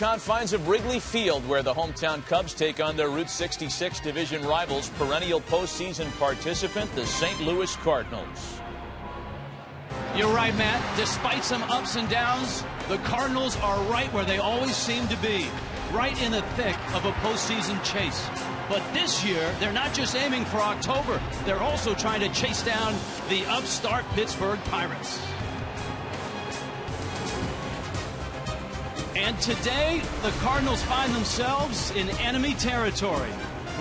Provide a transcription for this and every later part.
confines of Wrigley Field, where the hometown Cubs take on their Route 66 division rivals, perennial postseason participant, the St. Louis Cardinals. You're right, Matt. Despite some ups and downs, the Cardinals are right where they always seem to be, right in the thick of a postseason chase. But this year, they're not just aiming for October. They're also trying to chase down the upstart Pittsburgh Pirates. And today, the Cardinals find themselves in enemy territory.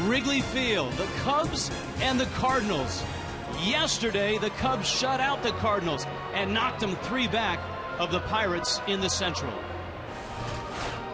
Wrigley Field, the Cubs and the Cardinals. Yesterday, the Cubs shut out the Cardinals and knocked them 3 back of the Pirates in the Central.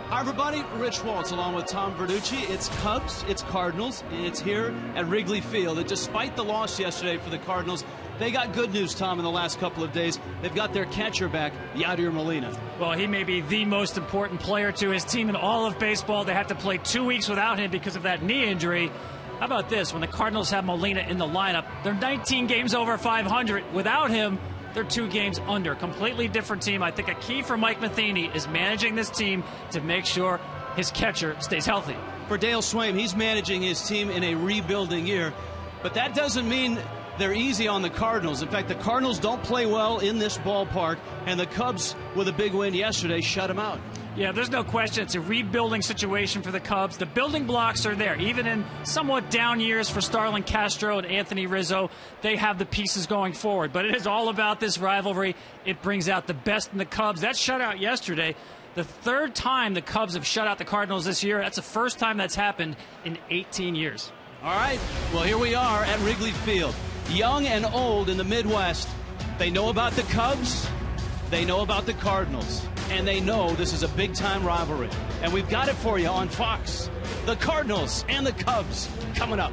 Hi, everybody. Rich Waltz along with Tom Verducci. It's Cubs, it's Cardinals. It's here at Wrigley Field. And despite the loss yesterday for the Cardinals, they got good news, Tom, in the last couple of days. They've got their catcher back, Yadier Molina. Well, he may be the most important player to his team in all of baseball. They had to play 2 weeks without him because of that knee injury. How about this? When the Cardinals have Molina in the lineup, they're 19 games over 500. Without him, they're 2 games under. Completely different team. I think a key for Mike Matheny is managing this team to make sure his catcher stays healthy. For Dale Swaim, he's managing his team in a rebuilding year. But that doesn't mean they're easy on the Cardinals. In fact, the Cardinals don't play well in this ballpark, and the Cubs, with a big win yesterday, shut them out. Yeah, there's no question. It's a rebuilding situation for the Cubs. The building blocks are there. Even in somewhat down years for Starlin Castro and Anthony Rizzo, they have the pieces going forward. But it is all about this rivalry. It brings out the best in the Cubs. That shutout yesterday, the 3rd time the Cubs have shut out the Cardinals this year. That's the first time that's happened in 18 years. All right, well, here we are at Wrigley Field. Young and old in the Midwest. They know about the Cubs. They know about the Cardinals. And they know this is a big-time rivalry. And we've got it for you on Fox. The Cardinals and the Cubs coming up.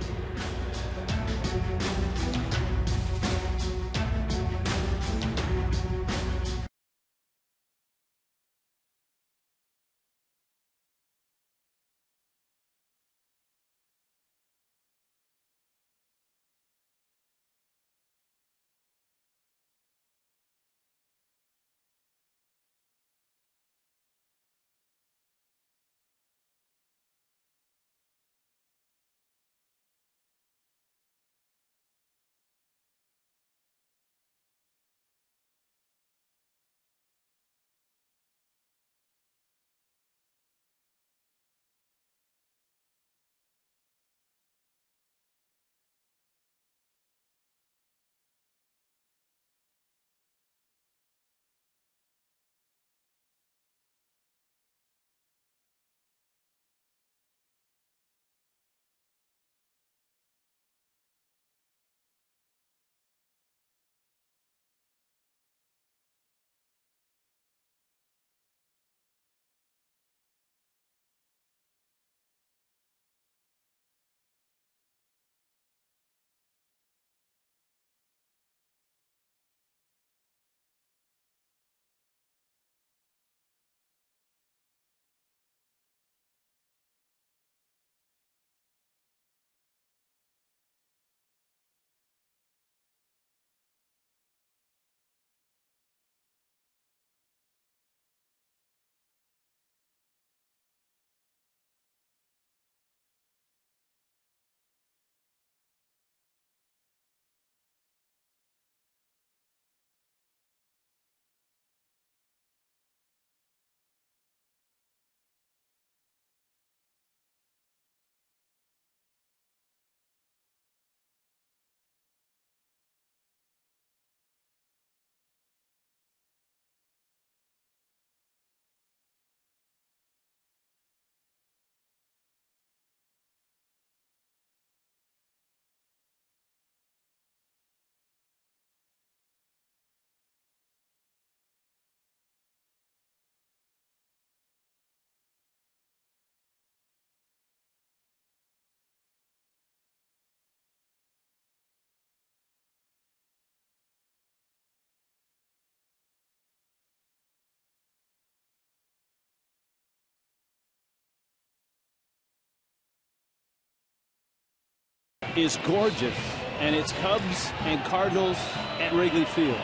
Is gorgeous, and it's Cubs and Cardinals at Wrigley Field.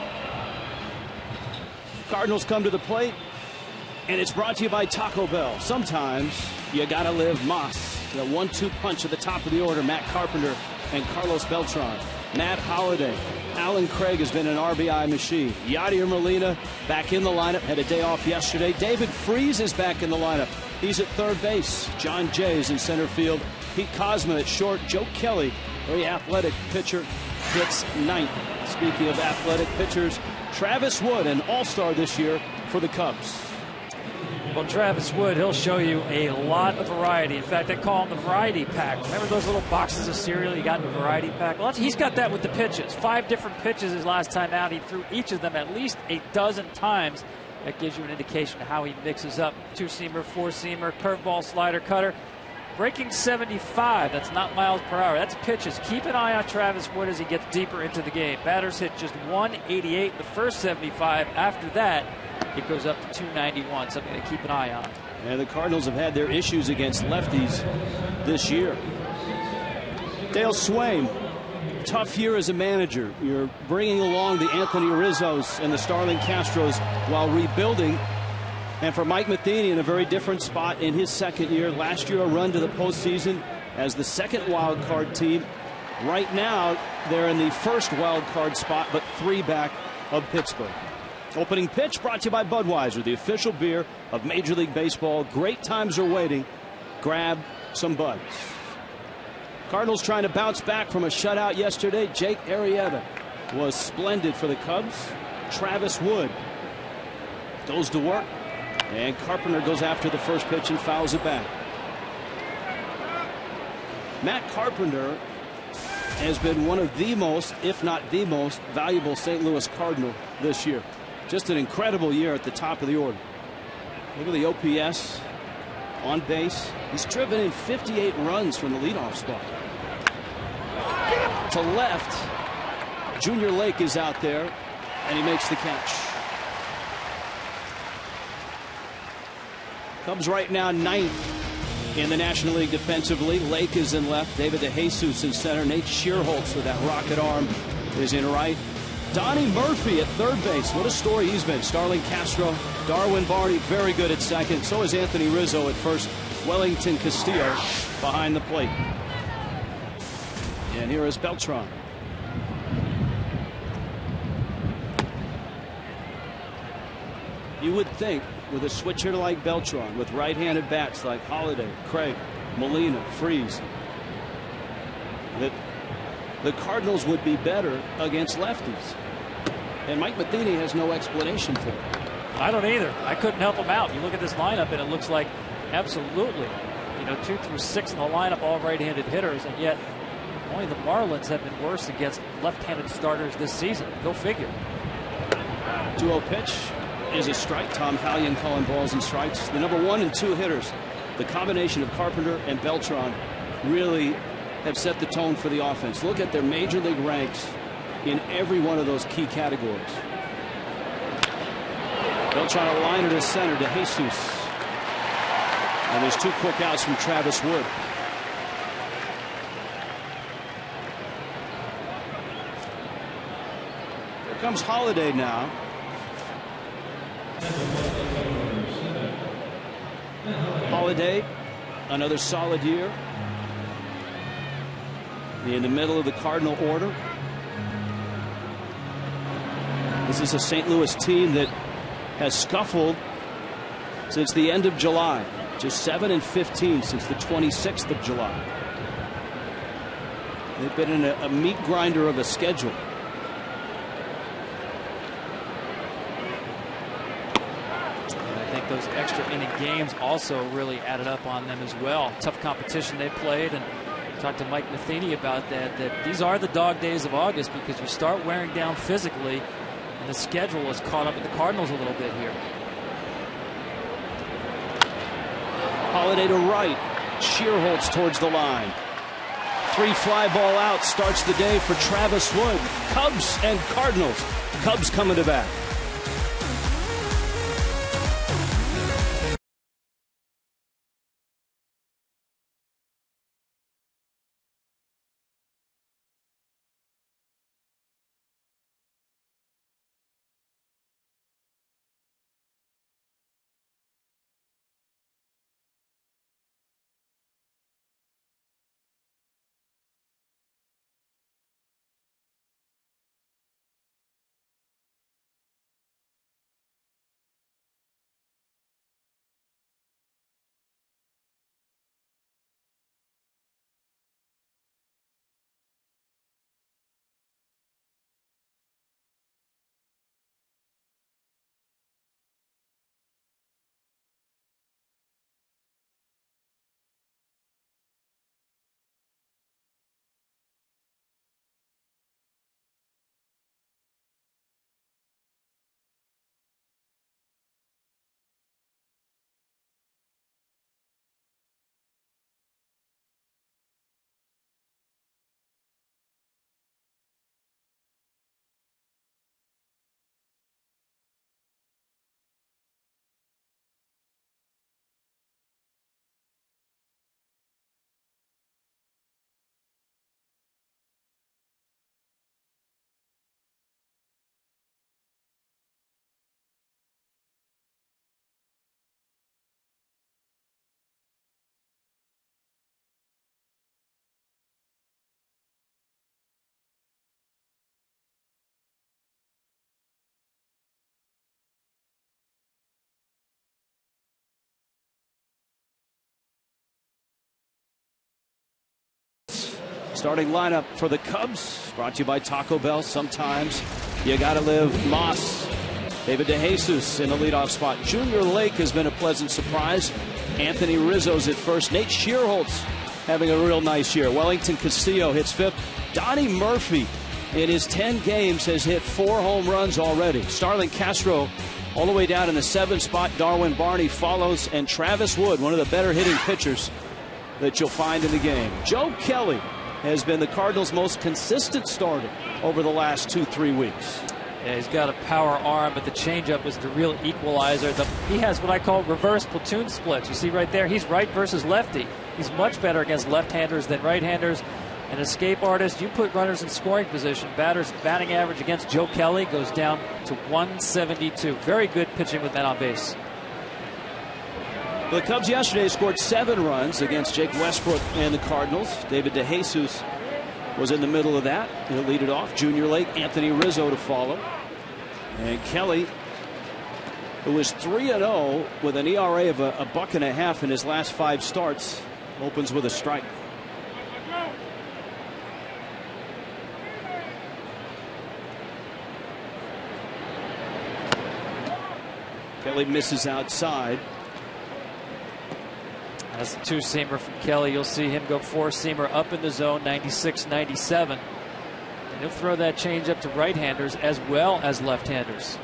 Cardinals come to the plate. And it's brought to you by Taco Bell. Sometimes you gotta live Moss. The 1-2 punch at the top of the order. Matt Carpenter and Carlos Beltran. Matt Holliday. Alan Craig has been an RBI machine. Yadier Molina back in the lineup. Had a day off yesterday. David Freese is back in the lineup. He's at third base. John Jay is in center field. Pete Kozma at short. Joe Kelly, very athletic pitcher, hits ninth. Speaking of athletic pitchers, Travis Wood, an all-star this year for the Cubs. Well, Travis Wood, he'll show you a lot of variety. In fact, they call him the variety pack. Remember those little boxes of cereal you got in the variety pack? Well, he's got that with the pitches. 5 different pitches his last time out. He threw each of them at least a dozen times. That gives you an indication of how he mixes up. 2-seamer, 4-seamer, curveball, slider, cutter. Breaking 75, that's not miles per hour. That's pitches. Keep an eye on Travis Wood as he gets deeper into the game. Batters hit just 188 the first 75. After that, it goes up to 291, something to keep an eye on. And the Cardinals have had their issues against lefties this year. Dale Swain, tough year as a manager. You're bringing along the Anthony Rizzos and the Starlin Castros while rebuilding. And for Mike Matheny, in a very different spot in his second year. Last year, a run to the postseason as the second wild card team. Right now, they're in the first wild card spot, but 3 back of Pittsburgh. Opening pitch brought to you by Budweiser, the official beer of Major League Baseball. Great times are waiting. Grab some Buds. Cardinals trying to bounce back from a shutout yesterday. Jake Arrieta was splendid for the Cubs. Travis Wood goes to work. And Carpenter goes after the first pitch and fouls it back. Matt Carpenter has been one of the most, if not the most, valuable St. Louis Cardinal this year. Just an incredible year at the top of the order. Look at the OPS on base. He's driven in 58 runs from the leadoff spot. To left, Junior Lake is out there, and he makes the catch. Cubs right now 9th in the National League defensively. Lake is in left. David DeJesus in center. Nate Shearholtz with that rocket arm is in right. Donnie Murphy at third base. What a story he's been. Starlin Castro, Darwin Barney very good at second. So is Anthony Rizzo at first. Wellington Castillo behind the plate. And here is Beltran. You would think with a switcher like Beltran, with right-handed bats like Holliday, Craig, Molina, Freese, that the Cardinals would be better against lefties. And Mike Matheny has no explanation for it. I don't either. I couldn't help him out. You look at this lineup, and it looks like absolutely, 2 through 6 in the lineup, all right-handed hitters, and yet only the Marlins have been worse against left-handed starters this season. Go figure. 2-0 pitch is a strike. Tom Hallion calling balls and strikes. The number 1 and 2 hitters, the combination of Carpenter and Beltran, really have set the tone for the offense. Look at their major league ranks in every one of those key categories. Beltran a liner to center to Jesus. And there's 2 quick outs from Travis Wood. Here comes Holliday now. Holliday, another solid year. In the middle of the Cardinal order. This is a St. Louis team that has scuffled since the end of July. Just 7-15 since the 26th of July. They've been in a meat grinder of a schedule. Those extra inning games also really added up on them as well. Tough competition they played, and talked to Mike Matheny about that these are the dog days of August because you start wearing down physically, and the schedule has caught up with the Cardinals a little bit here. Holliday to right. Shearholtz towards the line. 3 fly ball out starts the day for Travis Wood. Cubs and Cardinals. Cubs coming to bat. Starting lineup for the Cubs, brought to you by Taco Bell. Sometimes you gotta live. Moss, David DeJesus in the leadoff spot. Junior Lake has been a pleasant surprise. Anthony Rizzo's at first. Nate Shearholtz having a real nice year. Wellington Castillo hits fifth. Donnie Murphy in his 10 games has hit 4 home runs already. Starlin Castro all the way down in the 7th spot. Darwin Barney follows, and Travis Wood, one of the better hitting pitchers that you'll find in the game. Joe Kelly has been the Cardinals' most consistent starter over the last 2-3 weeks. Yeah, he's got a power arm, but the changeup is the real equalizer. He has what I call reverse platoon splits. You see right there, he's right versus lefty. He's much better against left-handers than right-handers. An escape artist, you put runners in scoring position. Batters batting average against Joe Kelly goes down to 172. Very good pitching with men on base. The Cubs yesterday scored 7 runs against Jake Westbrook and the Cardinals. David DeJesus was in the middle of that. He'll lead it off. Junior Lake, Anthony Rizzo to follow. And Kelly, who is 3-0 with an ERA of a $1.50 in his last 5 starts, opens with a strike. Kelly misses outside. That's the 2-seamer from Kelly. You'll see him go 4-seamer up in the zone, 96, 97. And he'll throw that changeup to right-handers as well as left-handers.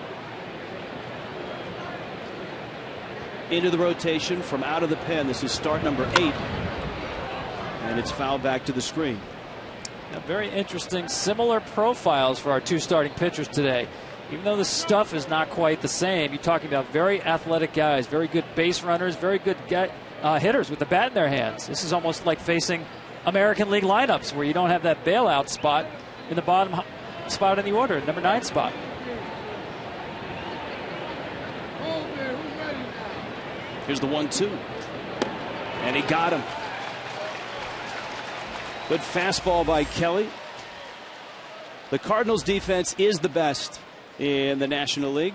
Into the rotation from out of the pen. This is start number 8. And it's fouled back to the screen. Now, very interesting, similar profiles for our 2 starting pitchers today. Even though the stuff is not quite the same, you're talking about very athletic guys, very good base runners, very good hitters with the bat in their hands. This is almost like facing American League lineups where you don't have that bailout spot in the bottom spot in the order, number 9 spot. Here's the 1-2. And he got him. Good fastball by Kelly. The Cardinals defense is the best in the National League,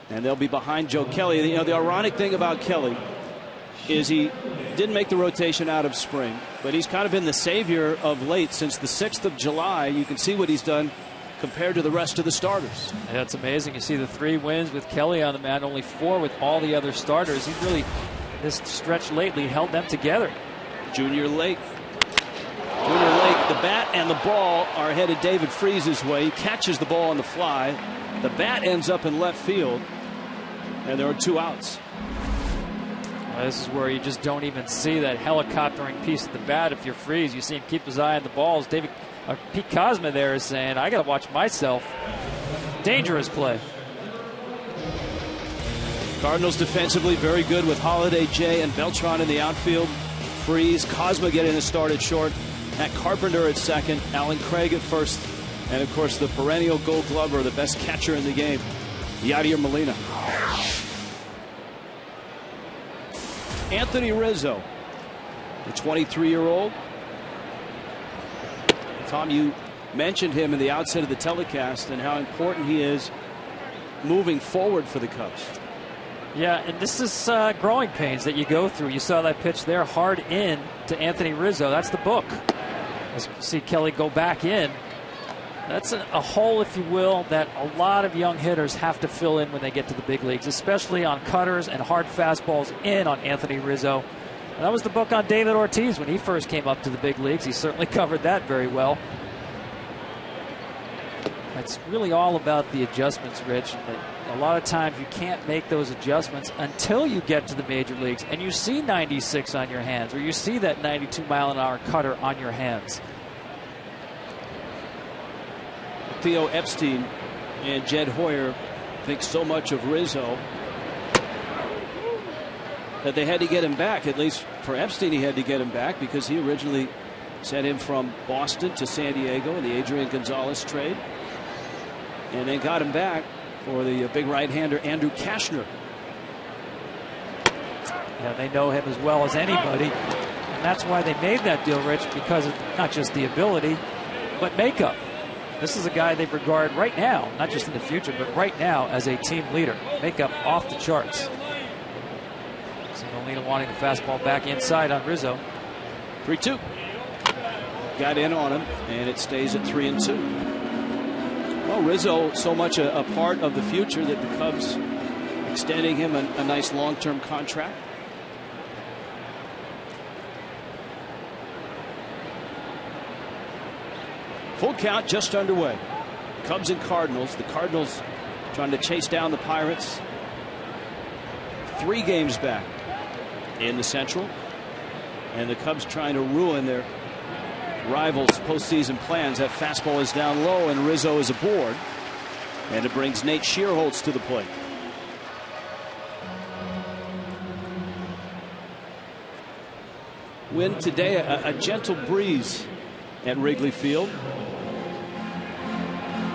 and they'll be behind Joe Kelly. You know, the ironic thing about Kelly is he didn't make the rotation out of spring, but he's kind of been the savior of late. Since the 6th of July, you can see what he's done compared to the rest of the starters. Yeah, it's amazing. You see the 3 wins with Kelly on the mound, only 4 with all the other starters. He's really, this stretch lately, held them together. Junior Lake, the bat and the ball are headed David Freese's way. He catches the ball on the fly. The bat ends up in left field, and there are 2 outs. Well, this is where you just don't even see that helicoptering piece of the bat. If you're Freese, you see him keep his eye on the balls. Pete Cosma there is saying, I got to watch myself. Dangerous play. Cardinals defensively very good with Holiday, Jay, and Beltran in the outfield. Freese, Cosma getting a start at short. Matt Carpenter at second, Alan Craig at first, and of course the perennial Gold Glover, the best catcher in the game, Yadier Molina. Anthony Rizzo, the 23-year-old. Tom, you mentioned him in the outset of the telecast and how important he is moving forward for the Cubs. Yeah, and this is growing pains that you go through. You saw that pitch there, hard in to Anthony Rizzo. That's the book. As you see Kelly go back in. That's a hole, if you will, that a lot of young hitters have to fill in when they get to the big leagues, especially on cutters and hard fastballs in on Anthony Rizzo. And that was the book on David Ortiz when he first came up to the big leagues. He certainly covered that very well. It's really all about the adjustments, Rich. A lot of times you can't make those adjustments until you get to the major leagues and you see 96 on your hands or you see that 92-mile-an-hour cutter on your hands. Theo Epstein and Jed Hoyer think so much of Rizzo that they had to get him back. At least for Epstein, he had to get him back because he originally sent him from Boston to San Diego in the Adrian Gonzalez trade, and then got him back for the big right-hander Andrew Kashner. Yeah, they know him as well as anybody, and that's why they made that deal, Rich, because of not just the ability, but makeup. This is a guy they regard right now, not just in the future, but right now as a team leader. Makeup off the charts. So Molina wanting the fastball back inside on Rizzo. 3-2. got in on him, and it stays at 3-2. Well, Rizzo, so much a part of the future that the Cubs extending him a nice long-term contract. Full count just underway. Cubs and Cardinals. The Cardinals trying to chase down the Pirates. 3 games back in the Central. And the Cubs trying to ruin their rivals' postseason plans. That fastball is down low, and Rizzo is aboard. And it brings Nate Shearholtz to the plate. Wind today, a gentle breeze at Wrigley Field.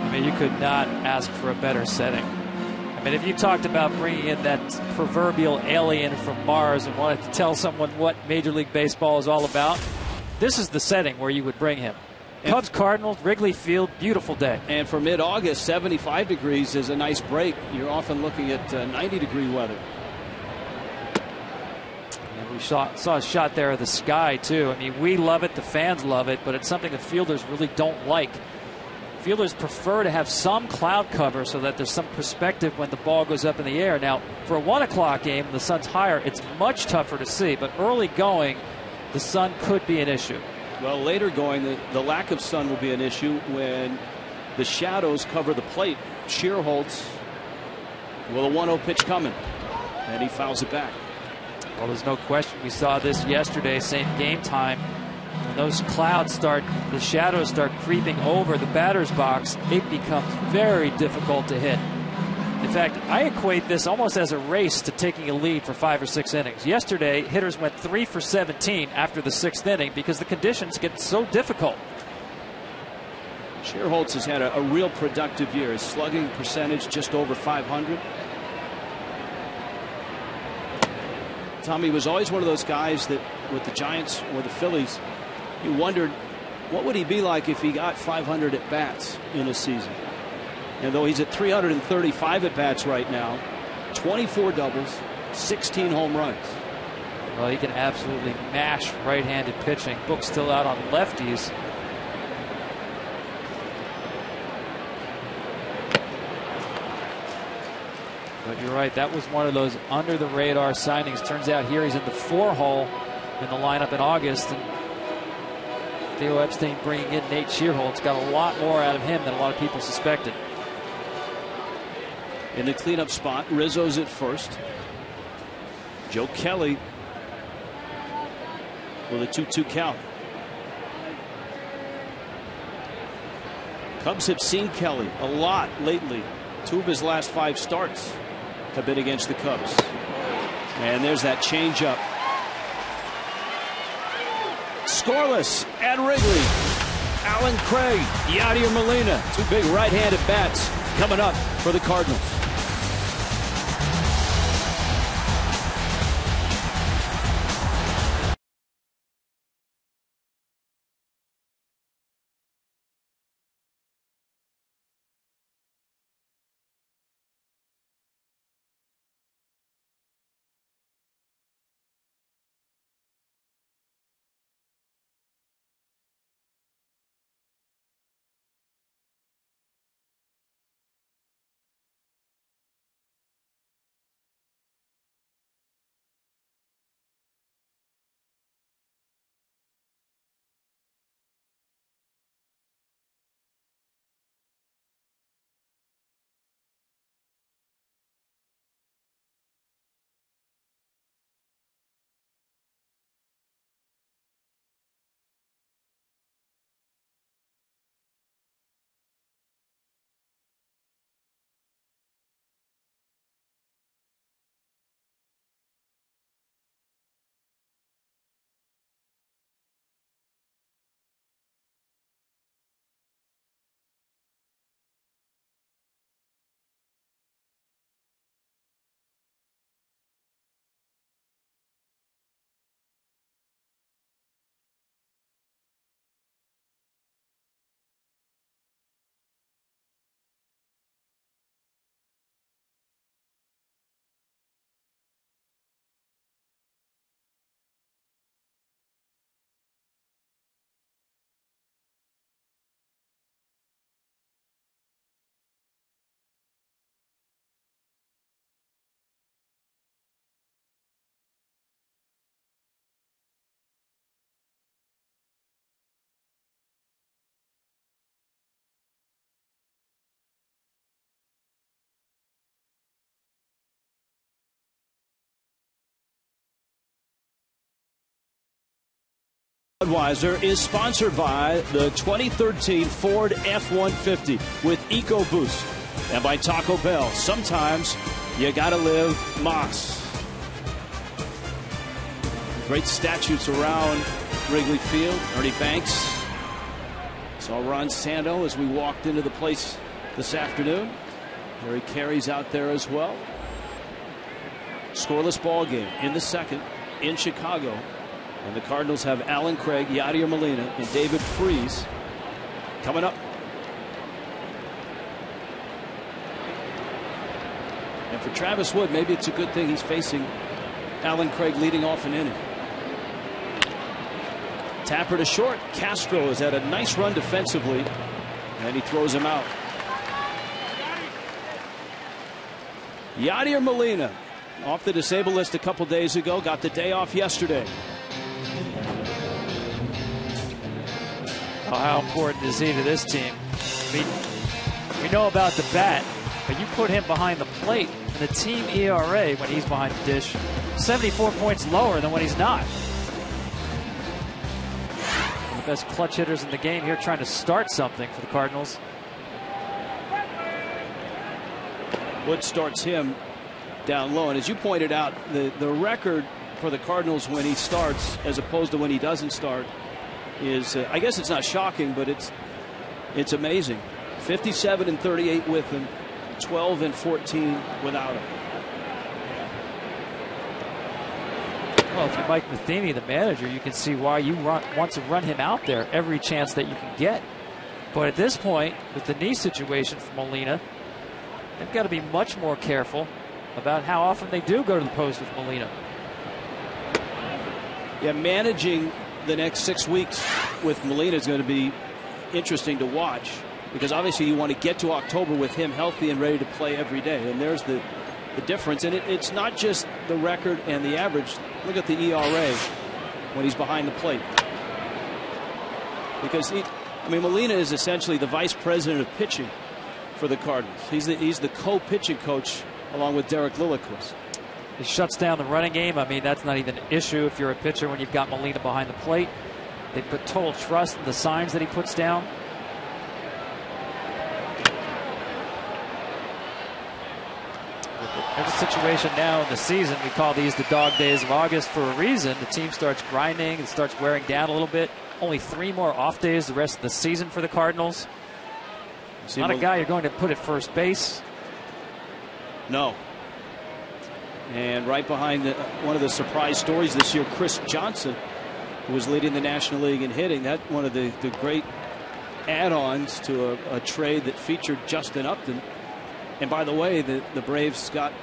I mean, you could not ask for a better setting. I mean, if you talked about bringing in that proverbial alien from Mars and wanted to tell someone what Major League Baseball is all about, this is the setting where you would bring him. Cubs, Cardinals, Wrigley Field, beautiful day. And for mid-August, 75 degrees is a nice break. You're often looking at 90-degree weather. And we saw a shot there of the sky, too. I mean, we love it, the fans love it, but it's something the fielders really don't like. Fielders prefer to have some cloud cover so that there's some perspective when the ball goes up in the air. Now, for a 1 o'clock game, the sun's higher, it's much tougher to see, but early going, the sun could be an issue. Well, later going, the lack of sun will be an issue when the shadows cover the plate. Shearholtz, well, a 1-0 pitch coming, and he fouls it back. Well, there's no question. We saw this yesterday, same game time. When those clouds start, the shadows start creeping over the batter's box, it becomes very difficult to hit. In fact, I equate this almost as a race to taking a lead for 5 or 6 innings. Yesterday, hitters went 3 for 17 after the 6th inning because the conditions get so difficult. Shearholtz has had a real productive year. His slugging percentage just over 500. Tommy was always one of those guys that with the Giants or the Phillies, you wondered what would he be like if he got 500 at bats in a season. And though he's at 335 at bats right now, 24 doubles, 16 home runs. Well, he can absolutely mash right-handed pitching. Book's still out on lefties. But you're right, that was one of those under-the-radar signings. Turns out here he's in the 4-hole in the lineup in August. And Theo Epstein bringing in Nate Shearholtz got a lot more out of him than a lot of people suspected. In the cleanup spot, Rizzo's at first. Joe Kelly with a 2-2 count. Cubs have seen Kelly a lot lately. 2 of his last 5 starts have been against the Cubs. And there's that changeup. Scoreless at Wrigley. Allen Craig, Yadier Molina, 2 big right-handed bats coming up for the Cardinals. Budweiser is sponsored by the 2013 Ford F-150 with EcoBoost and by Taco Bell. Sometimes you gotta live Moss. Great statues around Wrigley Field. Ernie Banks saw Ron Santo as we walked into the place this afternoon. Harry Carey's out there as well. Scoreless ball game in the second in Chicago. And the Cardinals have Alan Craig, Yadier Molina, and David Freese coming up. And for Travis Wood, maybe it's a good thing he's facing Alan Craig leading off an inning. Tapper to short. Castro has had a nice run defensively, and he throws him out. Yadier Molina off the disabled list a couple days ago, got the day off yesterday. Oh, how important is he to this team? I mean, we know about the bat, but you put him behind the plate, and the team ERA when he's behind the dish, 74 points lower than when he's not. One of the best clutch hitters in the game here, trying to start something for the Cardinals. Wood starts him down low, and as you pointed out, the record for the Cardinals when he starts as opposed to when he doesn't start is, I guess it's not shocking, but it's amazing. 57-38 with him, 12-14 without him. Well, if you're Mike Matheny, the manager, you can see why you want to run him out there every chance that you can get. But at this point, with the knee situation for Molina, they've got to be much more careful about how often they do go to the post with Molina. Yeah, managing the next 6 weeks with Molina is going to be interesting to watch, because obviously you want to get to October with him healthy and ready to play every day, and there's the difference. And it's not just the record and the average. Look at the ERA when he's behind the plate, because Molina is essentially the vice president of pitching for the Cardinals. He's the co-pitching coach along with Derek Lilliquist. He shuts down the running game. I mean, that's not even an issue if you're a pitcher when you've got Molina behind the plate. They put total trust in the signs that he puts down. Every situation now in the season, we call these the dog days of August for a reason. The team starts grinding, it starts wearing down a little bit. Only 3 more off days the rest of the season for the Cardinals. Not a guy you're going to put at first base. No. And right behind one of the surprise stories this year, Chris Johnson, who was leading the National League in hitting. That one of the great add-ons to a trade that featured Justin Upton. And by the way, the Braves got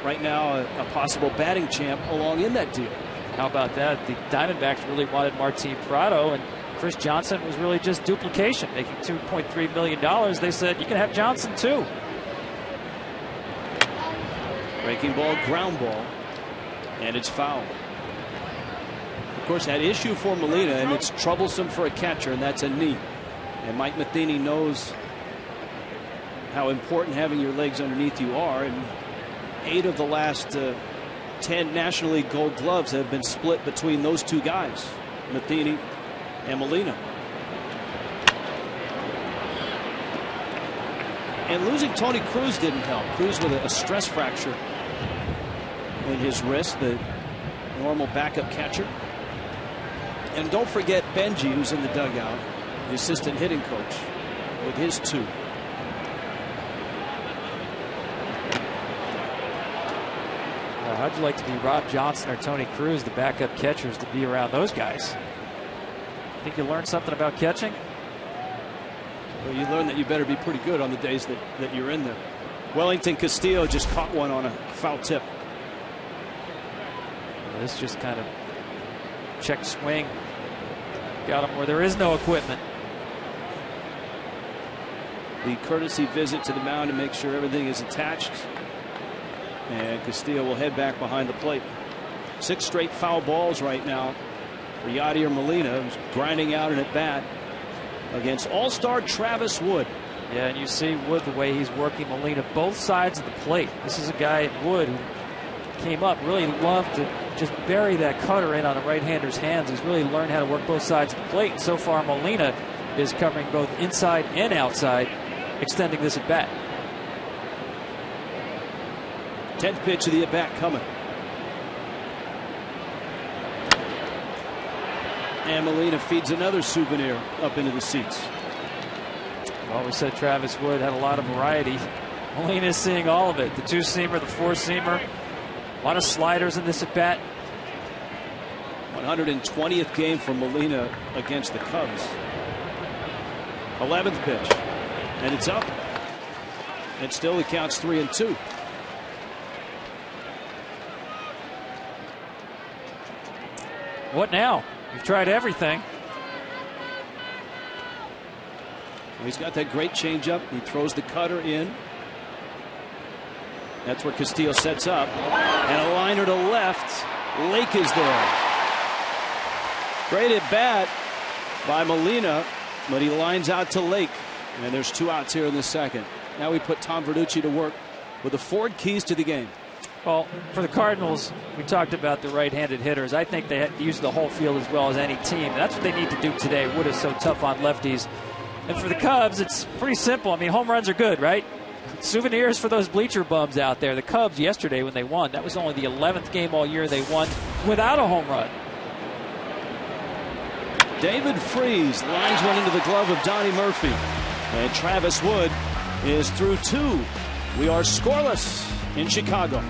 right now a possible batting champ along in that deal. How about that? The Diamondbacks really wanted Martin Prado, and Chris Johnson was really just duplication, making $2.3 million. They said, you can have Johnson too. Breaking ball, ground ball, and it's foul. Of course, that issue for Molina, and it's troublesome for a catcher, and that's a knee. And Mike Matheny knows how important having your legs underneath you are, and 8 of the last 10 National League Gold Gloves have been split between those two guys, Matheny and Molina. And losing Tony Cruz didn't help. Cruz with a stress fracture in his wrist, the normal backup catcher. And don't forget Benji, who's in the dugout, the assistant hitting coach, with his 2. Well, how'd you like to be Rob Johnson or Tony Cruz, the backup catchers, to be around those guys? Think you learned something about catching? Well, you learn that you better be pretty good on the days that you're in there. Wellington Castillo just caught one on a foul tip. Well, this just kind of check swing. Got him where there is no equipment. The courtesy visit to the mound to make sure everything is attached. And Castillo will head back behind the plate. 6 straight foul balls right now for Yadier Molina, who's grinding out an at-bat against all-star Travis Wood. Yeah, and you see Wood, the way he's working Molina both sides of the plate. This is a guy, Wood, who came up, really loved to just bury that cutter in on a right-hander's hands. He's really learned how to work both sides of the plate. And so far, Molina is covering both inside and outside, extending this at bat. 10th pitch of the at bat coming. And Molina feeds another souvenir up into the seats. Well, we said Travis Wood had a lot of variety. Molina is seeing all of it. The two-seamer, the four-seamer. A lot of sliders in this at bat. 120th game for Molina against the Cubs. 11th pitch. And it's up. And still it counts 3-2. What now? We've tried everything. Well, he's got that great changeup. He throws the cutter in. That's where Castillo sets up. And a liner to left. Lake is there. Great at bat by Molina, but he lines out to Lake. And there's 2 outs here in the second. Now we put Tom Verducci to work with the Ford keys to the game. Well, for the Cardinals, we talked about the right-handed hitters. I think they use the whole field as well as any team. That's what they need to do today. Wood is so tough on lefties. And for the Cubs, it's pretty simple. I mean, home runs are good, right? Souvenirs for those bleacher bums out there. The Cubs yesterday when they won, that was only the 11th game all year they won without a home run. David Freese lines one into the glove of Donnie Murphy. And Travis Wood is through 2. We are scoreless in Chicago.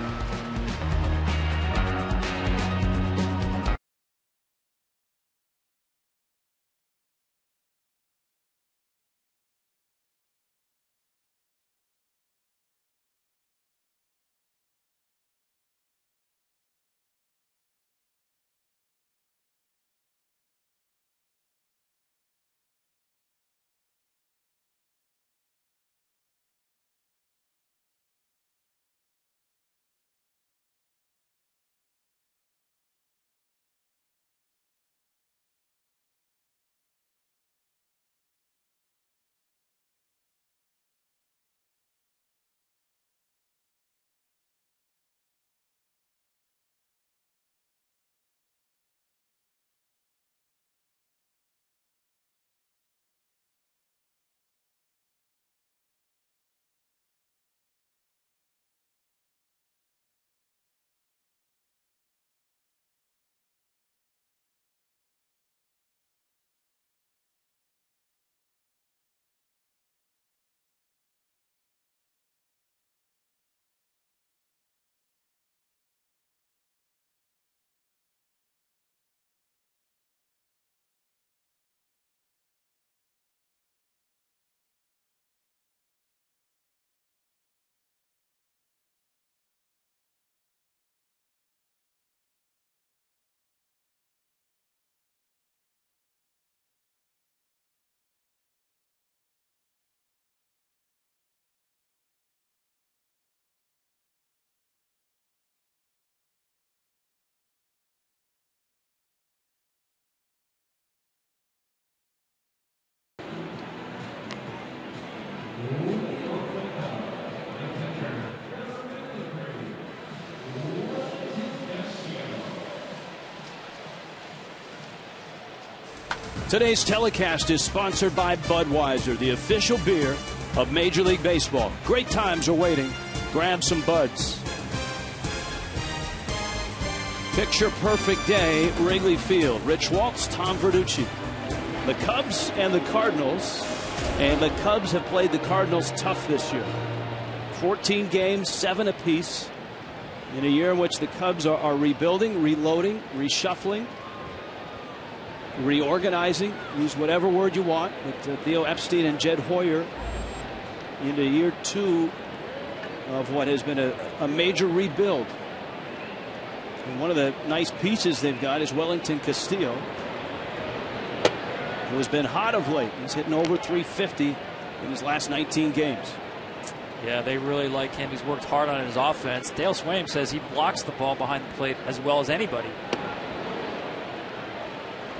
Today's telecast is sponsored by Budweiser, the official beer of Major League Baseball. Great times are waiting. Grab some Buds. Picture perfect day, Wrigley Field. Rich Waltz, Tom Verducci. The Cubs and the Cardinals. And the Cubs have played the Cardinals tough this year. 14 games, 7 apiece. In a year in which the Cubs are rebuilding, reloading, reshuffling, reorganizing, use whatever word you want, with Theo Epstein and Jed Hoyer into year 2 of what has been a major rebuild. And one of the nice pieces they've got is Wellington Castillo, who has been hot of late. He's hitting over 350 in his last 19 games. Yeah, they really like him. He's worked hard on his offense. Dale Swaim says he blocks the ball behind the plate as well as anybody.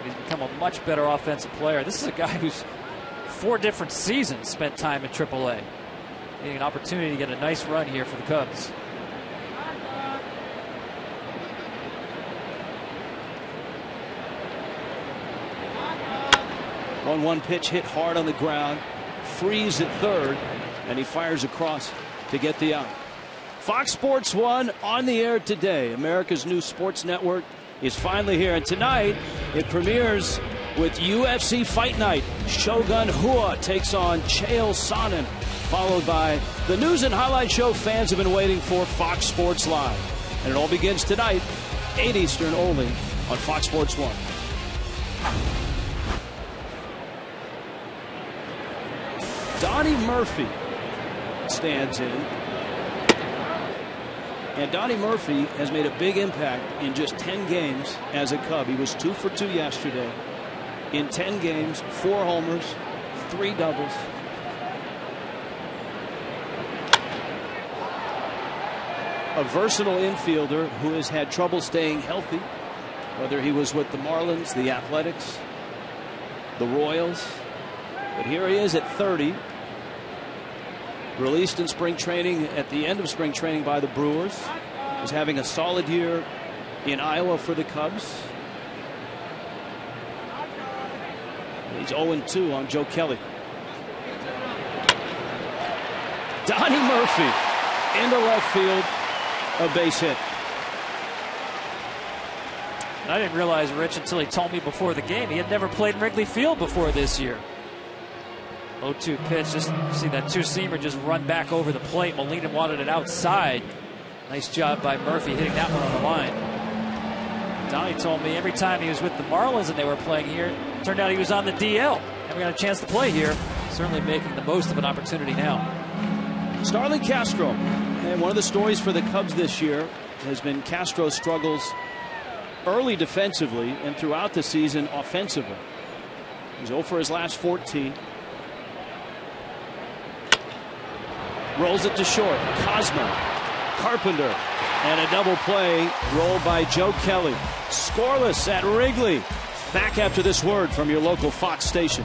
He's become a much better offensive player. This is a guy who's 4 different seasons spent time in AAA. Getting an opportunity to get a nice run here for the Cubs. 1-1 pitch hit hard on the ground. Freeze at third, and he fires across to get the out. Fox Sports 1 on the air today. America's new sports network is finally here, and tonight it premieres with UFC Fight Night. Shogun Rua takes on Chael Sonnen, followed by the news and highlight show fans have been waiting for, Fox Sports Live. And it all begins tonight, 8 Eastern, only on Fox Sports 1. Donnie Murphy stands in. And Donnie Murphy has made a big impact in just 10 games as a Cub. He was 2 for 2 yesterday. In 10 games, 4 homers, 3 doubles. A versatile infielder who has had trouble staying healthy, whether he was with the Marlins, the Athletics, the Royals. But here he is at 30. Released in spring training at the end of spring training by the Brewers. Was having a solid year in Iowa for the Cubs. He's 0-2 on Joe Kelly. Donnie Murphy into left field, a base hit. I didn't realize, Rich, until he told me before the game, he had never played in Wrigley Field before this year. 0-2 pitch, just see that two-seamer just run back over the plate. Molina wanted it outside. Nice job by Murphy hitting that one on the line. Donnie told me every time he was with the Marlins and they were playing here, it turned out he was on the DL. Never got a chance to play here. Certainly making the most of an opportunity now. Starlin Castro. And one of the stories for the Cubs this year has been Castro's struggles early defensively and throughout the season offensively. He's 0 for his last 14. Rolls it to short. Cosmo, Carpenter, and a double play rolled by Joe Kelly. Scoreless at Wrigley. Back after this word from your local Fox station.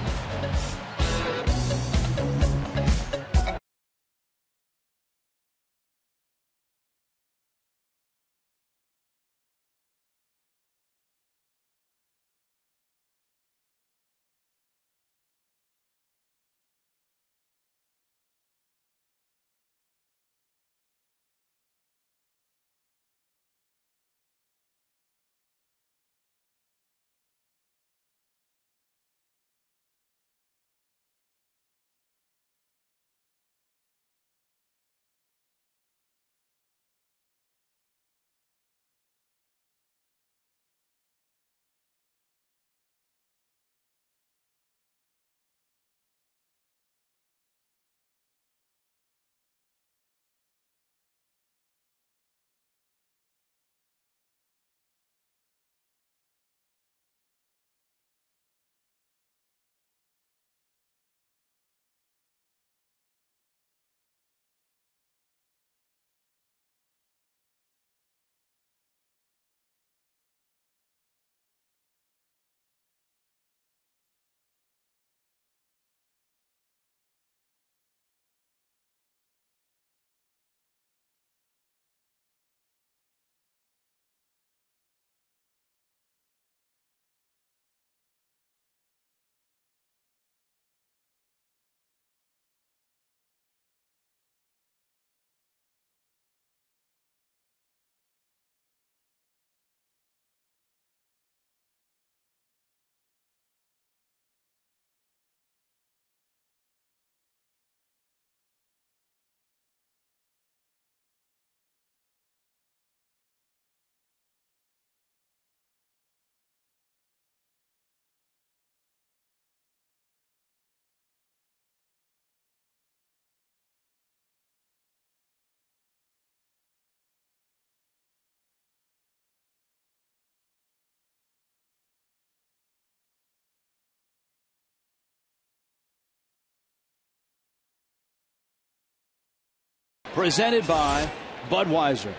Presented by Budweiser.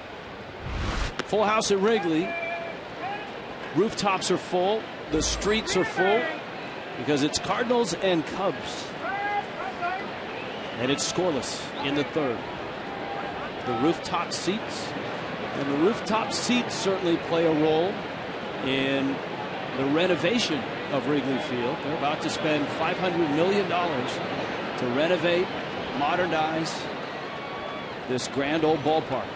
Full house at Wrigley. Rooftops are full. The streets are full because it's Cardinals and Cubs. And it's scoreless in the third. The rooftop seats. And the rooftop seats certainly play a role in the renovation of Wrigley Field. They're about to spend $500 million to renovate, modernize this grand old ballpark,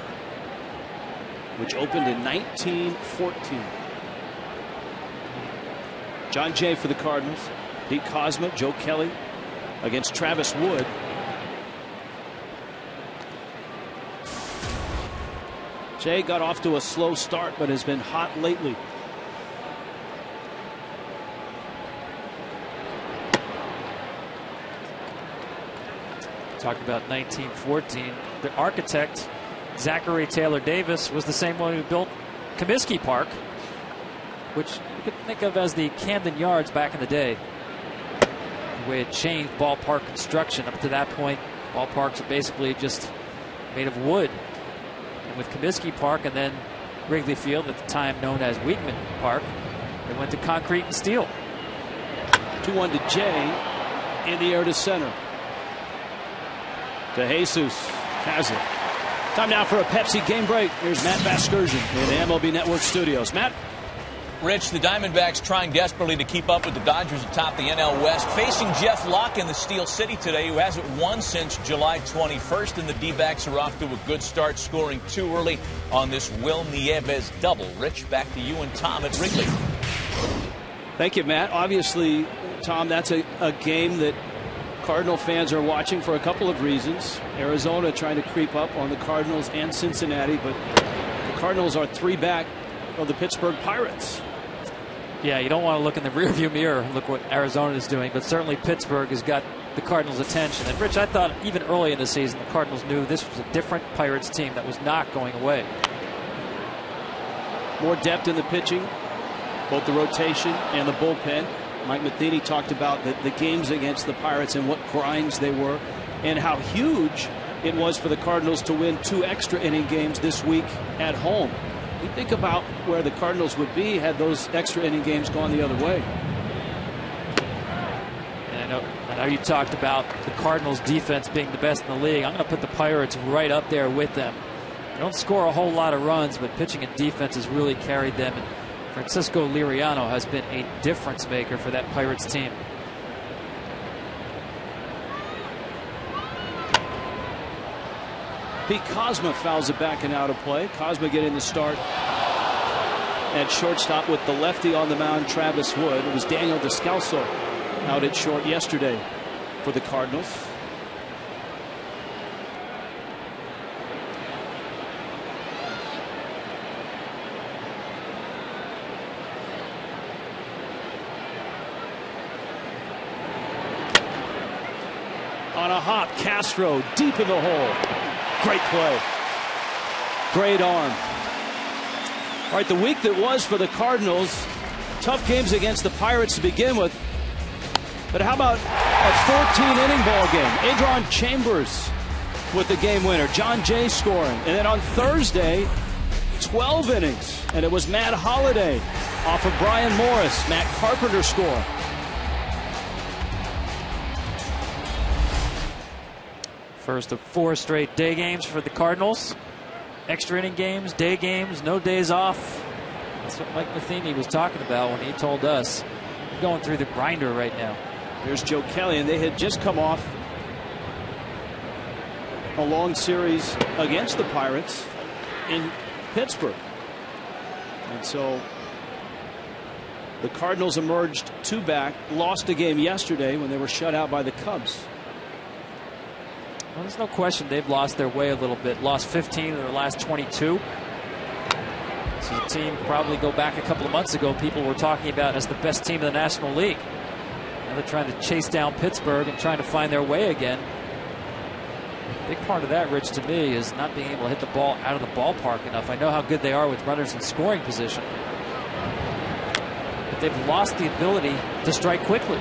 which opened in 1914. John Jay for the Cardinals. Pete Kozma, Joe Kelly against Travis Wood. Jay got off to a slow start, but has been hot lately. Talk about 1914. The architect, Zachary Taylor Davis, was the same one who built Comiskey Park, which you could think of as the Camden Yards back in the day. The way it changed ballpark construction. Up to that point, ballparks are basically just made of wood. And with Comiskey Park and then Wrigley Field, at the time known as Weekman Park, they went to concrete and steel. 2-1 to Jay. In the air to center. To Jesus. Has it. Time now for a Pepsi game break. Here's Matt Vasgersian in the MLB Network studios. Matt? Rich, the Diamondbacks trying desperately to keep up with the Dodgers atop the NL West, facing Jeff Locke in the Steel City today, who hasn't won since July 21st, and the D-backs are off to a good start, scoring too early on this Will Nieves double. Rich, back to you and Tom at Wrigley. Thank you, Matt. Obviously, Tom, that's a game that Cardinal fans are watching for a couple of reasons. Arizona trying to creep up on the Cardinals and Cincinnati, but the Cardinals are 3 back of the Pittsburgh Pirates. Yeah, you don't want to look in the rearview mirror, look what Arizona is doing, but certainly Pittsburgh has got the Cardinals' attention. And Rich, I thought even early in the season, the Cardinals knew this was a different Pirates team that was not going away. More depth in the pitching, both the rotation and the bullpen. Mike Matheny talked about the games against the Pirates and what grinds they were, and how huge it was for the Cardinals to win 2 extra inning games this week at home. You think about where the Cardinals would be had those extra inning games gone the other way. And I know you talked about the Cardinals defense being the best in the league. I'm going to put the Pirates right up there with them. They don't score a whole lot of runs, but pitching and defense has really carried them. And Francisco Liriano has been a difference maker for that Pirates team. Pete Kozma fouls it back and out of play. Kozma getting the start at shortstop with the lefty on the mound, Travis Wood. It was Daniel Descalso out at short yesterday for the Cardinals. On a hop, Castro deep in the hole. Great play. Great arm. All right, the week that was for the Cardinals. Tough games against the Pirates to begin with. But how about a 14-inning ball game? Adron Chambers with the game winner. John Jay scoring. And then on Thursday, 12 innings. And it was Matt Holliday off of Brian Morris. Matt Carpenter score. First of 4 straight day games for the Cardinals. Extra inning games, day games, no days off. That's what Mike Matheny was talking about when he told us. We're going through the grinder right now. There's Joe Kelly, and they had just come off a long series against the Pirates in Pittsburgh. And so the Cardinals emerged 2 back, lost a game yesterday when they were shut out by the Cubs. Well, there's no question they've lost their way a little bit. Lost 15 of their last 22. This is a team, probably go back a couple of months ago, people were talking about as the best team in the National League. Now they're trying to chase down Pittsburgh and trying to find their way again. A big part of that, Rich, to me, is not being able to hit the ball out of the ballpark enough. I know how good they are with runners in scoring position, but they've lost the ability to strike quickly.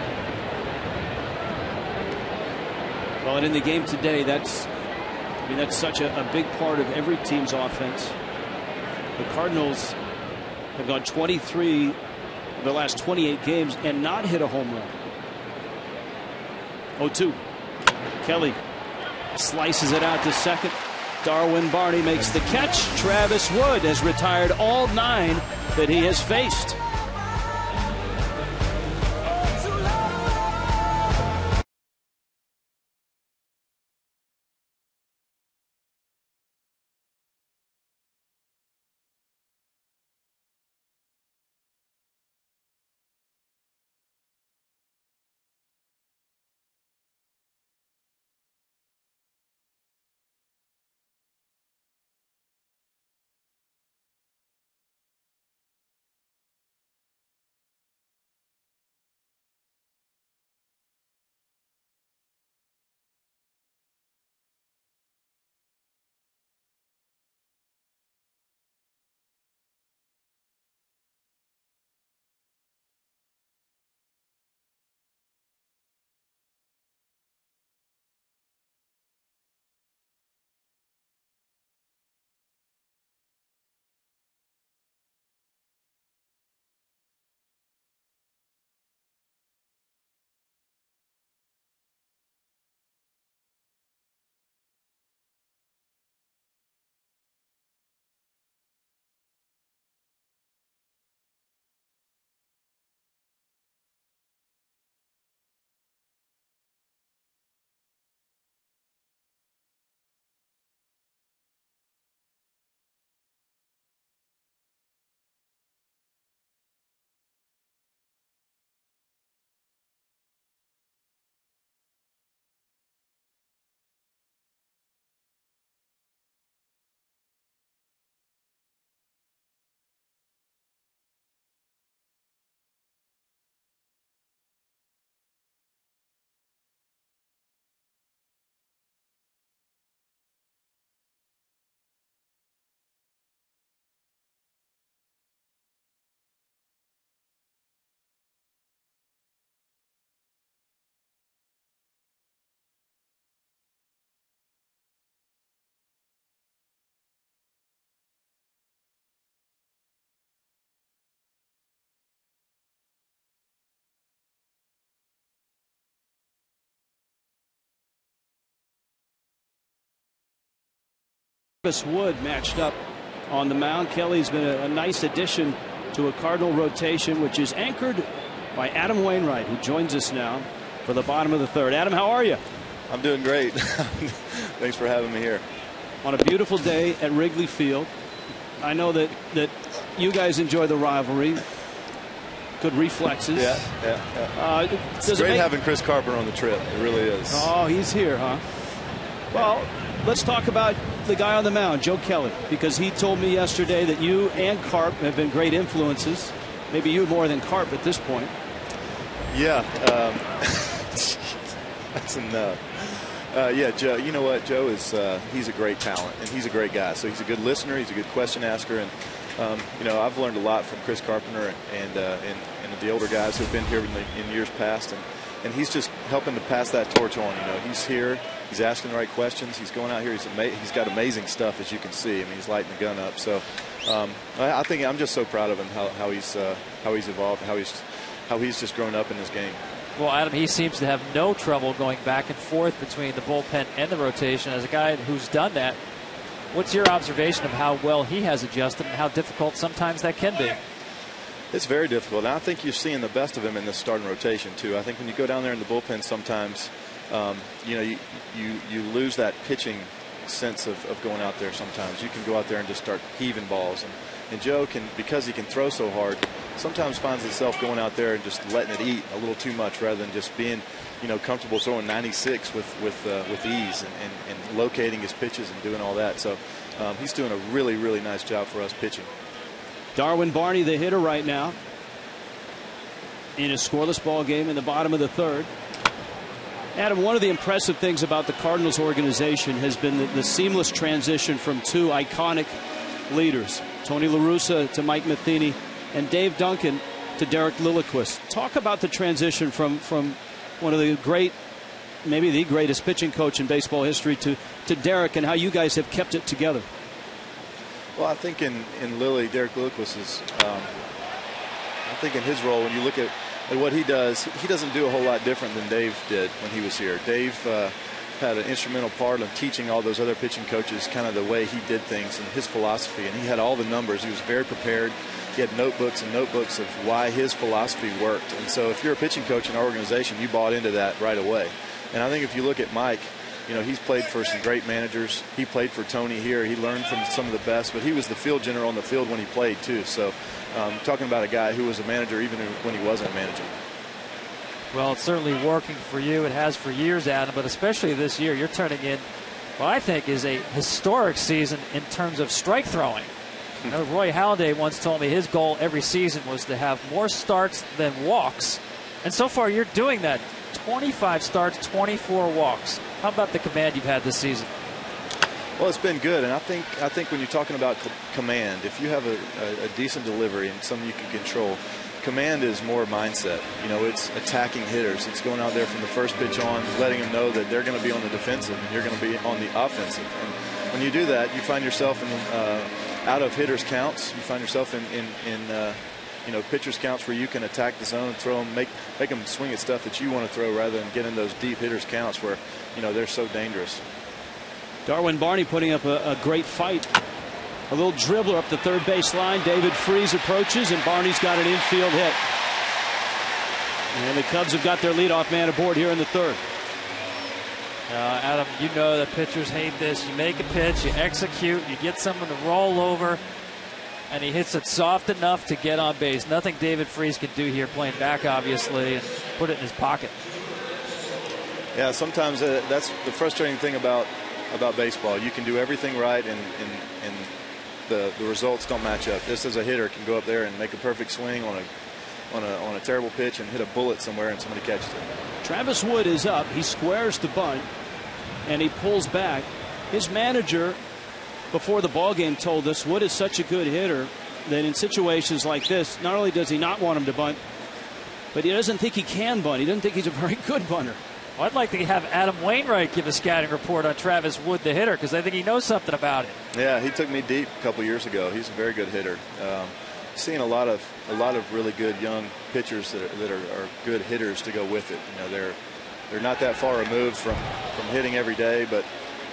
Well, and in the game today, that's such a big part of every team's offense. The Cardinals have gone 23 of the last 28 games and not hit a home run. 0-2. Kelly slices it out to second. Darwin Barney makes the catch. Travis Wood has retired all 9 that he has faced. Wood matched up on the mound. Kelly's been a nice addition to a Cardinal rotation, which is anchored by Adam Wainwright, who joins us now for the bottom of the third. Adam, how are you? I'm doing great. Thanks for having me here. On a beautiful day at Wrigley Field. I know that you guys enjoy the rivalry. Good reflexes. Yeah. It's great having Chris Carpenter on the trip. It really is. Oh, he's here, huh? Well, let's talk about the guy on the mound, Joe Kelly, because he told me yesterday that you and Carp have been great influences. Maybe you more than Carp at this point. Yeah. That's enough. Yeah, Joe. You know what? Joe is he's a great talent, and he's a great guy. So he's a good listener. He's a good question asker, and you know, I've learned a lot from Chris Carpenter and the older guys who've been here in years past, and he's just helping to pass that torch on. You know, he's here. He's asking the right questions. He's going out here. He's got amazing stuff, as you can see. I mean, he's lighting the gun up. So I think I'm just so proud of him, how he's evolved, how he's just grown up in this game. Well, Adam, he seems to have no trouble going back and forth between the bullpen and the rotation. As a guy who's done that, what's your observation of how well he has adjusted and how difficult sometimes that can be? It's very difficult, and I think you're seeing the best of him in this starting rotation too. I think when you go down there in the bullpen, sometimes you know, you lose that pitching sense of going out there. Sometimes you can go out there and just start heaving balls, and Joe can, because he can throw so hard, sometimes finds himself going out there and just letting it eat a little too much rather than just being, you know, comfortable throwing 96 with ease and locating his pitches and doing all that. So he's doing a really nice job for us pitching. Darwin Barney, the hitter right now, in a scoreless ball game in the bottom of the third. Adam, one of the impressive things about the Cardinals organization has been the seamless transition from two iconic leaders, Tony La Russa to Mike Matheny, and Dave Duncan to Derek Lilliquist. Talk about the transition from one of the great, maybe the greatest pitching coach in baseball history to Derek, and how you guys have kept it together. Well, I think in Lilly, Derek Lilliquist is, I think in his role, when you look at what he does, he doesn't do a whole lot different than Dave did when he was here. Dave had an instrumental part of teaching all those other pitching coaches kind of the way he did things and his philosophy, and he had all the numbers. He was very prepared. He had notebooks and notebooks of why his philosophy worked. And so if you're a pitching coach in our organization, you bought into that right away. And I think if you look at Mike, you know, he's played for some great managers. He played for Tony here. He learned from some of the best, but he was the field general on the field when he played too. So talking about a guy who was a manager even when he wasn't a manager. Well, it's certainly working for you. It has for years, Adam, but especially this year, you're turning in what I think is a historic season in terms of strike throwing. You know, Roy Halladay once told me his goal every season was to have more starts than walks. And so far, you're doing that. 25 starts, 24 walks. How about the command you've had this season? Well, it's been good, and I think when you're talking about command, if you have a decent delivery and something you can control, command is more mindset. You know, it's attacking hitters. It's going out there from the first pitch on, letting them know that they're going to be on the defensive and you're going to be on the offensive. And when you do that, you find yourself in out of hitters counts. You find yourself in you know, pitchers counts where you can attack the zone, throw them, make them swing at stuff that you want to throw rather than get in those deep hitters counts where, you know, they're so dangerous. Darwin Barney putting up a great fight. A little dribbler up the third base line. David Freese approaches, and Barney's got an infield hit. And the Cubs have got their leadoff man aboard here in the third. Adam, you know that pitchers hate this. You make a pitch, you execute, you get someone to roll over, and he hits it soft enough to get on base. Nothing David Freese can do here, playing back, obviously, and put it in his pocket. Yeah, sometimes that's the frustrating thing about baseball. You can do everything right, and the results don't match up. Just as a hitter can go up there and make a perfect swing on a terrible pitch and hit a bullet somewhere and somebody catches it. Travis Wood is up. He squares the bunt and he pulls back. His manager before the ball game told us Wood is such a good hitter that in situations like this, not only does he not want him to bunt, but he doesn't think he can bunt. He doesn't think he's a very good bunter. Well, I'd like to have Adam Wainwright give a scouting report on Travis Wood, the hitter, because I think he knows something about it. Yeah, he took me deep a couple years ago. He's a very good hitter. Seeing a lot of really good young pitchers that are good hitters to go with it. You know, they're not that far removed from hitting every day, but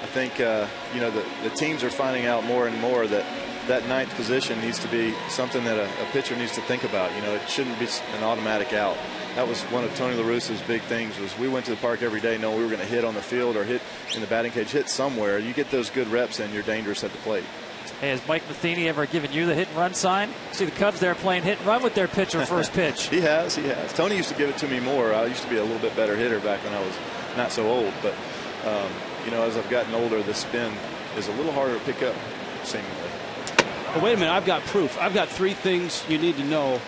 I think you know, the teams are finding out more and more that that ninth position needs to be something that a pitcher needs to think about. You know, it shouldn't be an automatic out. That was one of Tony La Russa's big things, was we went to the park every day knowing we were going to hit on the field or hit in the batting cage, hit somewhere. You get those good reps in, you're dangerous at the plate. Hey, has Mike Matheny ever given you the hit and run sign? See the Cubs there playing hit and run with their pitcher first pitch. He has. Tony used to give it to me more. I used to be a little bit better hitter back when I was not so old. But, you know, as I've gotten older, the spin is a little harder to pick up, seemingly. Well, wait a minute. I've got proof. I've got 3 things you need to know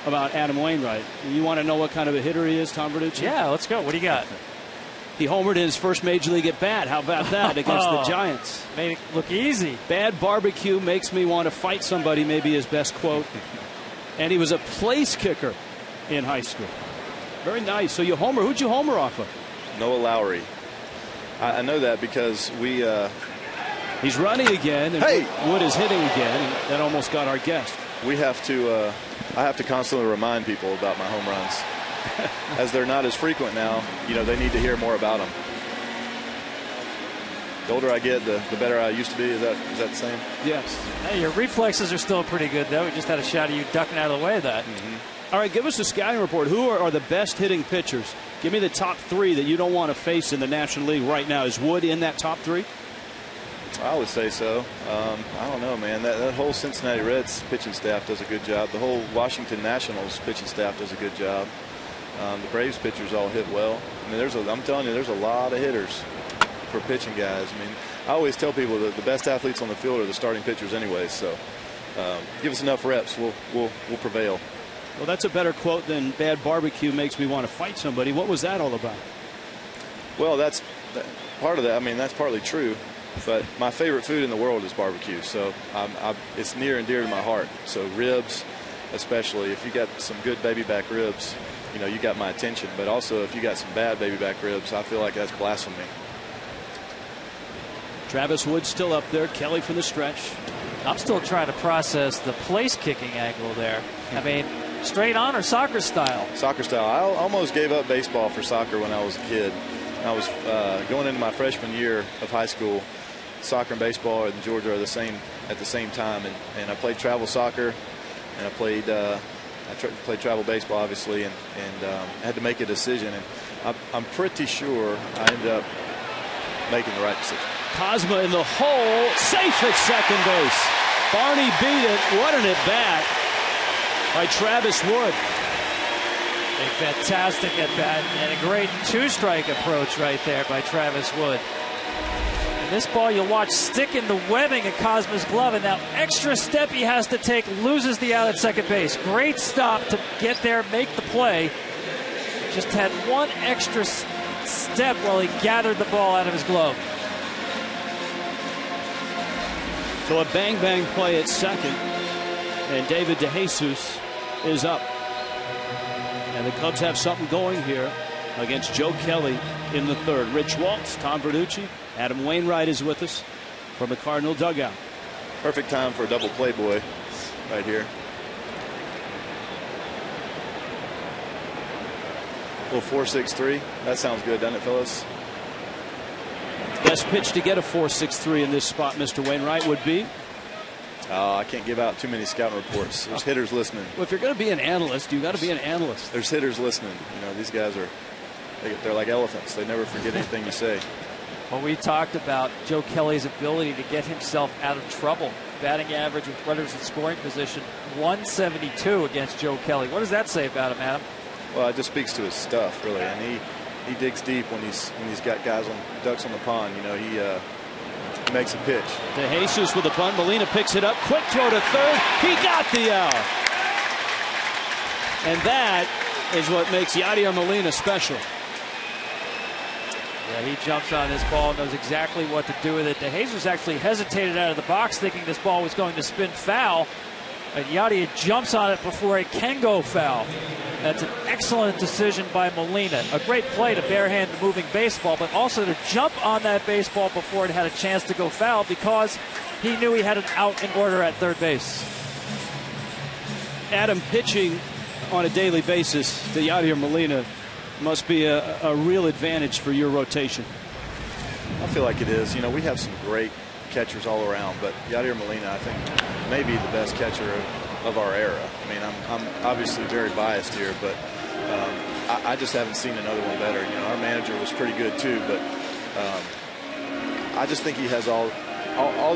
about Adam Wainwright. You want to know what kind of a hitter he is, Tom Verducci? Yeah, let's go. What do you got? He homered in his first Major League at bat. How about that against the Giants? Made it look easy. Bad barbecue makes me want to fight somebody, maybe his best quote. And he was a place kicker in high school. Very nice. So you homer. Who'd you homer off of? Noah Lowry. I know that because we... He's running again, and Wood is hitting again, and that almost got our guest. We have to... I have to constantly remind people about my home runs. As they're not as frequent now, you know, they need to hear more about them. The older I get, the better I used to be. Is that the same? Yes. Hey, your reflexes are still pretty good, though. We just had a shot of you ducking out of the way of that. All right, give us a scouting report. Who are the best hitting pitchers? Give me the top 3 that you don't want to face in the National League right now. Is Wood in that top 3? I would say so. I don't know, man. That whole Cincinnati Reds pitching staff does a good job. The whole Washington Nationals pitching staff does a good job. The Braves pitchers all hit well. I mean, I'm telling you, there's a lot of hitters for pitching guys. I mean, I always tell people that the best athletes on the field are the starting pitchers anyway. So give us enough reps, we'll prevail. Well, that's a better quote than bad barbecue makes me want to fight somebody. What was that all about? Well, that's part of that. I mean, that's partly true. But my favorite food in the world is barbecue. So it's near and dear to my heart. So ribs, especially, if you got some good baby back ribs, you know, you got my attention. But also, if you got some bad baby back ribs, I feel like that's blasphemy. Travis Wood still up there. Kelly from the stretch. I'm still trying to process the place kicking angle there. I mean, straight on or soccer style? Soccer style. I almost gave up baseball for soccer when I was a kid. I was going into my freshman year of high school. Soccer and baseball in Georgia are the same at the same time, and I played travel soccer, and I played travel baseball, obviously, and I had to make a decision, and I'm pretty sure I ended up making the right decision. Cosma in the hole, safe at second base. Barney beat it. What an at bat by Travis Wood. A fantastic at bat and a great 2-strike approach right there by Travis Wood. And this ball you'll watch stick in the webbing of Cosma's glove, and that extra step he has to take loses the out at second base. Great stop to get there, make the play. Just had one extra step while he gathered the ball out of his glove. So a bang-bang play at second, and David DeJesus is up. And the Cubs have something going here against Joe Kelly in the third. Rich Waltz, Tom Verducci, Adam Wainwright is with us from the Cardinal dugout. Perfect time for a double playboy right here. A little 4.63. That sounds good, doesn't it, fellas? Best pitch to get a 4.63 in this spot, Mr. Wainwright, would be? I can't give out too many scouting reports. There's hitters listening. Well, if you're going to be an analyst, you've got to be an analyst. There's hitters listening. You know, these guys are, they're like elephants. They never forget anything you say. Well, we talked about Joe Kelly's ability to get himself out of trouble. Batting average with runners in scoring position, 172 against Joe Kelly. What does that say about him, Adam? Well, it just speaks to his stuff, really. And he digs deep when he's got guys on ducks on the pond. You know, he makes a pitch. DeJesus with a bunt. Molina picks it up. Quick throw to third. He got the out. And that is what makes Yadier Molina special. Yeah, he jumps on this ball and knows exactly what to do with it. DeJesus actually hesitated out of the box, thinking this ball was going to spin foul. And Yadier jumps on it before it can go foul. That's an excellent decision by Molina. A great play to barehand the moving baseball, but also to jump on that baseball before it had a chance to go foul, because he knew he had an out in order at third base. Adam, pitching on a daily basis to Yadier Molina must be a real advantage for your rotation. I feel like it is. You know, we have some great catchers all around, but Yadier Molina, I think, may be the best catcher of our era. I mean, I'm obviously very biased here, but I just haven't seen another one better. You know, our manager was pretty good too, but I just think he has all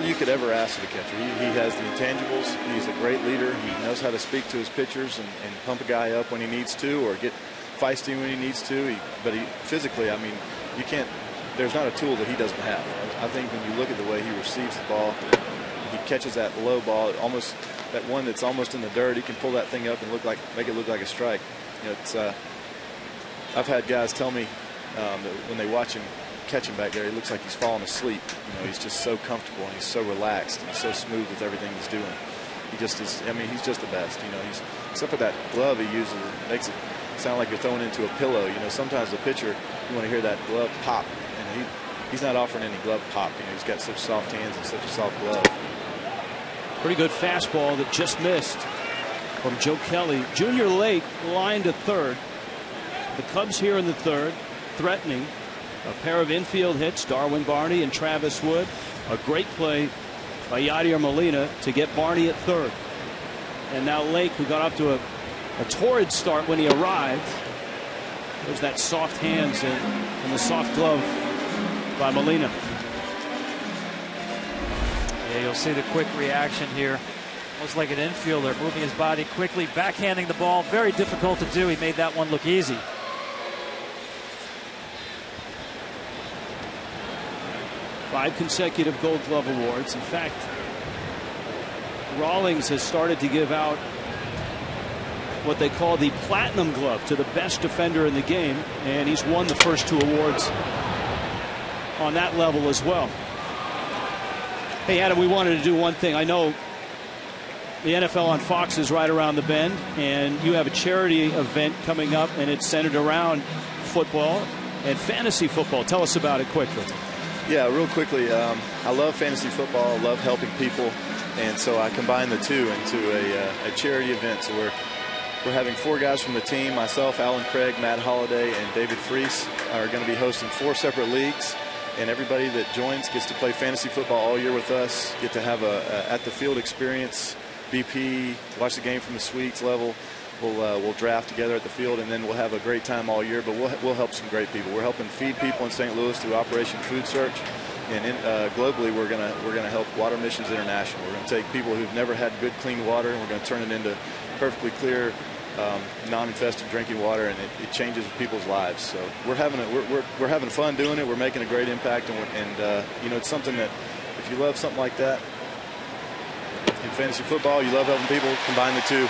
you could ever ask of a catcher. He has the intangibles. He's a great leader. He knows how to speak to his pitchers and pump a guy up when he needs to, or get feisty when he needs to. But physically, I mean, you can't. There's not a tool that he doesn't have. I think when you look at the way he receives the ball, he catches that low ball, almost that one that's almost in the dirt. He can pull that thing up and make it look like a strike. You know, it's. I've had guys tell me that when they watch him catch him back there, he looks like he's falling asleep. You know, he's just so comfortable and he's so relaxed and he's so smooth with everything he's doing. He just is. I mean, he's just the best. You know, he's except for that glove he uses, it makes it sound like you're throwing into a pillow. You know, sometimes the pitcher, you want to hear that glove pop, and he's not offering any glove pop. You know, he's got such soft hands and such a soft glove. Pretty good fastball that just missed from Joe Kelly. Junior Lake line to third. The Cubs here in the third, threatening. A pair of infield hits, Darwin Barney and Travis Wood. A great play by Yadier Molina to get Barney at third. And now Lake, who got off to a torrid start when he arrived. There's that soft hands and the soft glove by Molina. Yeah, you'll see the quick reaction here. Almost like an infielder, moving his body quickly, backhanding the ball. Very difficult to do. He made that one look easy. Five consecutive Gold Glove awards. In fact, Rawlings has started to give out what they call the Platinum Glove to the best defender in the game, and he's won the first two awards on that level as well. Hey, Adam, we wanted to do one thing. I know the NFL on Fox is right around the bend, and you have a charity event coming up, and it's centered around football and fantasy football. Tell us about it quickly. Yeah, real quickly, I love fantasy football, I love helping people, and so I combine the two into a charity event. So we're having four guys from the team, myself, Alan Craig, Matt Holliday, and David Freese are going to be hosting four separate leagues, and everybody that joins gets to play fantasy football all year with us, get to have a at-the-field experience, BP, watch the game from the suites level. We'll draft together at the field, and then we'll have a great time all year. But we'll help some great people. We're helping feed people in St. Louis through Operation Food Search, and globally we're gonna help Water Missions International. We're gonna take people who've never had good, clean water, and we're gonna turn it into perfectly clear, non-infested drinking water, and it changes people's lives. So we're having fun doing it. We're making a great impact, and you know, it's something that if you love something like that in fantasy football, you love helping people. Combine the two.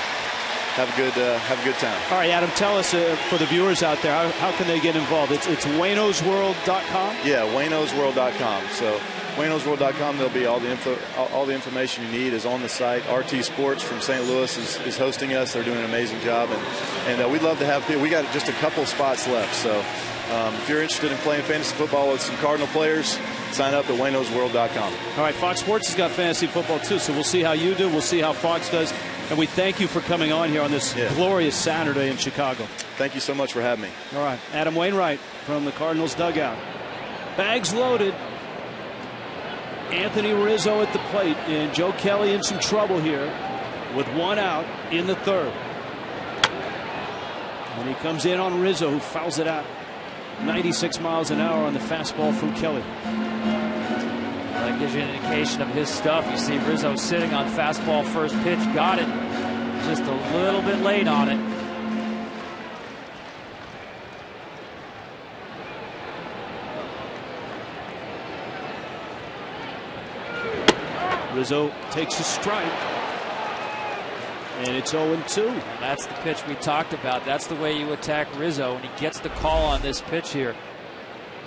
Have a good time. All right, Adam, tell us for the viewers out there, how can they get involved? It's waynosworld.com? Yeah, waynosworld.com. So waynosworld.com, there'll be all the information you need is on the site. RT Sports from St. Louis is hosting us. They're doing an amazing job, and we'd love to have people. We got just a couple spots left, so if you're interested in playing fantasy football with some Cardinal players, sign up at waynosworld.com. All right, Fox Sports has got fantasy football too, so we'll see how you do. We'll see how Fox does. And we thank you for coming on here on this glorious Saturday in Chicago. Thank you so much for having me. All right, Adam Wainwright from the Cardinals dugout. Bags loaded. Anthony Rizzo at the plate, and Joe Kelly in some trouble here with one out in the third. And he comes in on Rizzo, who fouls it out. 96 miles an hour on the fastball from Kelly. That gives you an indication of his stuff. You see Rizzo sitting on fastball first pitch. Got it just a little bit late on it. Rizzo takes a strike. And it's 0-2. That's the pitch we talked about. That's the way you attack Rizzo, and he gets the call on this pitch here.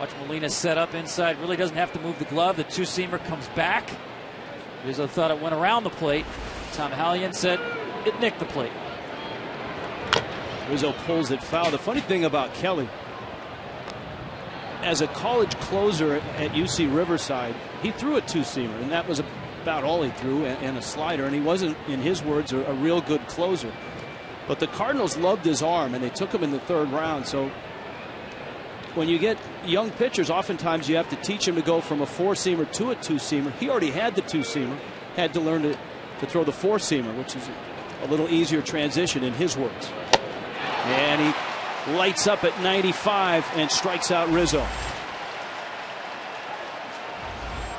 Watch Molina set up inside. Really doesn't have to move the glove. The two-seamer comes back. Rizzo thought it went around the plate. Tom Hallion said it nicked the plate. Rizzo pulls it foul. The funny thing about Kelly, as a college closer at UC Riverside, he threw a two-seamer, and that was about all he threw, and a slider, and he wasn't, in his words, a real good closer. But the Cardinals loved his arm, and they took him in the third round, so when you get young pitchers, oftentimes you have to teach them to go from a four-seamer to a two-seamer. He already had the two-seamer, had to learn to throw the four-seamer, which is a little easier transition in his words. And he lights up at 95 and strikes out Rizzo.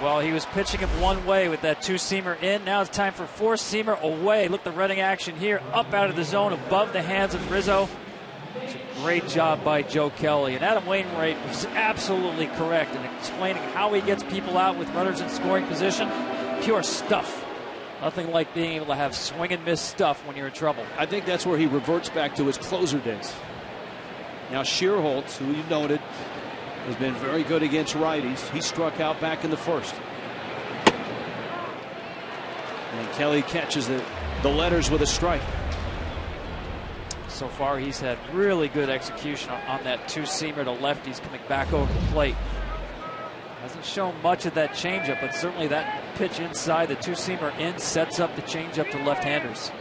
Well, he was pitching him one way with that two-seamer in. Now it's time for four-seamer away. Look, the running action here, up out of the zone, above the hands of Rizzo. It's a great job by Joe Kelly. And Adam Wainwright was absolutely correct in explaining how he gets people out with runners in scoring position. Pure stuff. Nothing like being able to have swing and miss stuff when you're in trouble. I think that's where he reverts back to his closer days. Now Schierholtz, who you noted, has been very good against righties. He struck out back in the first. And Kelly catches the letters with a strike. So far, he's had really good execution on that two-seamer to lefties coming back over the plate. Hasn't shown much of that changeup, but certainly that pitch inside the two-seamer in sets up the changeup to left-handers.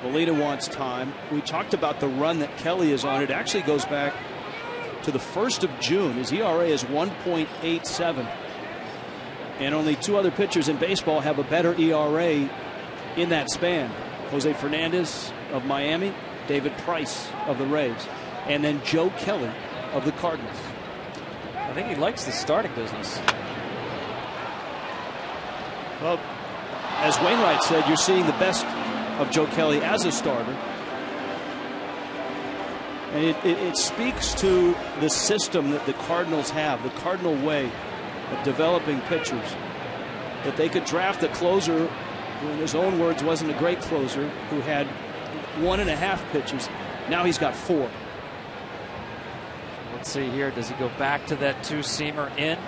Molina wants time. We talked about the run that Kelly is on. It actually goes back to the 1st of June. His ERA is 1.87. And only two other pitchers in baseball have a better ERA in that span. Jose Fernandez of Miami, David Price of the Rays, and then Joe Kelly of the Cardinals. I think he likes the starting business. Well, as Wainwright said, you're seeing the best of Joe Kelly as a starter. And it speaks to the system that the Cardinals have, the Cardinal way of developing pitchers, that they could draft a closer who, in his own words, wasn't a great closer, who had 1.5 pitches. Now he's got 4. Let's see here. Does he go back to that two-seamer in?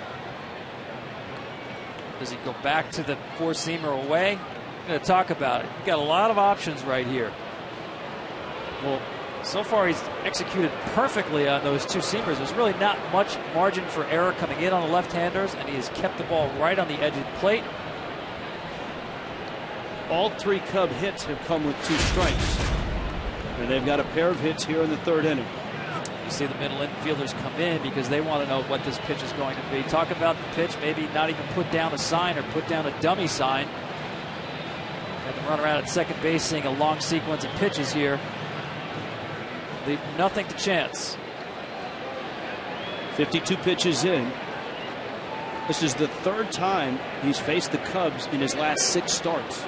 Does he go back to the four-seamer away? I'm going to talk about it. You've got a lot of options right here. Well, so far he's executed perfectly on those two-seamers. There's really not much margin for error coming in on the left-handers, and he has kept the ball right on the edge of the plate. All 3 Cub hits have come with 2 strikes. And they've got a pair of hits here in the 3rd inning. You see the middle infielders come in because they want to know what this pitch is going to be. Talk about the pitch, maybe not even put down a sign or put down a dummy sign. Had to run around at second base seeing a long sequence of pitches here. Leave nothing to chance. 52 pitches in. This is the 3rd time he's faced the Cubs in his last 6 starts.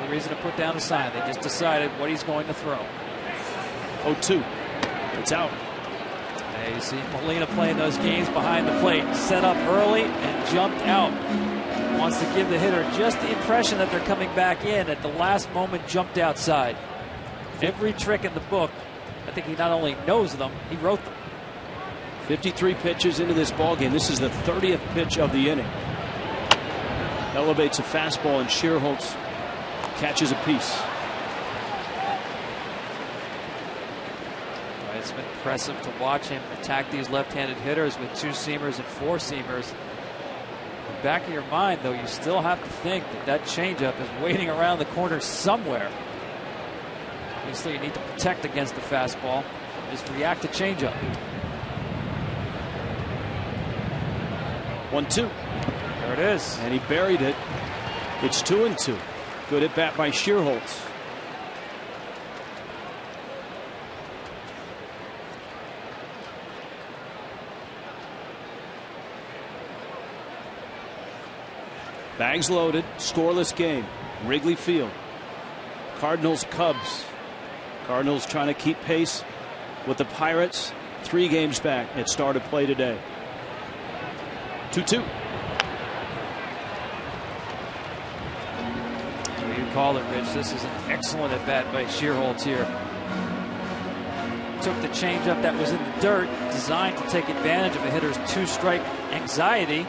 No reason to put down a sign. They just decided what he's going to throw. 0-2. It's out. Hey, you see Molina playing those games behind the plate. Set up early and jumped out. Wants to give the hitter just the impression that they're coming back in. At the last moment, jumped outside. Every trick in the book, I think he not only knows them, he wrote them. 53 pitches into this ballgame. This is the 30th pitch of the inning. Elevates a fastball, and Schierholtz catches a piece. It's been impressive to watch him attack these left-handed hitters with two-seamers and four-seamers. In the back of your mind, though, you still have to think that that changeup is waiting around the corner somewhere. Obviously, you need to protect against the fastball. Just react to changeup. 1-2. There it is. And he buried it. It's 2-2. Good at bat by Schierholtz. Bags loaded, scoreless game. Wrigley Field. Cardinals, Cubs. Cardinals trying to keep pace with the Pirates. 3 games back at start of play today. 2-2. You call it, Rich. This is an excellent at bat by Schierholtz here. Took the changeup that was in the dirt, designed to take advantage of a hitter's 2-strike anxiety.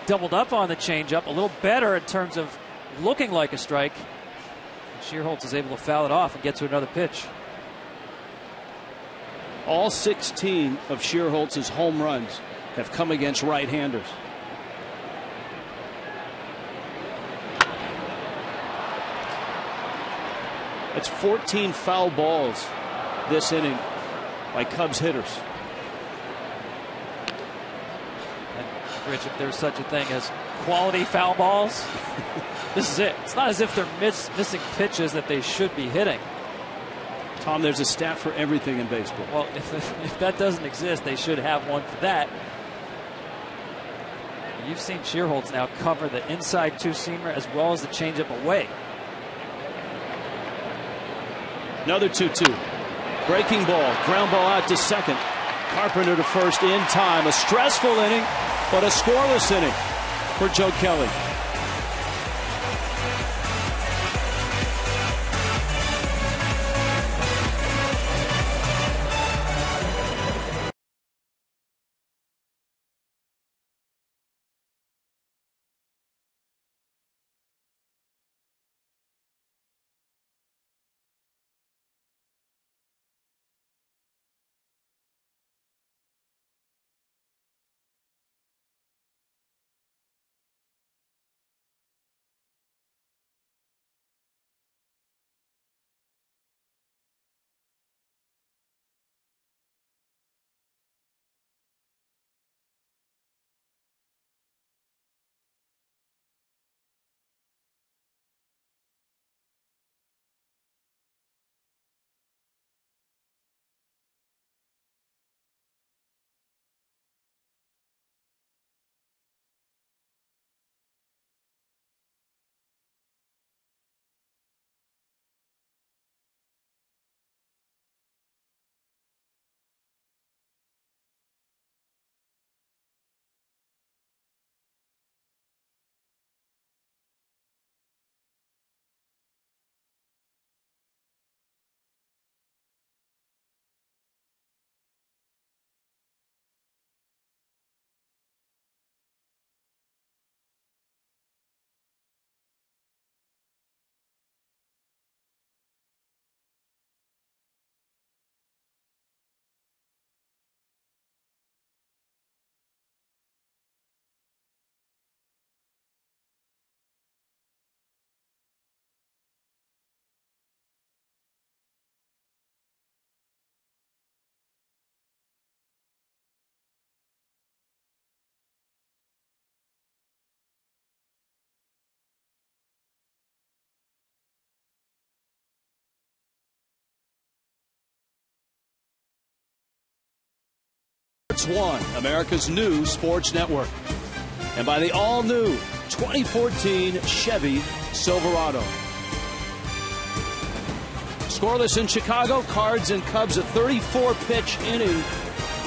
Doubled up on the changeup, a little better in terms of looking like a strike. Schierholtz is able to foul it off and get to another pitch. All 16 of Schierholtz's home runs have come against right-handers. That's 14 foul balls this inning by Cubs hitters. And Rich, if there's such a thing as quality foul balls, this is it. It's not as if they're missing pitches that they should be hitting. Tom, there's a stat for everything in baseball. Well, if that doesn't exist, they should have one for that. You've seen Shearholtz now cover the inside two-seamer as well as the changeup away. Another 2-2. Breaking ball. Ground ball out to second. Carpenter to first in time. A stressful inning, but a scoreless inning for Joe Kelly. One, America's new sports network. And by the all-new 2014 Chevy Silverado. Scoreless in Chicago, Cards and Cubs, a 34-pitch inning.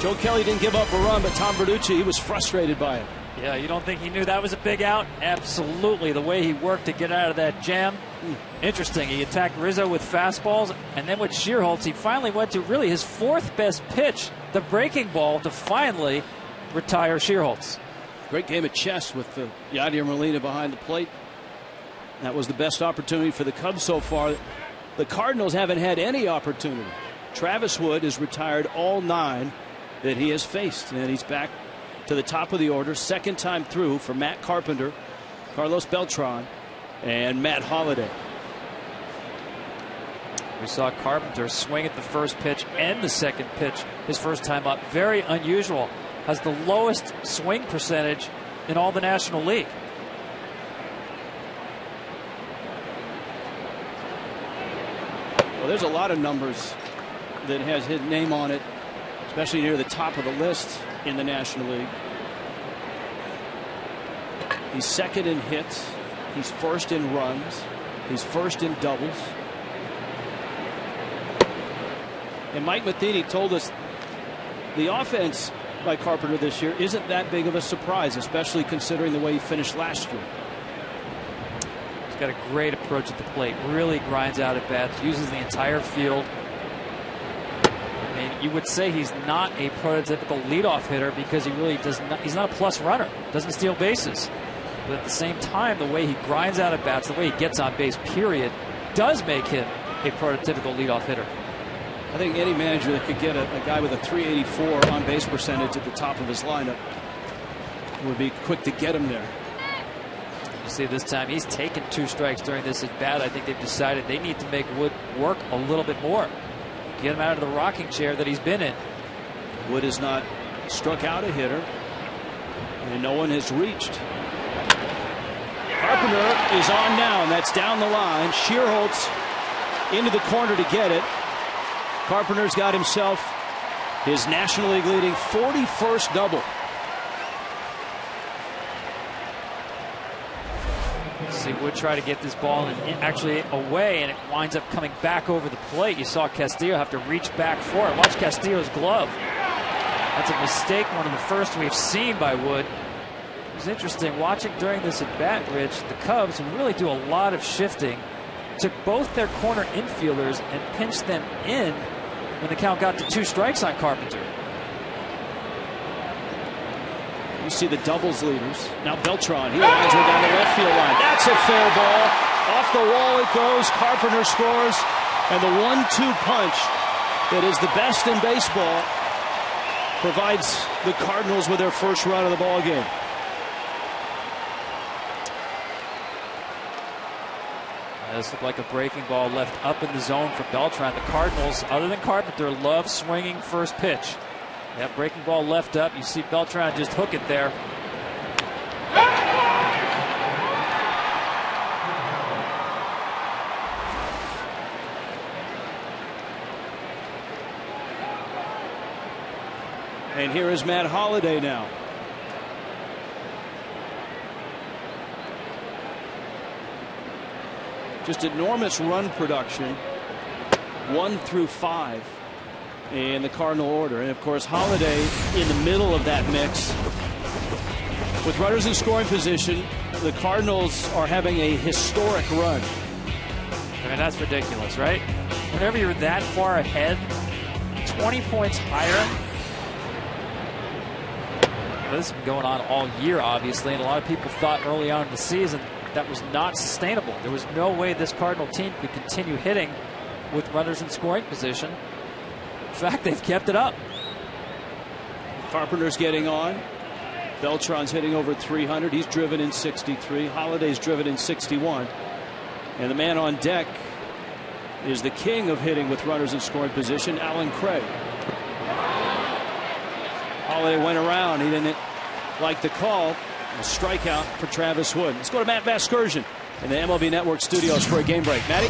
Joe Kelly didn't give up a run, but Tom Bertucci, he was frustrated by it. Yeah, you don't think he knew that was a big out? Absolutely. The way he worked to get out of that jam. Interesting. He attacked Rizzo with fastballs, and then with Shearholtz, he finally went to really his fourth best pitch, the breaking ball, to finally retire Shearholtz. Great game of chess with Yadier Molina behind the plate. That was the best opportunity for the Cubs so far. The Cardinals haven't had any opportunity. Travis Wood has retired all 9 that he has faced, and he's back to the top of the order, second time through for Matt Carpenter, Carlos Beltran, and Matt Holliday. We saw Carpenter swing at the first pitch and the second pitch his first time up. Very unusual. Has the lowest swing percentage in all the National League. Well, there's a lot of numbers that has his name on it, especially near the top of the list in the National League. He's second in hits. He's first in runs. He's first in doubles. And Mike Matheny told us the offense by Carpenter this year isn't that big of a surprise, especially considering the way he finished last year. He's got a great approach at the plate. Really grinds out at bats. Uses the entire field. I mean, you would say he's not a prototypical leadoff hitter because he really does not. He's not a plus runner. Doesn't steal bases. But at the same time, the way he grinds out at bats, the way he gets on base, period, does make him a prototypical leadoff hitter. I think any manager that could get a guy with a 384 on base percentage at the top of his lineup would be quick to get him there. You see this time he's taken 2 strikes during this at bat. I think they've decided they need to make Wood work a little bit more. Get him out of the rocking chair that he's been in. Wood has not struck out a hitter, and no one has reached. Carpenter is on now, and that's down the line. Shearholtz into the corner to get it. Carpenter's got himself his National League leading 41st double. See Wood try to get this ball actually away, and it winds up coming back over the plate. You saw Castillo have to reach back for it. Watch Castillo's glove. That's a mistake, one of the first we've seen by Wood. It was interesting watching during this at bat, Rich. The Cubs really do a lot of shifting. Took both their corner infielders and pinched them in when the count got to 2 strikes on Carpenter. You see the doubles leaders. Now Beltran, he lines her down the left field line. That's a fair ball. Off the wall it goes. Carpenter scores. And the 1-2 punch that is the best in baseball provides the Cardinals with their first run of the ball game. This looked like a breaking ball left up in the zone for Beltran. The Cardinals, other than Carpenter, love swinging first pitch. That breaking ball left up. You see Beltran just hook it there. And here is Matt Holliday now. Just enormous run production, 1 through 5 in the Cardinal order. And of course Holliday in the middle of that mix. With runners in scoring position, the Cardinals are having a historic run. I mean, that's ridiculous, right? Whenever you're that far ahead, 20 points higher. This has been going on all year, obviously, and a lot of people thought early on in the season that was not sustainable. There was no way this Cardinal team could continue hitting with runners in scoring position. In fact, they've kept it up. Carpenter's getting on. Beltran's hitting over 300. He's driven in 63. Holliday's driven in 61. And the man on deck is the king of hitting with runners in scoring position, Alan Craig. Holliday went around. He didn't like the call. A strikeout for Travis Wood. Let's go to Matt Vasgersian in the MLB Network studios for a game break. Matty?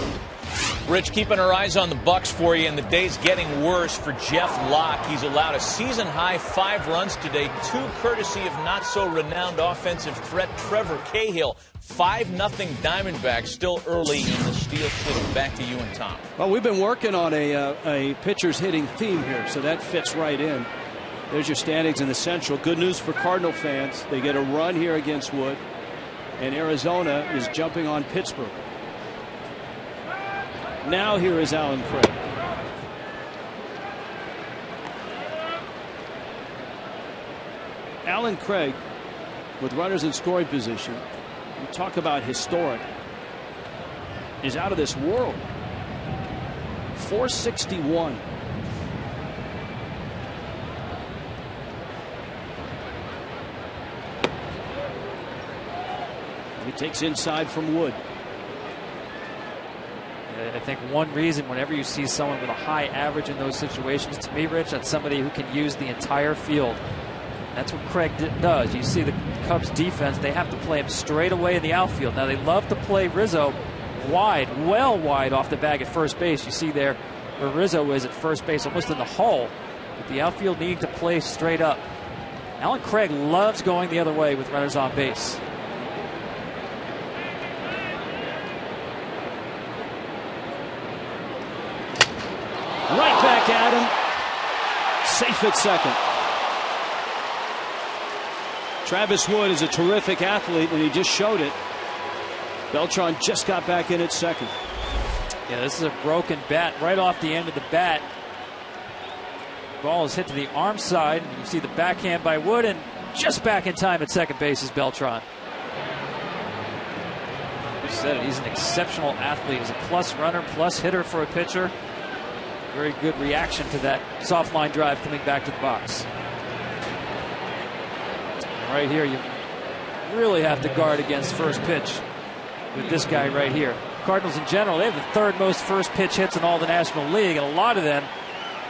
Rich, keeping our eyes on the Bucks for you, and the day's getting worse for Jeff Locke. He's allowed a season-high 5 runs today, 2 courtesy of not-so-renowned offensive threat Trevor Cahill. 5-0 Diamondbacks, still early in the Steel City. Back to you and Tom. Well, we've been working on a pitcher's hitting theme here, so that fits right in. There's your standings in the Central. Good news for Cardinal fans. They get a run here against Wood, and Arizona is jumping on Pittsburgh. Now here is Alan Craig. Alan Craig with runners in scoring position. We talk about historic. Is out of this world. 461. He takes inside from Wood. I think one reason whenever you see someone with a high average in those situations, to me, Rich, that's somebody who can use the entire field. That's what Craig does. You see the Cubs defense, they have to play him straight away in the outfield. Now they love to play Rizzo wide, well wide off the bag at first base. You see there where Rizzo is at first base, almost in the hole, with the outfield needing to play straight up. Alan Craig loves going the other way with runners on base. Right back at him. Safe at second. Travis Wood is a terrific athlete, and he just showed it. Beltran just got back in at second. Yeah, this is a broken bat right off the end of the bat. Ball is hit to the arm side. You see the backhand by Wood, and just back in time at second base is Beltran. You said it, he's an exceptional athlete. He's a plus runner, plus hitter for a pitcher. Very good reaction to that soft line drive coming back to the box. Right here, you really have to guard against first pitch with this guy right here. Cardinals in general, they have the third most first pitch hits in all the National League, and a lot of them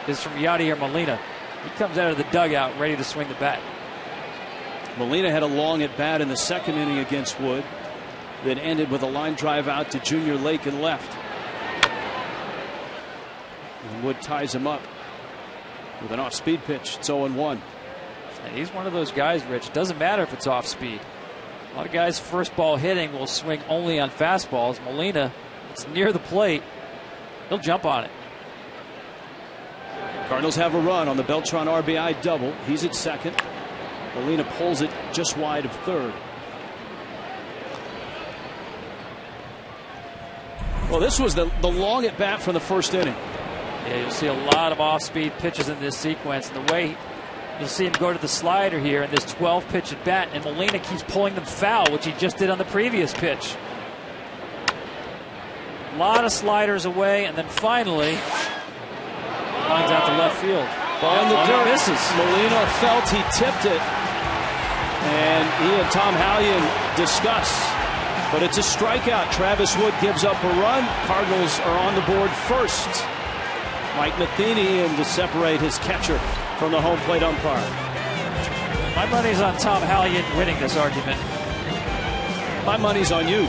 is from Yadier Molina. He comes out of the dugout ready to swing the bat. Molina had a long at bat in the second inning against Wood that ended with a line drive out to Junior Lake and left. And Wood ties him up with an off-speed pitch. It's 0-1. He's one of those guys, Rich. It doesn't matter if it's off speed. A lot of guys first ball hitting will swing only on fastballs. Molina, it's near the plate, he'll jump on it. Cardinals have a run on the Beltran RBI double. He's at second. Molina pulls it just wide of third. Well, this was the long at bat from the first inning. Yeah, you'll see a lot of off-speed pitches in this sequence. And the way you'll see him go to the slider here in this 12-pitch at bat, and Molina keeps pulling them foul, which he just did on the previous pitch. A lot of sliders away, and then finally lines out to left field. Ball in the dirt. Misses. Molina felt he tipped it, and he and Tom Hallion discuss. But it's a strikeout. Travis Wood gives up a run. Cardinals are on the board first. Mike Matheny in to separate his catcher from the home plate umpire. My money's on Tom Hallion winning this argument. My money's on you.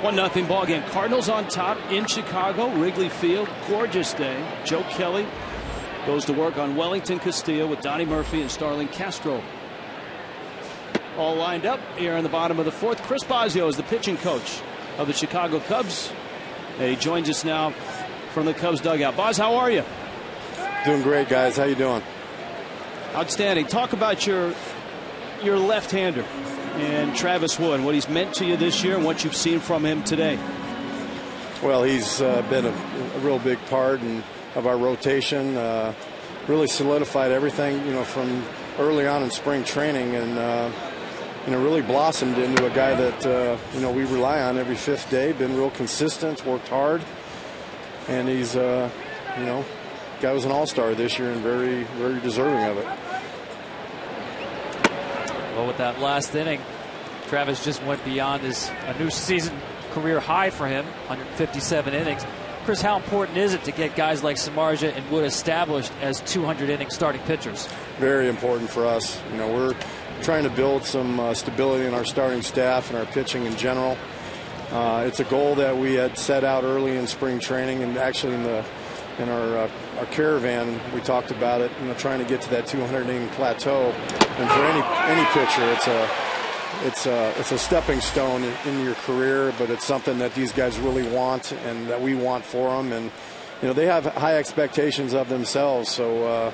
One 1-0 ball game. Cardinals on top in Chicago, Wrigley Field. Gorgeous day. Joe Kelly goes to work on Wellington Castillo with Donnie Murphy and Starling Castro all lined up here in the bottom of the fourth. Chris Bosio is the pitching coach of the Chicago Cubs, and he joins us now from the Cubs dugout. Boz, how are you? Doing great, guys. How you doing? Outstanding. Talk about your left-hander and Travis Wood, what he's meant to you this year and what you've seen from him today. Well, he's been a real big part of our rotation. Really solidified everything, from early on in spring training, and really blossomed into a guy that we rely on every fifth day. Been real consistent, worked hard, and he's guy was an all-star this year and very, very deserving of it. Well, with that last inning, Travis just went beyond a new season career high for him, 157 innings. Chris, how important is it to get guys like Samardzija and Wood established as 200-inning starting pitchers? Very important for us. You know, we're trying to build some stability in our starting staff and our pitching in general. It's a goal that we had set out early in spring training, and actually in our caravan we talked about it. You know, trying to get to that 200-inning plateau. And for any pitcher, it's a stepping stone in your career, but it's something that these guys really want and that we want for them. And you know, they have high expectations of themselves, so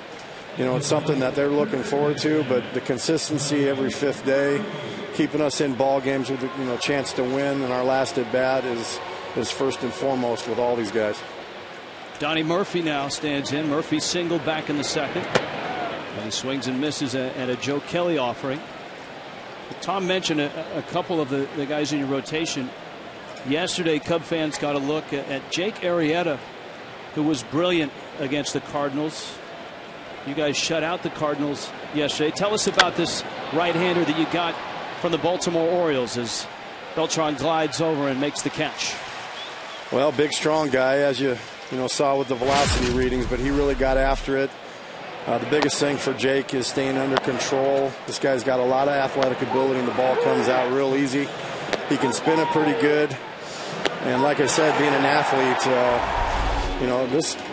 you know, it's something that they're looking forward to. But the consistency every fifth day, keeping us in ball games with a chance to win in our last at bat is first and foremost with all these guys. Donnie Murphy now stands in. Murphy singled back in the second, and he swings and misses at a Joe Kelly offering. Tom mentioned a couple of the guys in your rotation. Yesterday, Cub fans got a look at Jake Arrieta, who was brilliant against the Cardinals. You guys shut out the Cardinals yesterday. Tell us about this right-hander that you got from the Baltimore Orioles as Beltran glides over and makes the catch. Well, big, strong guy, as you saw with the velocity readings, but he really got after it. The biggest thing for Jake is staying under control. This guy's got a lot of athletic ability, and the ball comes out real easy. He can spin it pretty good. And like I said, being an athlete,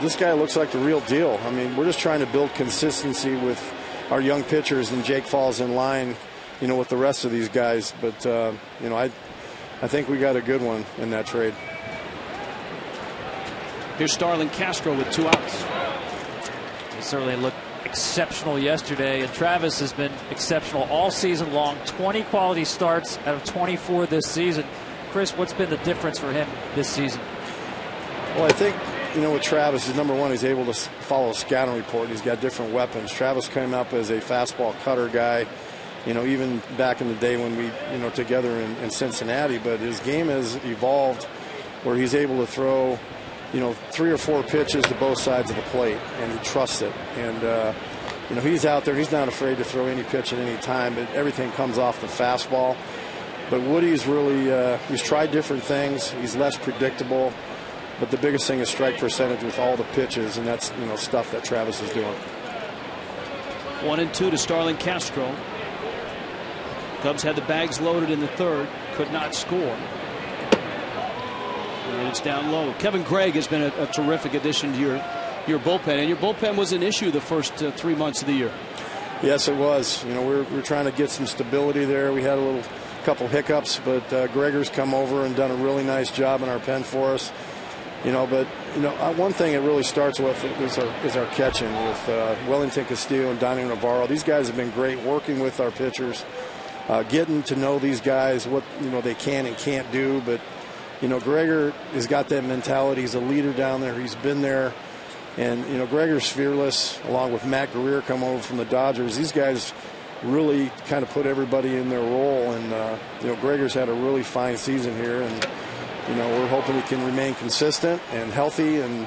this guy looks like the real deal. I mean, we're just trying to build consistency with our young pitchers, and Jake falls in line, with the rest of these guys. But, I think we got a good one in that trade. Here's Starlin Castro with 2 outs. He certainly looked exceptional yesterday, and Travis has been exceptional all season long. 20 quality starts out of 24 this season. Chris, what's been the difference for him this season? Well, I think, with Travis, is number one, he's able to follow a scouting report. He's got different weapons. Travis came up as a fastball cutter guy, even back in the day when we, together in Cincinnati. But his game has evolved where he's able to throw 3 or 4 pitches to both sides of the plate, and he trusts it. And he's out there. He's not afraid to throw any pitch at any time, but everything comes off the fastball. But Woody's really he's tried different things. He's less predictable, but the biggest thing is strike percentage with all the pitches, and that's stuff that Travis is doing. 1-2 to Starlin Castro. Cubs had the bags loaded in the third, could not score. And it's down low. Kevin Gregg has been a terrific addition to your bullpen, and your bullpen was an issue the first 3 months of the year. Yes, it was. We're trying to get some stability there. We had a couple hiccups, but Gregor's come over and done a really nice job in our pen for us. But one thing it really starts with is our catching with Wellington Castillo and Donnie Navarro. These guys have been great working with our pitchers, getting to know these guys, what they can and can't do. But Gregor has got that mentality. He's a leader down there. He's been there. And, Gregor's fearless, along with Matt Greer come over from the Dodgers. These guys really kind of put everybody in their role. And, Gregor's had a really fine season here. And, we're hoping he can remain consistent and healthy. And,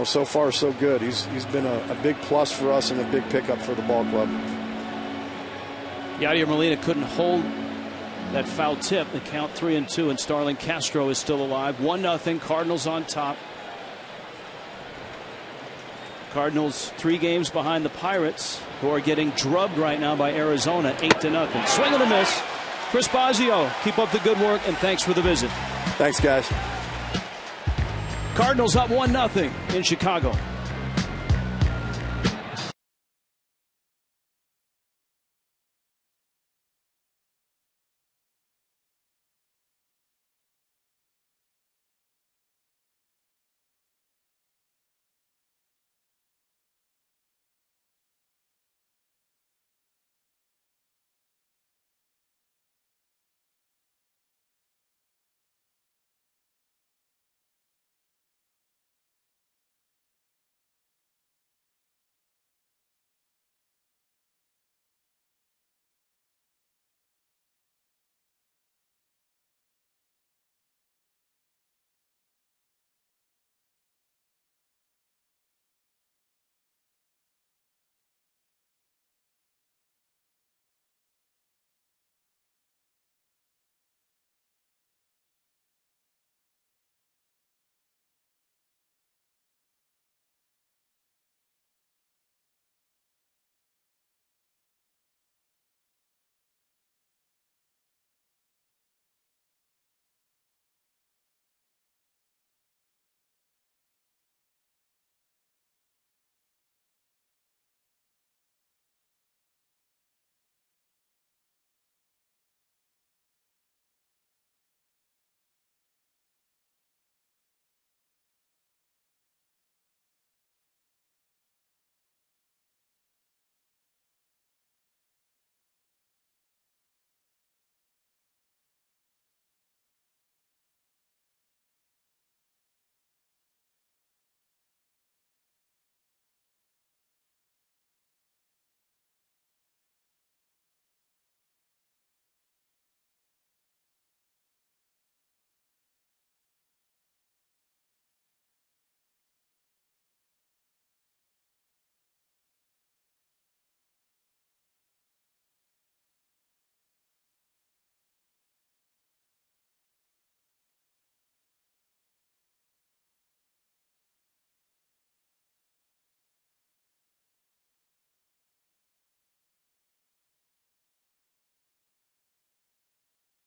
so far so good. He's been a big plus for us and a big pickup for the ball club. Yadier Molina couldn't hold that foul tip. The count 3-2, and Starlin Castro is still alive. 1-0. Cardinals on top. Cardinals 3 games behind the Pirates, who are getting drubbed right now by Arizona 8-0. Swing and a miss. Chris Bosio, keep up the good work, and thanks for the visit. Thanks, guys. Cardinals up 1-0 in Chicago.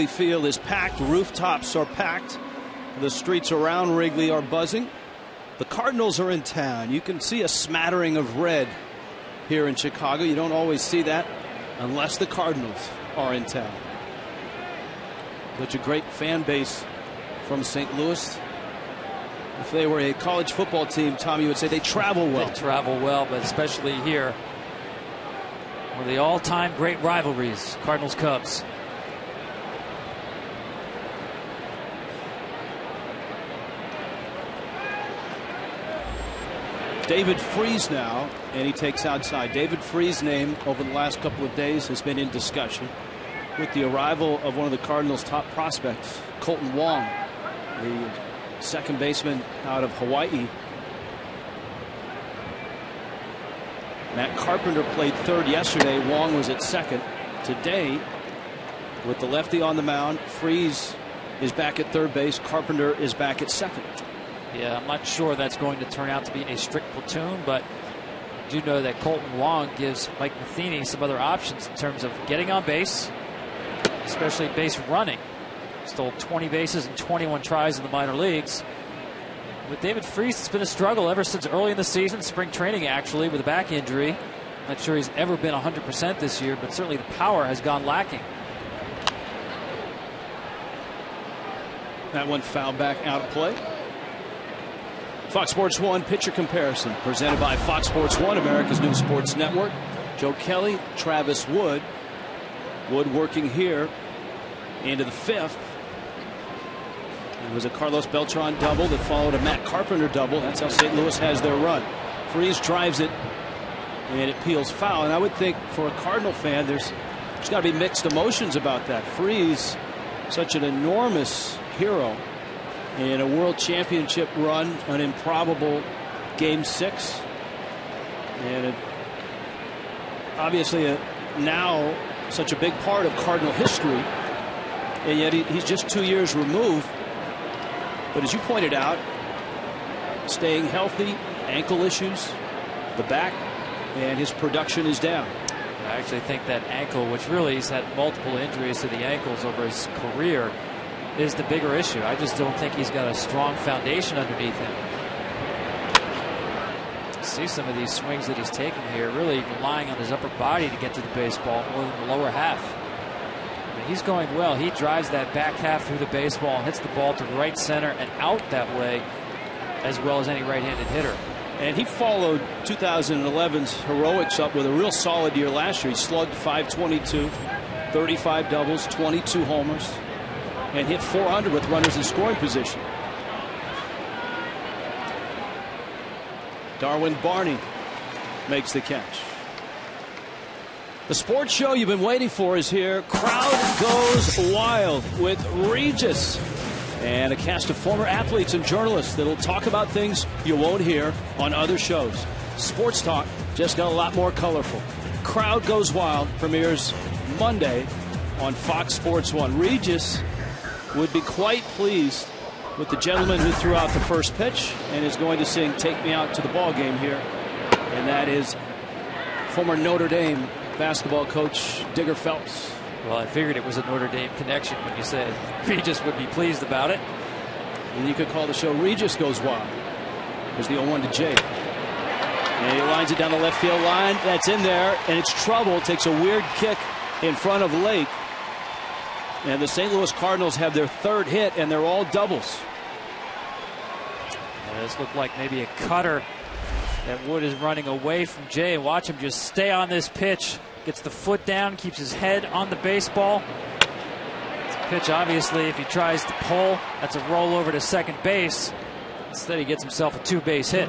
Field is packed. Rooftops are packed. The streets around Wrigley are buzzing. The Cardinals are in town. You can see a smattering of red here in Chicago. You don't always see that unless the Cardinals are in town. Such a great fan base from St. Louis. If they were a college football team, Tom, you would say they travel well. They travel well, but especially here, one of the all-time great rivalries, Cardinals-Cubs. David Freese now, and he takes outside. David Freese's name over the last couple of days has been in discussion with the arrival of one of the Cardinals' top prospects, Colton Wong, the second baseman out of Hawaii. Matt Carpenter played third yesterday. Wong was at second. Today, with the lefty on the mound, Freese is back at third base. Carpenter is back at second. Yeah, I'm not sure that's going to turn out to be a strict platoon, but I do know that Colton Wong gives Mike Matheny some other options in terms of getting on base, especially base running. Stole 20 bases in 21 tries in the minor leagues. With David Freese, it's been a struggle ever since early in the season, spring training actually, with a back injury. Not sure he's ever been 100% this year, but certainly the power has gone lacking. That one fouled back out of play. Fox Sports 1 pitcher comparison presented by Fox Sports 1, America's new sports network. Joe Kelly, Travis Wood. Wood working here into the fifth. It was a Carlos Beltran double that followed a Matt Carpenter double. That's how St. Louis has their run. Freese drives it, and it peels foul. And I would think for a Cardinal fan, there's got to be mixed emotions about that. Freese, such an enormous hero in a world championship run, an improbable game 6, and obviously now such a big part of Cardinal history, and yet he's just 2 years removed. But as you pointed out, staying healthy, ankle issues, the back, and his production is down. I actually think that ankle, which really he's had multiple injuries to the ankles over his career, is the bigger issue. I just don't think he's got a strong foundation underneath him. See some of these swings that he's taking here, really relying on his upper body to get to the baseball more than the lower half. But he's going well. He drives that back half through the baseball, hits the ball to right center and out that way, as well as any right-handed hitter. And he followed 2011's heroics up with a real solid year last year. He slugged .522, 35 doubles, 22 homers, and hit .400 with runners in scoring position. Darwin Barney makes the catch. The sports show you've been waiting for is here. Crowd goes wild with Regis and a cast of former athletes and journalists that'll talk about things you won't hear on other shows. Sports talk just got a lot more colorful. Crowd Goes Wild premieres Monday on Fox Sports 1. Regis would be quite pleased with the gentleman who threw out the first pitch and is going to sing "Take Me Out to the Ball Game" here, and that is former Notre Dame basketball coach Digger Phelps. Well, I figured it was a Notre Dame connection when you said Regis would be pleased about it. And you could call the show Regis Goes Wild. There's the 0-1 to Jake. And he lines it down the left field line. That's in there, and it's trouble. Takes a weird kick in front of Lake. And the St. Louis Cardinals have their third hit, and they're all doubles. Yeah, this looked like maybe a cutter that Wood is running away from Jay. Watch him just stay on this pitch. Gets the foot down, keeps his head on the baseball. It's a pitch, obviously, if he tries to pull, that's a roll over to second base. Instead, he gets himself a two-base hit.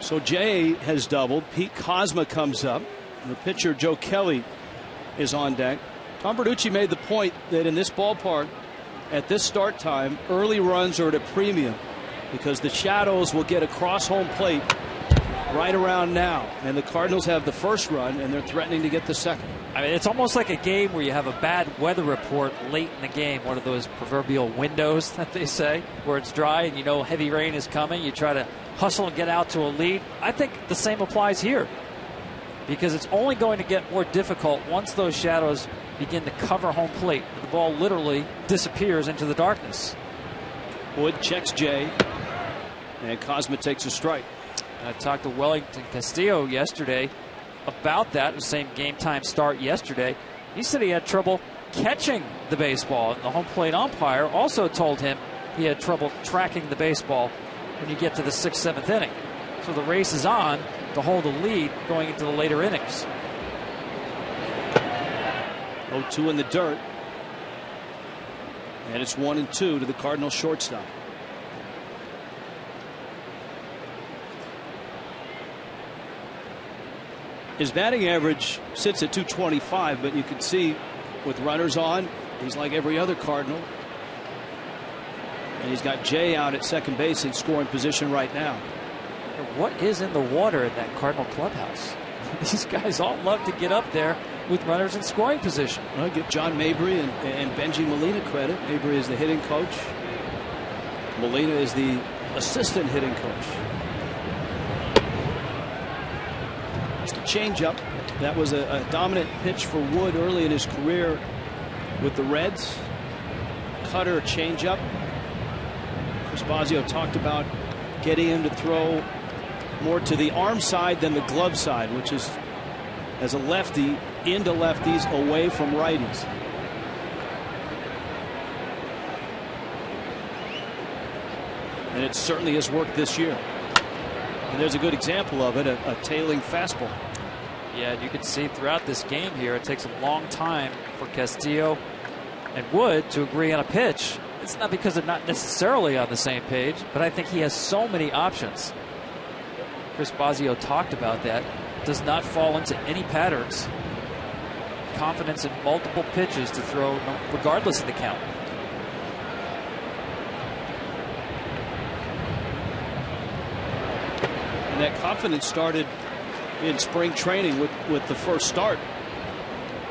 So Jay has doubled. Pete Kozma comes up. The pitcher, Joe Kelly, is on deck. Tom Bertucci made the point that in this ballpark, at this start time, early runs are at a premium because the shadows will get across home plate right around now. And the Cardinals have the first run, and they're threatening to get the second. I mean, it's almost like a game where you have a bad weather report late in the game, one of those proverbial windows that they say, where it's dry and you know heavy rain is coming. You try to hustle and get out to a lead. I think the same applies here. because it's only going to get more difficult once those shadows begin to cover home plate. The ball literally disappears into the darkness. Wood checks Jay, and Cosma takes a strike. I talked to Wellington Castillo yesterday about that, the same game time start yesterday. He said he had trouble catching the baseball. And the home plate umpire also told him he had trouble tracking the baseball when you get to the 6th, 7th inning. So the race is on to hold a lead going into the later innings. 0-2 in the dirt. And it's 1-2 to the Cardinals shortstop. His batting average sits at .225, but you can see with runners on, he's like every other Cardinal. And he's got Jay out at second base in scoring position right now. What is in the water in that Cardinal clubhouse? These guys all love to get up there with runners in scoring position. I'll give John Mabry and Benji Molina credit. Mabry is the hitting coach. Molina is the assistant hitting coach. It's the changeup. That was a dominant pitch for Wood early in his career with the Reds. Cutter changeup. Chris Bosio talked about getting him to throw more to the arm side than the glove side, which is, as a lefty, into lefties, away from righties. And it certainly has worked this year. And there's a good example of it, a tailing fastball. Yeah, you can see throughout this game here, it takes a long time for Castillo and Wood to agree on a pitch. It's not because they're not necessarily on the same page, but I think he has so many options. Chris Bosio talked about that. Does not fall into any patterns. Confidence in multiple pitches to throw regardless of the count. And that confidence started in spring training with the first start.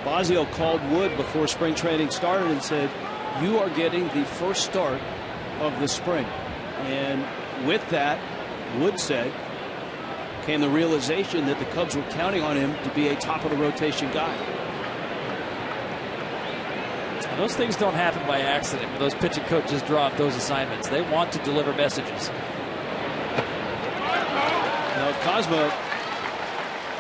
Bosio called Wood before spring training started and said, "You are getting the first start of the spring." And with that, Wood said, came the realization that the Cubs were counting on him to be a top of the rotation guy. Those things don't happen by accident when those pitching coaches draw up those assignments. They want to deliver messages. Now Cosmo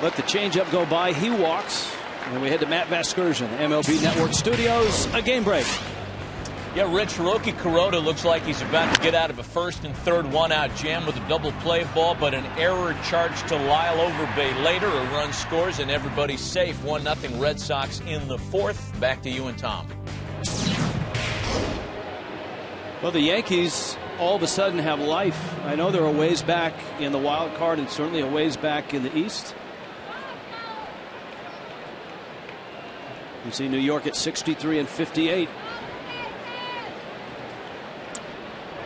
let the changeup go by. He walks. And we head to Matt Vasgersian, MLB Network Studios. A game break. Yeah, Rich, Hiroki Kuroda looks like he's about to get out of a first and third one-out jam with a double play ball, but an error charged to Lyle Overbay later. A run scores, and everybody's safe. 1-0 Red Sox in the fourth. Back to you and Tom. Well, the Yankees all of a sudden have life. I know they're a ways back in the wild card and certainly a ways back in the East. You see New York at 63 and 58.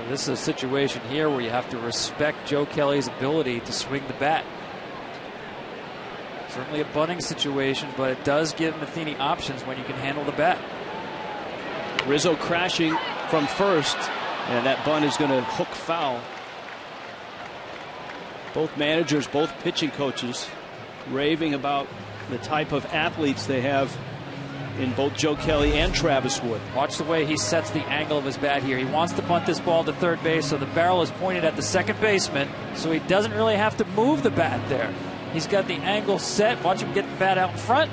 This is a situation here where you have to respect Joe Kelly's ability to swing the bat. Certainly a bunting situation, but it does give Matheny options when you can handle the bat. Rizzo crashing from first, and that bunt is going to hook foul. Both managers, both pitching coaches raving about the type of athletes they have in both Joe Kelly and Travis Wood. Watch the way he sets the angle of his bat here. He wants to bunt this ball to third base, so the barrel is pointed at the second baseman, so he doesn't really have to move the bat there. He's got the angle set. Watch him get the bat out in front.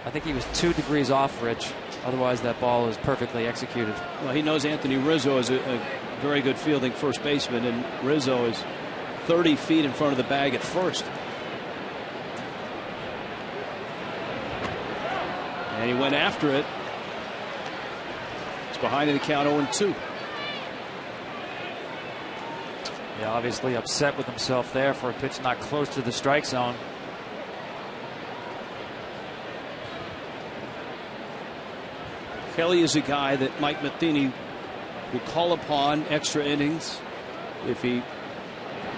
I think he was 2 degrees off, Rich. Otherwise, that ball is perfectly executed. Well, he knows Anthony Rizzo is a very good fielding first baseman, and Rizzo is 30 feet in front of the bag at first. And he went after it. It's behind in the count, 0-2. Yeah, obviously upset with himself there for a pitch not close to the strike zone. Kelly is a guy that Mike Matheny will call upon extra innings if he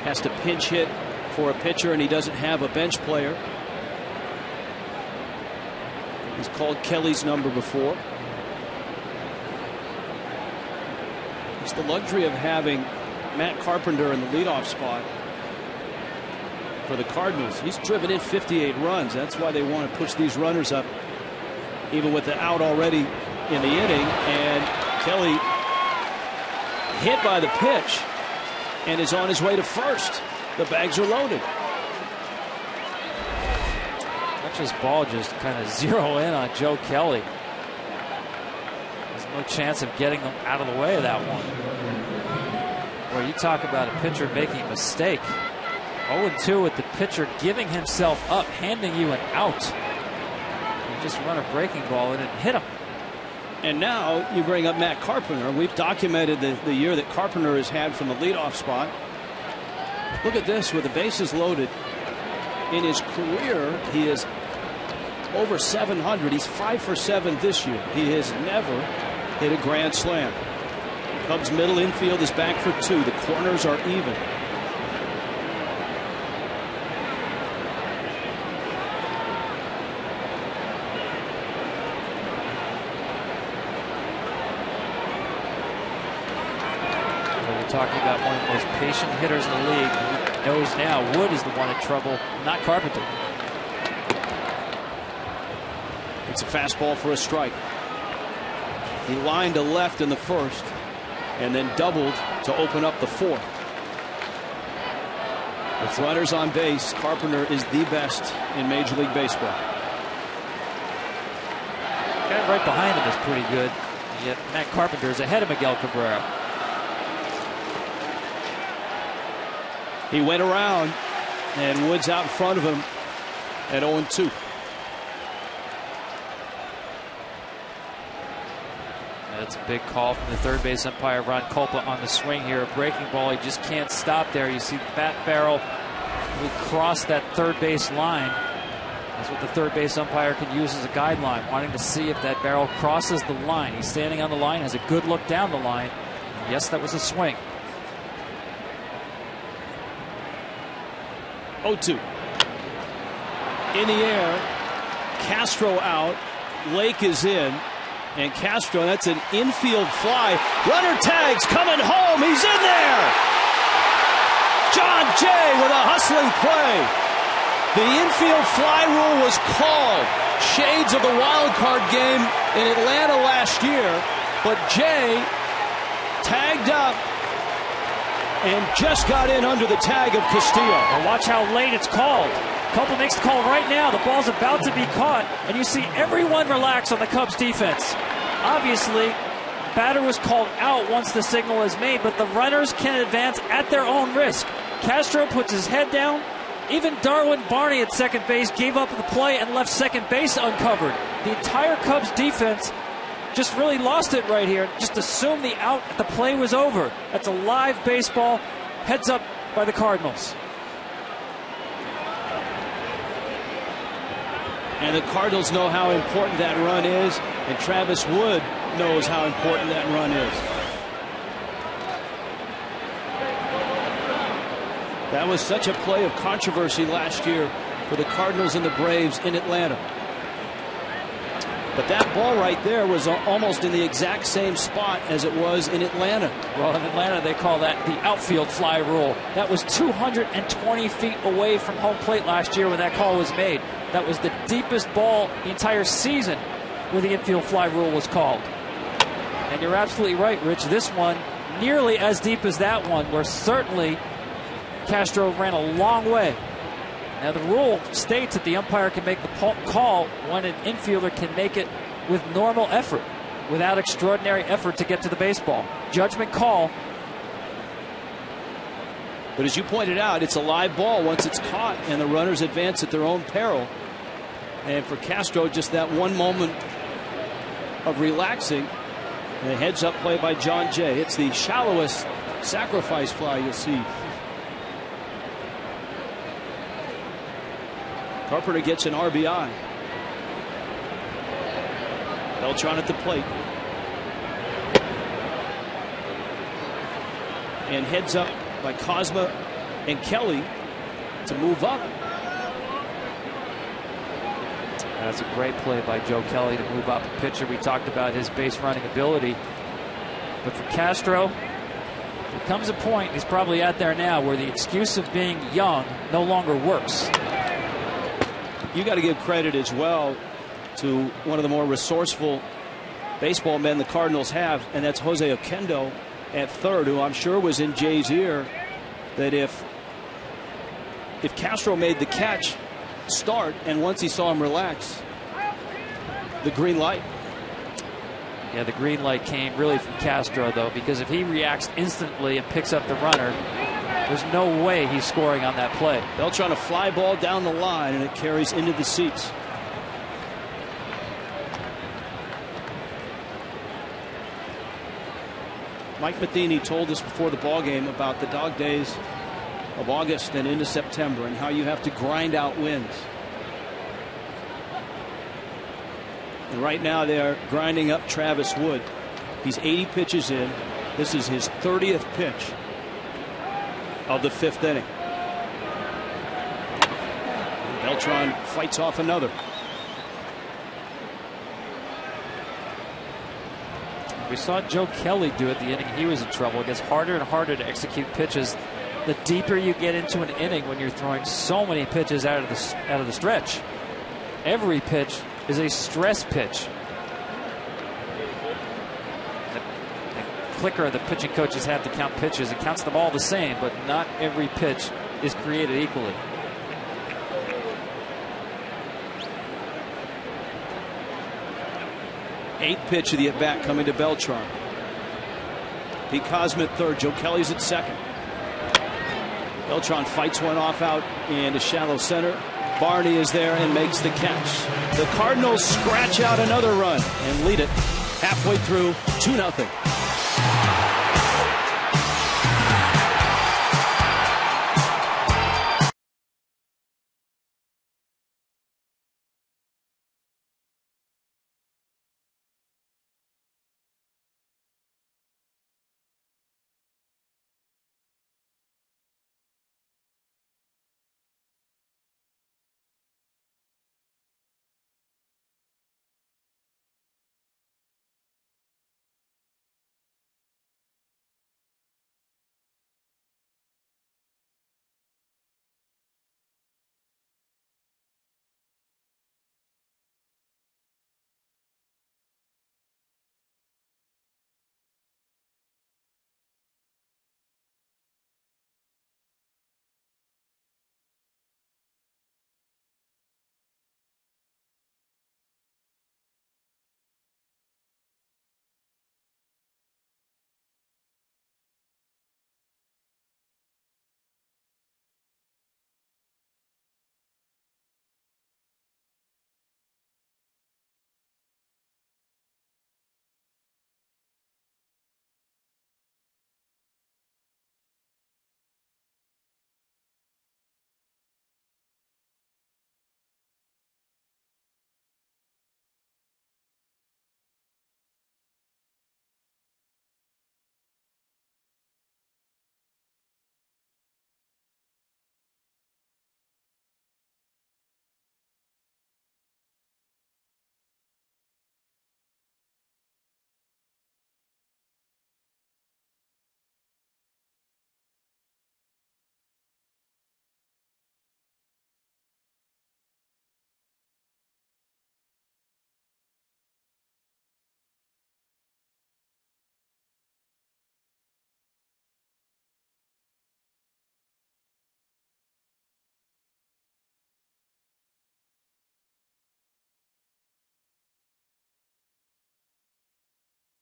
has to pinch hit for a pitcher and he doesn't have a bench player. He's called Kelly's number before. It's the luxury of having Matt Carpenter in the leadoff spot. for the Cardinals. He's driven in 58 runs. That's why they want to push these runners up, even with the out already in the inning. And Kelly hit by the pitch and is on his way to first. The bags are loaded. Watch this ball just kind of zero in on Joe Kelly. There's no chance of getting them out of the way of that one. Where you talk about a pitcher making a mistake. 0-2 with the pitcher giving himself up, handing you an out. You just run a breaking ball in and hit him. And now you bring up Matt Carpenter. We've documented the year that Carpenter has had from the leadoff spot. Look at this, with the bases loaded. In his career, he is over 700. He's 5 for 7 this year. He has never hit a grand slam. Cubs middle infield is back for 2. The corners are even. Talking about one of the most patient hitters in the league. He knows now Wood is the one in trouble, not Carpenter. It's a fastball for a strike. He lined to left in the first and then doubled to open up the fourth. With runners on base, Carpenter is the best in Major League Baseball. The guy right behind him is pretty good. Yet Matt Carpenter is ahead of Miguel Cabrera. He went around, and Woods out in front of him at 0-2. That's a big call from the third base umpire, Ron Culpa, on the swing here. A breaking ball. He just can't stop there. You see the bat barrel will cross that third base line. That's what the third base umpire can use as a guideline, wanting to see if that barrel crosses the line. He's standing on the line, has a good look down the line. And yes, that was a swing. 0-2. In the air, Castro out, Lake is in, and Castro, that's an infield fly. Runner tags, coming home, he's in there! John Jay with a hustling play. The infield fly rule was called. Shades of the wild card game in Atlanta last year, but Jay tagged up and just got in under the tag of Castillo. Well, watch how late it's called. Culpa makes the call right now. The ball's about to be caught, and you see everyone relax on the Cubs defense. Obviously, batter was called out once the signal is made, but the runners can advance at their own risk. Castro puts his head down. Even Darwin Barney at second base gave up the play and left second base uncovered. The entire Cubs defense just really lost it right here. Just assumed the out, the play was over. That's a live baseball. Heads up by the Cardinals. And the Cardinals know how important that run is, and Travis Wood knows how important that run is. That was such a play of controversy last year for the Cardinals and the Braves in Atlanta. But that ball right there was almost in the exact same spot as it was in Atlanta. Well, in Atlanta, they call that the outfield fly rule. That was 220 feet away from home plate last year when that call was made. That was the deepest ball the entire season where the infield fly rule was called. And you're absolutely right, Rich. This one, nearly as deep as that one, where certainly Castro ran a long way. Now, the rule states that the umpire can make the call when an infielder can make it with normal effort, without extraordinary effort to get to the baseball. Judgment call. But as you pointed out, it's a live ball once it's caught, and the runners advance at their own peril. And for Castro, just that one moment of relaxing, and a heads-up play by John Jay. It's the shallowest sacrifice fly you'll see. Carpenter gets an RBI. Beltran at the plate. And heads up by Cosma and Kelly to move up. That's a great play by Joe Kelly to move up a pitcher. We talked about his base running ability. But for Castro, for comes a point, he's probably at there now, where the excuse of being young no longer works. You got to give credit as well to one of the more resourceful baseball men the Cardinals have, and that's Jose Oquendo at third, who I'm sure was in Jay's ear that if Castro made the catch start, and once he saw him relax, the green light. Yeah, the green light came really from Castro, though, because if he reacts instantly and picks up the runner, there's no way he's scoring on that play. Beltran, a fly ball down the line, and it carries into the seats. Mike Matheny told us before the ball game about the dog days of August and into September and how you have to grind out wins. And right now they are grinding up Travis Wood. He's 80 pitches in. This is his 30th pitch of the 5th inning. Beltran fights off another. We saw Joe Kelly do it the inning he was in trouble. It gets harder and harder to execute pitches the deeper you get into an inning when you're throwing so many pitches out of the stretch. Every pitch is a stress pitch. The clicker the pitching coaches have to count pitches, it counts them all the same, but not every pitch is created equally. Eighth pitch of the at-bat coming to Beltran. Pete Cosma at third. Joe Kelly's at second. Beltran fights one off out into shallow center. Barney is there and makes the catch. The Cardinals scratch out another run and lead it halfway through 2-0.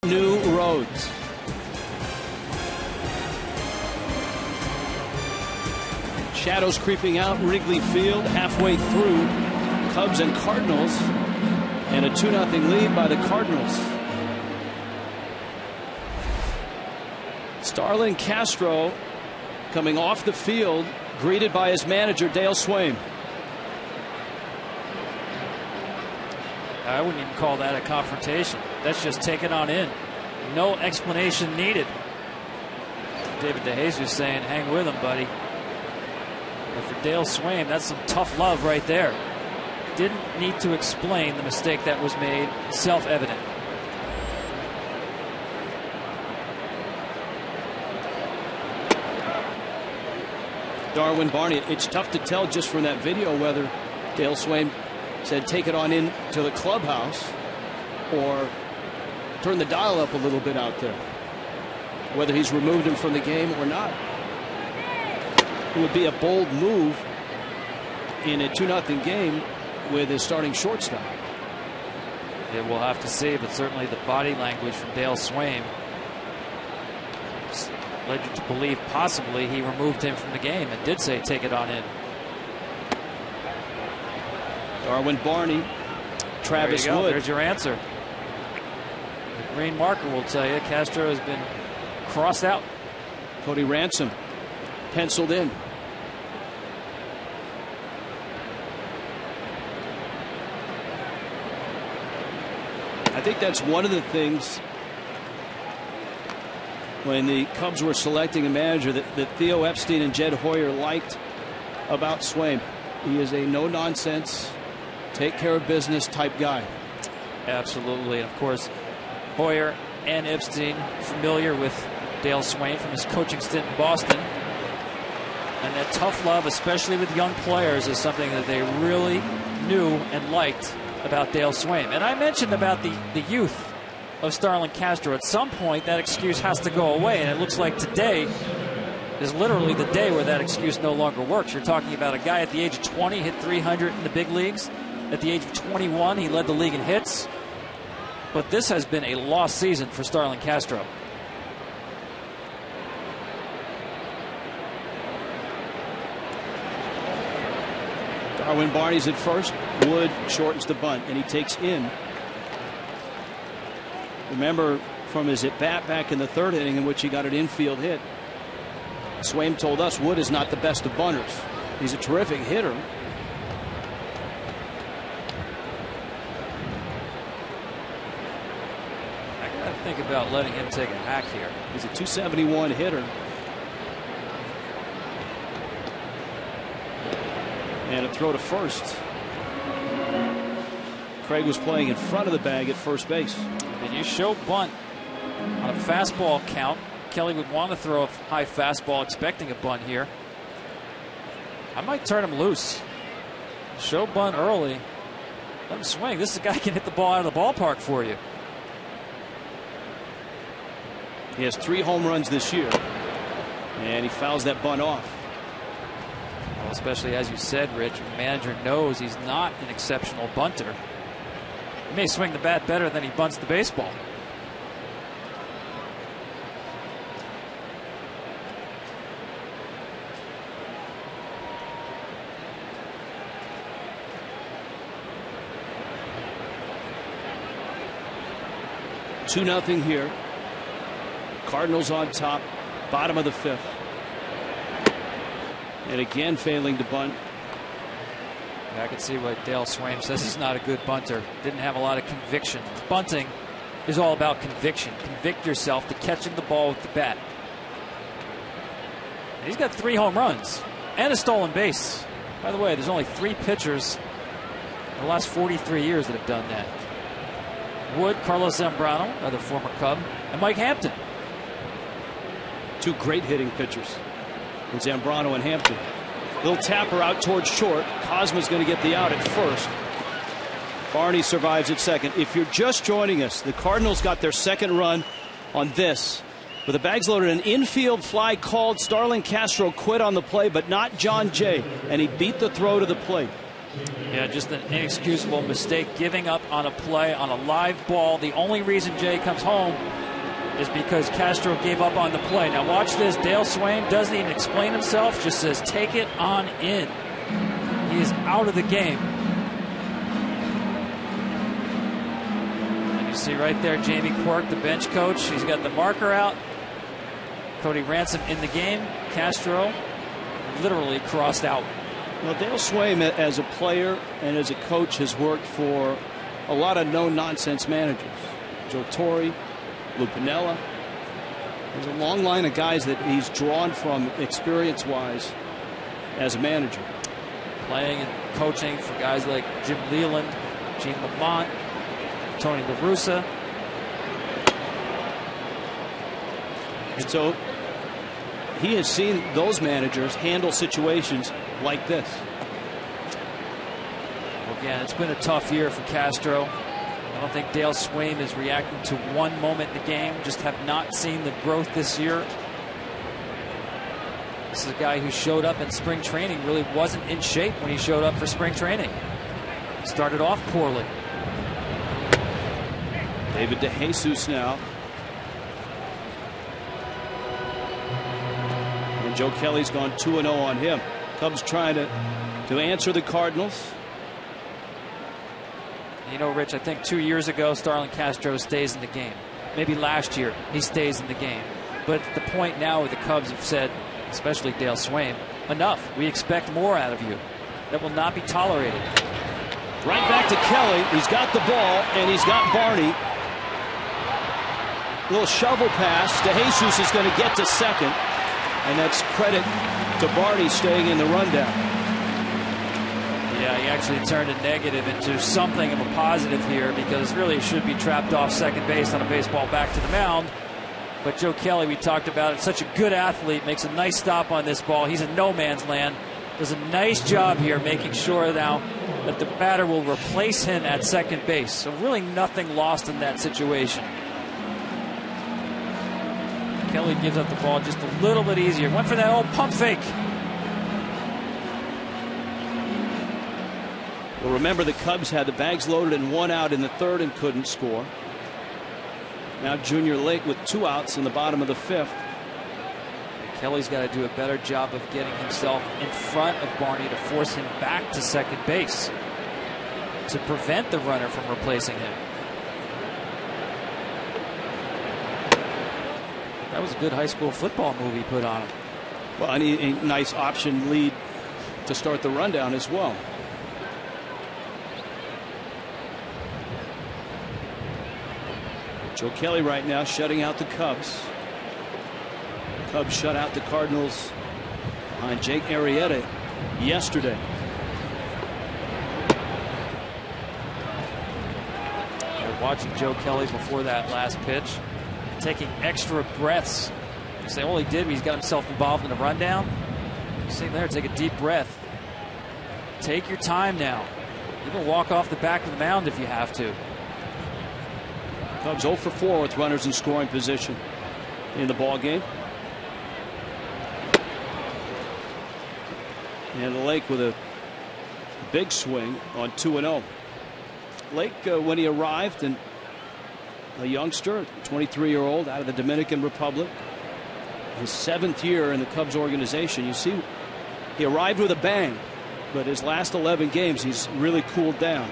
New roads. Shadows creeping out Wrigley Field halfway through. Cubs and Cardinals, and a 2-0 lead by the Cardinals. Starlin Castro coming off the field, greeted by his manager Dale Swaim. I wouldn't even call that a confrontation. That's just taking on in. No explanation needed. David DeJesus saying, hang with him, buddy. But for Dale Swaim, that's some tough love right there. Didn't need to explain the mistake that was made. Self-evident. Darwin Barney. It's tough to tell just from that video whether Dale Swain said take it on in to the clubhouse or turn the dial up a little bit out there. Whether he's removed him from the game or not. It would be a bold move in a 2-0 game with his starting shortstop. Yeah, we'll have to see, but certainly the body language from Dale Swain led you to believe possibly he removed him from the game and did say take it on in. Darwin Barney, Travis Wood. There's your answer. The green marker will tell you Castro has been crossed out. Cody Ransom penciled in. I think that's one of the things when the Cubs were selecting a manager that Theo Epstein and Jed Hoyer liked about Swain. He is a no-nonsense, take care of business type guy. Absolutely. And of course, Hoyer and Epstein familiar with Dale Swain from his coaching stint in Boston. And that tough love, especially with young players, is something that they really knew and liked about Dale Swain. And I mentioned about the youth of Starlin Castro. At some point, that excuse has to go away. And it looks like today is literally the day where that excuse no longer works. You're talking about a guy at the age of 20, hit 300 in the big leagues. At the age of 21, he led the league in hits. But this has been a lost season for Starlin Castro. Darwin Barney's at first. Wood shortens the bunt, and he takes in. Remember from his at-bat back in the 3rd inning in which he got an infield hit, Swain told us Wood is not the best of bunters. He's a terrific hitter. I got to think about letting him take a hack here. He's a .271 hitter. And a throw to first. Craig was playing in front of the bag at first base. And you show bunt on a fastball count. Kelly would want to throw a high fastball expecting a bunt here. I might turn him loose. Show bunt early. Let him swing. This guy can hit the ball out of the ballpark for you. He has 3 home runs this year. And he fouls that bunt off. Well, especially as you said, Rich, the manager knows he's not an exceptional bunter. He may swing the bat better than he bunts the baseball. Two nothing here. Cardinals on top, bottom of the 5th. And again failing to bunt. Yeah, I can see why Dale Swain says he's not a good bunter. Didn't have a lot of conviction. Bunting is all about conviction. Convict yourself to catching the ball with the bat. And he's got 3 home runs and a stolen base. By the way, there's only 3 pitchers in the last 43 years that have done that. Wood, Carlos Zambrano, another former Cub, and Mike Hampton. 2 great hitting pitchers in Zambrano and Hampton. Little tapper out towards short. Cosma's going to get the out at first. Barney survives at second. If you're just joining us, the Cardinals got their 2nd run on this. With the bags loaded, an infield fly called. Starlin Castro quit on the play, but not John Jay, and he beat the throw to the plate. Yeah, just an inexcusable mistake, giving up on a play on a live ball. The only reason Jay comes home is because Castro gave up on the play. Now watch this. Dale Swain doesn't even explain himself, just says take it on in. He is out of the game. And you see right there Jamie Quirk, the bench coach. He's got the marker out. Cody Ransom in the game. Castro literally crossed out. Well, Dale Swain, as a player and as a coach, has worked for a lot of no-nonsense managers. Joe Torre, Lou Piniella. There's a long line of guys that he's drawn from experience-wise as a manager. Playing and coaching for guys like Jim Leland, Gene Lamont, Tony La Russa. And so he has seen those managers handle situations like this. Again, it's been a tough year for Castro. I don't think Dale Swaim is reacting to one moment in the game. Just have not seen the growth this year. This is a guy who showed up in spring training, really wasn't in shape when he showed up for spring training. Started off poorly. David DeJesus now. And Joe Kelly's gone 2-0 on him. Cubs trying to answer the Cardinals. You know, Rich, I think 2 years ago, Starlin Castro stays in the game. Maybe last year, he stays in the game. But at the point now where the Cubs have said, especially Dale Swaim, enough. We expect more out of you. That will not be tolerated. Right back to Kelly. He's got the ball, and he's got Barney. Little shovel pass. DeJesus is going to get to second. And that's credit to Barney staying in the rundown. Yeah, he actually turned a negative into something of a positive here, because really it should be trapped off second base on a baseball back to the mound. But Joe Kelly, we talked about it, such a good athlete, makes a nice stop on this ball. He's in no man's land. Does a nice job here making sure now that the batter will replace him at second base. So really nothing lost in that situation. Kelly gives up the ball just a little bit easier. Went for that old pump fake. Well, remember, the Cubs had the bags loaded and 1 out in the third and couldn't score. Now Junior Lake with 2 outs in the bottom of the 5th. Kelly's got to do a better job of getting himself in front of Barney to force him back to second base to prevent the runner from replacing him. That was a good high school football move he put on him. Well, and a nice option lead to start the rundown as well. Joe Kelly right now shutting out the Cubs. Cubs shut out the Cardinals behind Jake Arrieta yesterday. We're watching Joe Kelly before that last pitch, taking extra breaths. You say all he did was he got himself involved in a rundown. See there, take a deep breath. Take your time now. You can walk off the back of the mound if you have to. Cubs 0 for 4 with runners in scoring position in the ball game. And Lake with a big swing on 2-0. Lake, when he arrived, and a youngster, 23-year-old out of the Dominican Republic, his 7th year in the Cubs organization. You see, he arrived with a bang, but his last 11 games, he's really cooled down.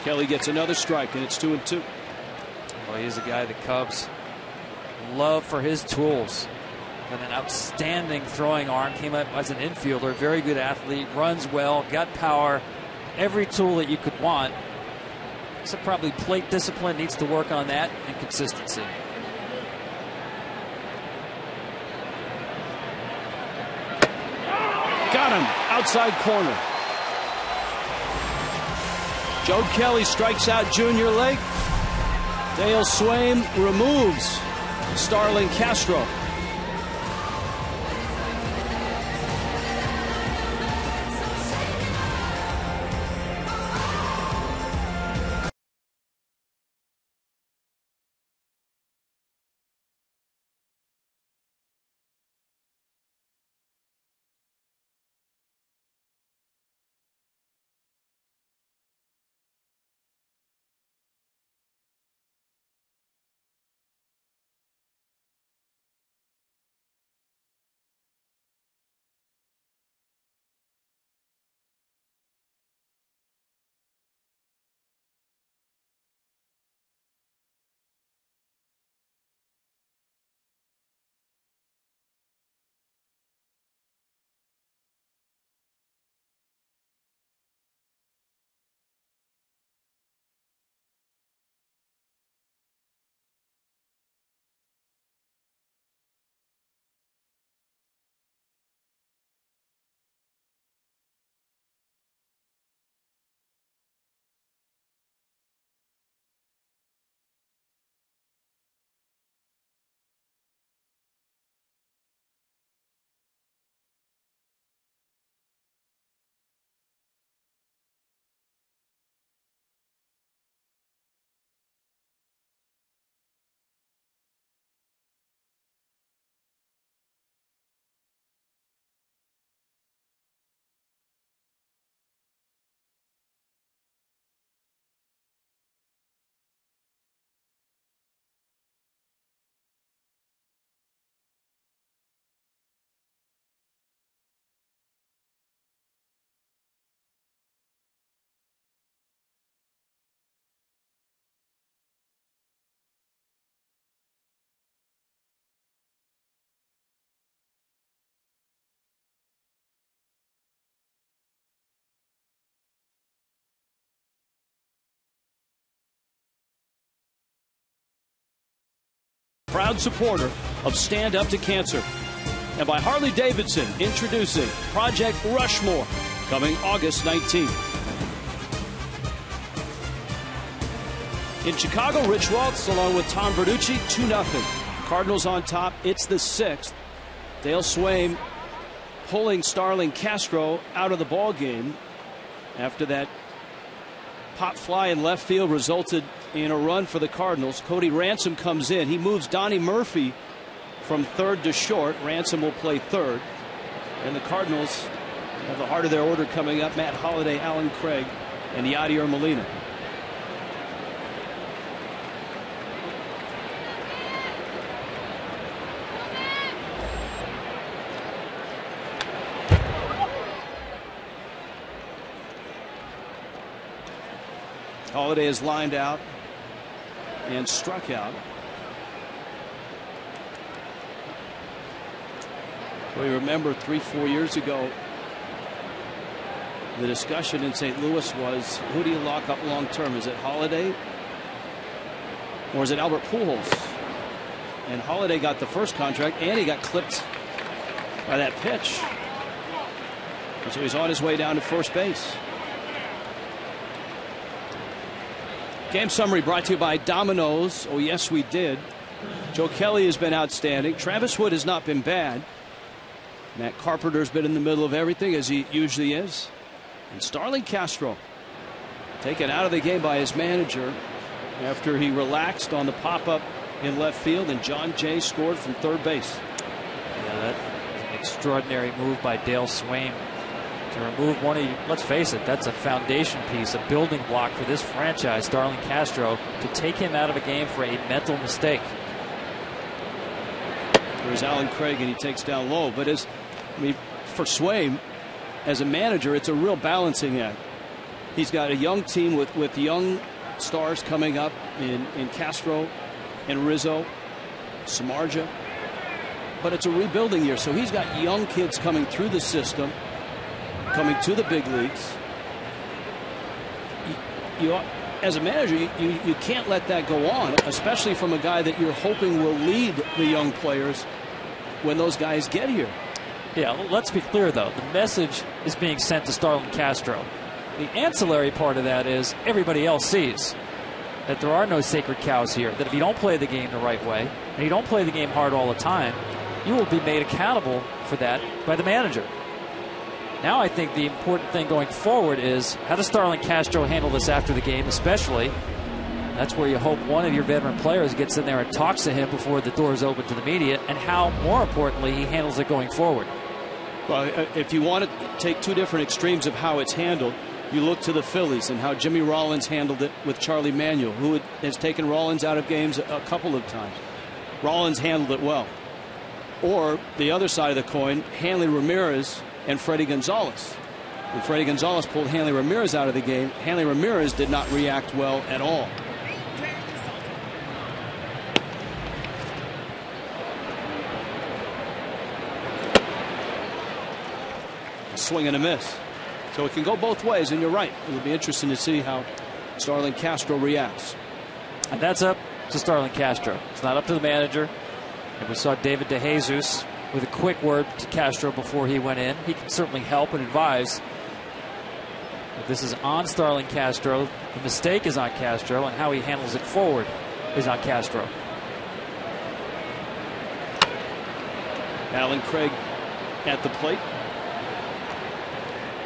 Kelly gets another strike, and it's 2-2. Well, he's a guy the Cubs love for his tools. Got an outstanding throwing arm. Came up as an infielder. Very good athlete. Runs well. Got power. Every tool that you could want. Except probably plate discipline. Needs to work on that, and consistency. Got him. Outside corner. Joe Kelly strikes out Junior Lake. Dale Swaim removes Starlin Castro. proud supporter of Stand Up to Cancer. And by Harley-Davidson, introducing Project Rushmore, coming August 19th. In Chicago, Rich Waltz along with Tom Verducci, 2-0. Cardinals on top. It's the 6th. Dale Swaim pulling Starlin Castro out of the ball game after that pop fly in left field resulted in a run for the Cardinals. Cody Ransom comes in. He moves Donnie Murphy from third to short. Ransom will play third. And the Cardinals have the heart of their order coming up. Matt Holliday, Alan Craig, and Yadier Molina. Holliday is lined out and struck out. We remember 3-4 years ago, the discussion in St. Louis was, who do you lock up long term? Is it Holliday or is it Albert Pujols? And Holliday got the first contract and he got clipped by that pitch. And so he's on his way down to first base. Game summary brought to you by Domino's. Oh, yes, we did. Joe Kelly has been outstanding. Travis Wood has not been bad. Matt Carpenter's been in the middle of everything, as he usually is. And Starlin Castro taken out of the game by his manager after he relaxed on the pop-up in left field, and John Jay scored from third base. Yeah, that's an extraordinary move by Dale Swaim to remove one of you. Let's face it, that's a foundation piece, a building block for this franchise, Starlin Castro, to take him out of a game for a mental mistake. There's Alan Craig, and he takes down low. But for Swaim, as a manager, it's a real balancing act. He's got a young team with young stars coming up in Castro and Rizzo, Samardzija. But it's a rebuilding year, so he's got young kids coming through the system, coming to the big leagues. As a manager, you can't let that go on, especially from a guy that you're hoping will lead the young players when those guys get here. Yeah, let's be clear, though. The message is being sent to Starlin Castro. The ancillary part of that is everybody else sees that there are no sacred cows here, that if you don't play the game the right way and you don't play the game hard all the time, you will be made accountable for that by the manager. Now I think the important thing going forward is, how does Starlin Castro handle this after the game, especially? That's where you hope one of your veteran players gets in there and talks to him before the doors open to the media, and how, more importantly, he handles it going forward. Well, if you want to take two different extremes of how it's handled, you look to the Phillies and how Jimmy Rollins handled it with Charlie Manuel, who has taken Rollins out of games a couple of times. Rollins handled it well. Or the other side of the coin, Hanley Ramirez and Freddie Gonzalez. When Freddie Gonzalez pulled Hanley Ramirez out of the game, Hanley Ramirez did not react well at all. A swing and a miss. So it can go both ways, and you're right. It'll be interesting to see how Starlin Castro reacts. And that's up to Starlin Castro. It's not up to the manager. And we saw David DeJesus with a quick word to Castro before he went in. He can certainly help and advise. But this is on Starlin Castro. The mistake is on Castro, and how he handles it forward is on Castro. Alan Craig at the plate.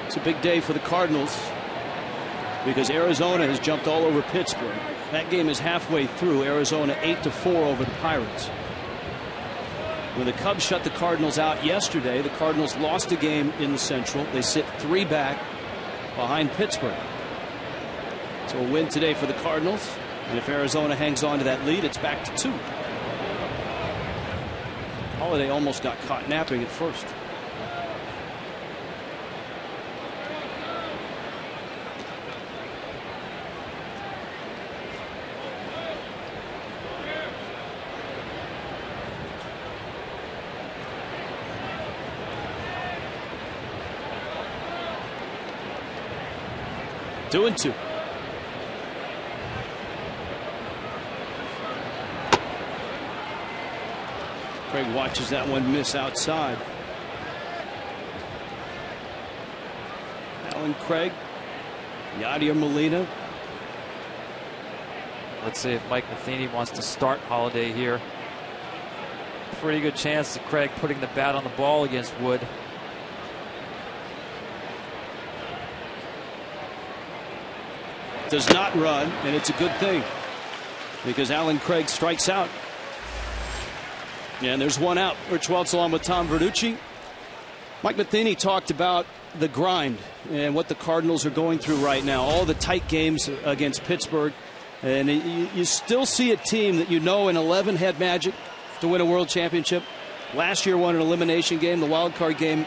It's a big day for the Cardinals because Arizona has jumped all over Pittsburgh. That game is halfway through. Arizona 8-4 over the Pirates. When the Cubs shut the Cardinals out yesterday, the Cardinals lost a game in the Central. They sit 3 back behind Pittsburgh. So a win today for the Cardinals. And if Arizona hangs on to that lead, it's back to 2. Holliday almost got caught napping at first. Two and two. Craig watches that one miss outside. Alan Craig, Yadier Molina. Let's see if Mike Matheny wants to start Holiday here. Pretty good chance of Craig putting the bat on the ball against Wood. Does not run, and it's a good thing because Alan Craig strikes out. And there's one out. Rich Welts along with Tom Verducci. Mike Matheny talked about the grind and what the Cardinals are going through right now. All the tight games against Pittsburgh. And you still see a team that in 11 had magic to win a world championship. Last year won an elimination game, the wild card game,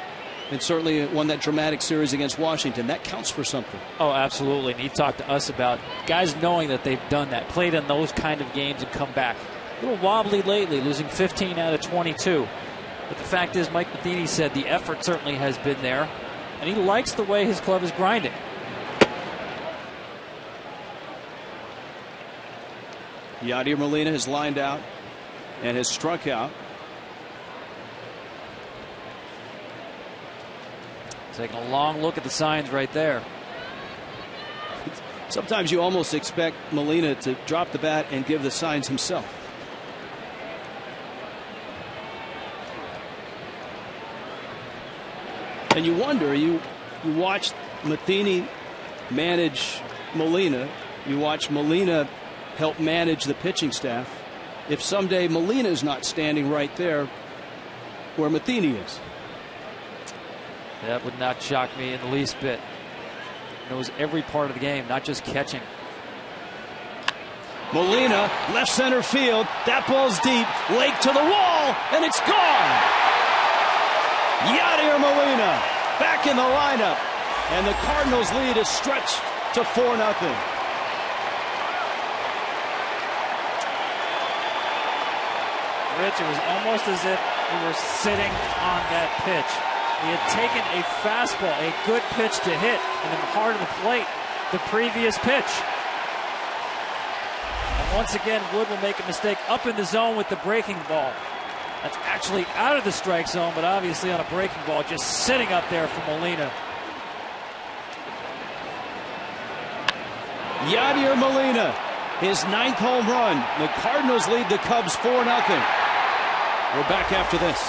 and certainly won that dramatic series against Washington. That counts for something. Oh, absolutely. And he talked to us about guys knowing that they've done that, played in those kind of games and come back. A little wobbly lately, losing 15 out of 22. But the fact is, Mike Matheny said the effort certainly has been there, and he likes the way his club is grinding. Yadier Molina has lined out and has struck out. Taking a long look at the signs right there. Sometimes you almost expect Molina to drop the bat and give the signs himself. And you wonder, you watch Matheny manage Molina, you watch Molina help manage the pitching staff. If someday Molina is not standing right there where Matheny is. That would not shock me in the least bit. Knows every part of the game, not just catching. Molina, left center field. That ball's deep. Lake to the wall, and it's gone. Yadier Molina back in the lineup, and the Cardinals' lead is stretched to 4-0. Rich, it was almost as if we were sitting on that pitch. He had taken a fastball, a good pitch to hit, in the heart of the plate the previous pitch. And once again, Wood will make a mistake up in the zone with the breaking ball. That's actually out of the strike zone, but obviously on a breaking ball, just sitting up there for Molina. Yadier Molina, his 9th home run. The Cardinals lead the Cubs 4-0. We're back after this.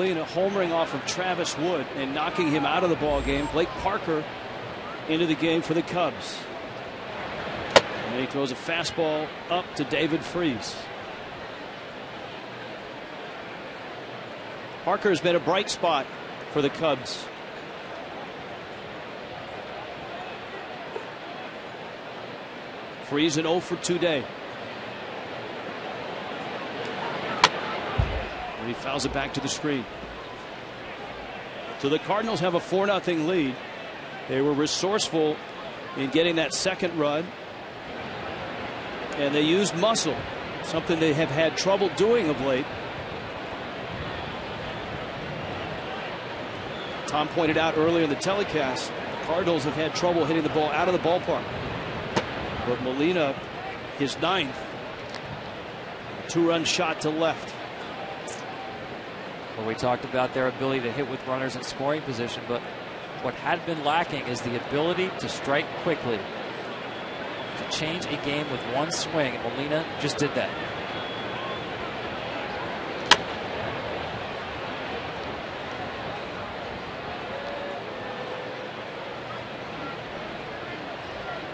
Molina homering off of Travis Wood and knocking him out of the ball game. Blake Parker into the game for the Cubs. And he throws a fastball up to David Freese. Parker has been a bright spot for the Cubs. Freese an 0 for 2 day. And he fouls it back to the screen. So the Cardinals have a 4-0 lead. They were resourceful in getting that second run. And they used muscle, something they have had trouble doing of late. Tom pointed out earlier in the telecast, the Cardinals have had trouble hitting the ball out of the ballpark. But Molina, his 9th, 2-run shot to left. Well, we talked about their ability to hit with runners in scoring position, but what had been lacking is the ability to strike quickly, to change a game with one swing, and Molina just did that.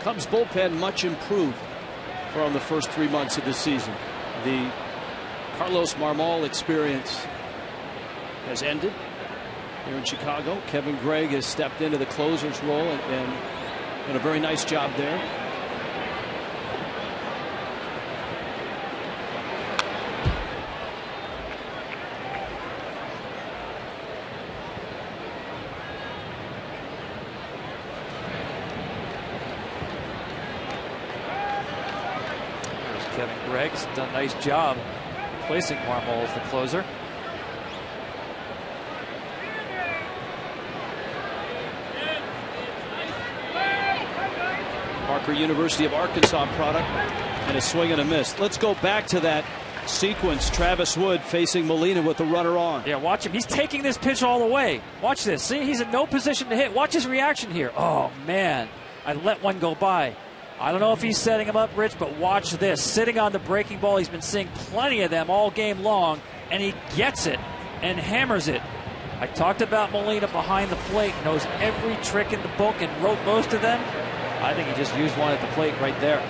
Cubs bullpen much improved from the first 3 months of the season. The Carlos Marmol experience has ended here in Chicago. Kevin Gregg has stepped into the closer's role and done a very nice job there. Kevin Gregg's done a nice job placing Marmol as the closer. Parker, University of Arkansas product, and a swing and a miss. Let's go back to that sequence. Travis Wood facing Molina with the runner on. Yeah, watch him. He's taking this pitch all the way. Watch this. See, he's in no position to hit. Watch his reaction here. Oh, man. I let one go by. I don't know if he's setting him up, Rich, but watch this. Sitting on the breaking ball, he's been seeing plenty of them all game long, and he gets it and hammers it. I talked about Molina behind the plate, knows every trick in the book and wrote most of them. I think he just used one at the plate right there.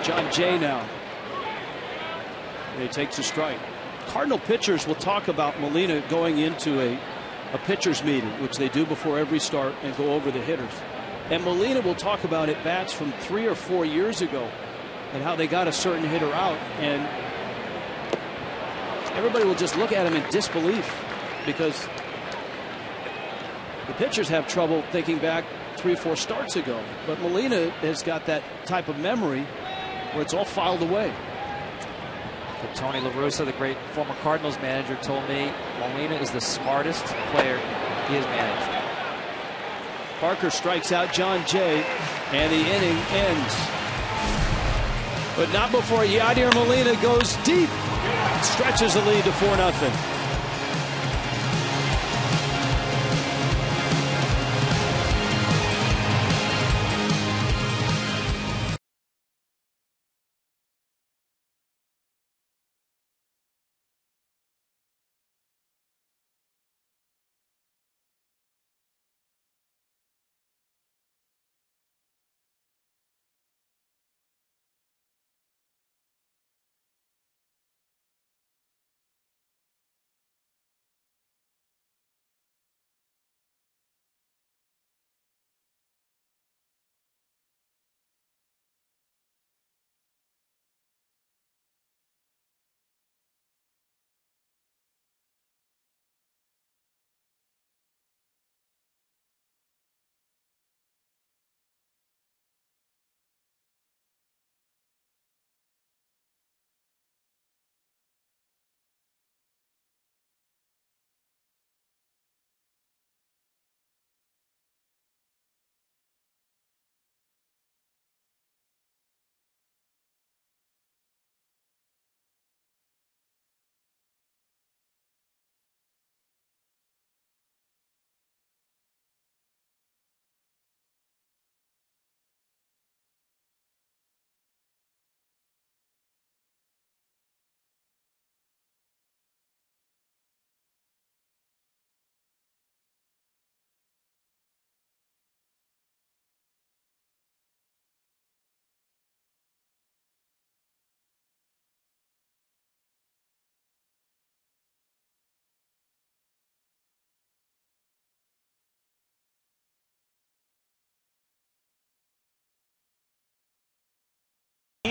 John Jay now. And he takes a strike. Cardinal pitchers will talk about Molina going into a pitcher's meeting, which they do before every start, and go over the hitters. And Molina will talk about at bats from 3 or 4 years ago and how they got a certain hitter out, and everybody will just look at him in disbelief because the pitchers have trouble thinking back 3 or 4 starts ago. But Molina has got that type of memory where it's all filed away. But Tony La Russa, the great former Cardinals manager, told me Molina is the smartest player he has managed. Parker strikes out John Jay, and the inning ends. But not before Yadier Molina goes deep, stretches the lead to 4-0.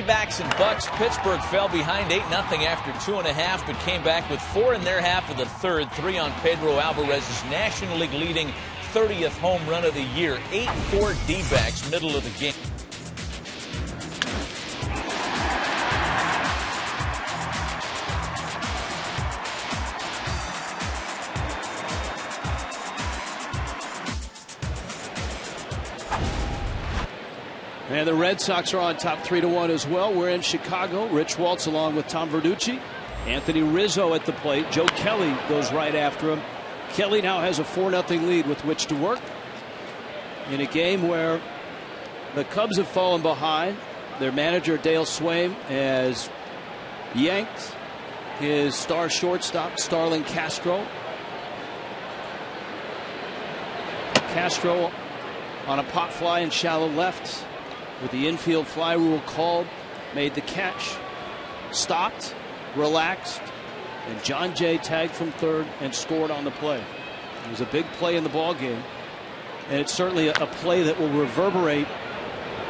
D-backs and Bucks. Pittsburgh fell behind 8-0 after 2.5, but came back with 4 in their half of the third. 3 on Pedro Alvarez's National League leading 30th home run of the year. 8-4 D-backs, middle of the game. And the Red Sox are on top 3-1 as well. We're in Chicago. Rich Waltz along with Tom Verducci. Anthony Rizzo at the plate. Joe Kelly goes right after him. Kelly now has a 4-0 lead with which to work in a game where the Cubs have fallen behind. Their manager Dale Swaim has yanked his star shortstop Starlin Castro. Castro on a pop fly in shallow left with the infield fly rule called, made the catch, stopped, relaxed, and John Jay tagged from third and scored on the play. It was a big play in the ball game, and it's certainly a play that will reverberate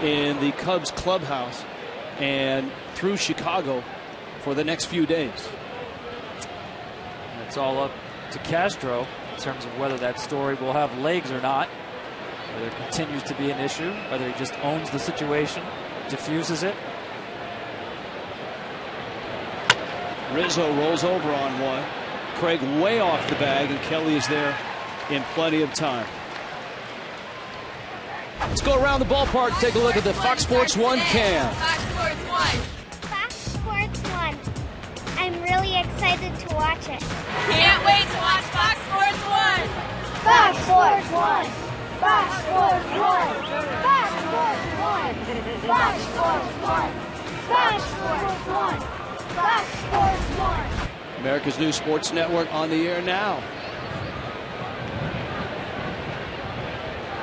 in the Cubs clubhouse and through Chicago for the next few days. It's all up to Castro in terms of whether that story will have legs or not, whether it continues to be an issue, whether he just owns the situation, diffuses it. Rizzo rolls over on one. Craig way off the bag, and Kelly is there in plenty of time. Let's go around the ballpark and take a look at the Fox Sports 1 cam. Fox Sports 1. Fox Sports 1. I'm really excited to watch it. Can't wait to watch Fox Sports 1. Fox Sports 1. Fox Sports 1. Fox Sports 1. Fox Sports 1. Fox Sports 1. Fox Sports 1. America's new sports network on the air now.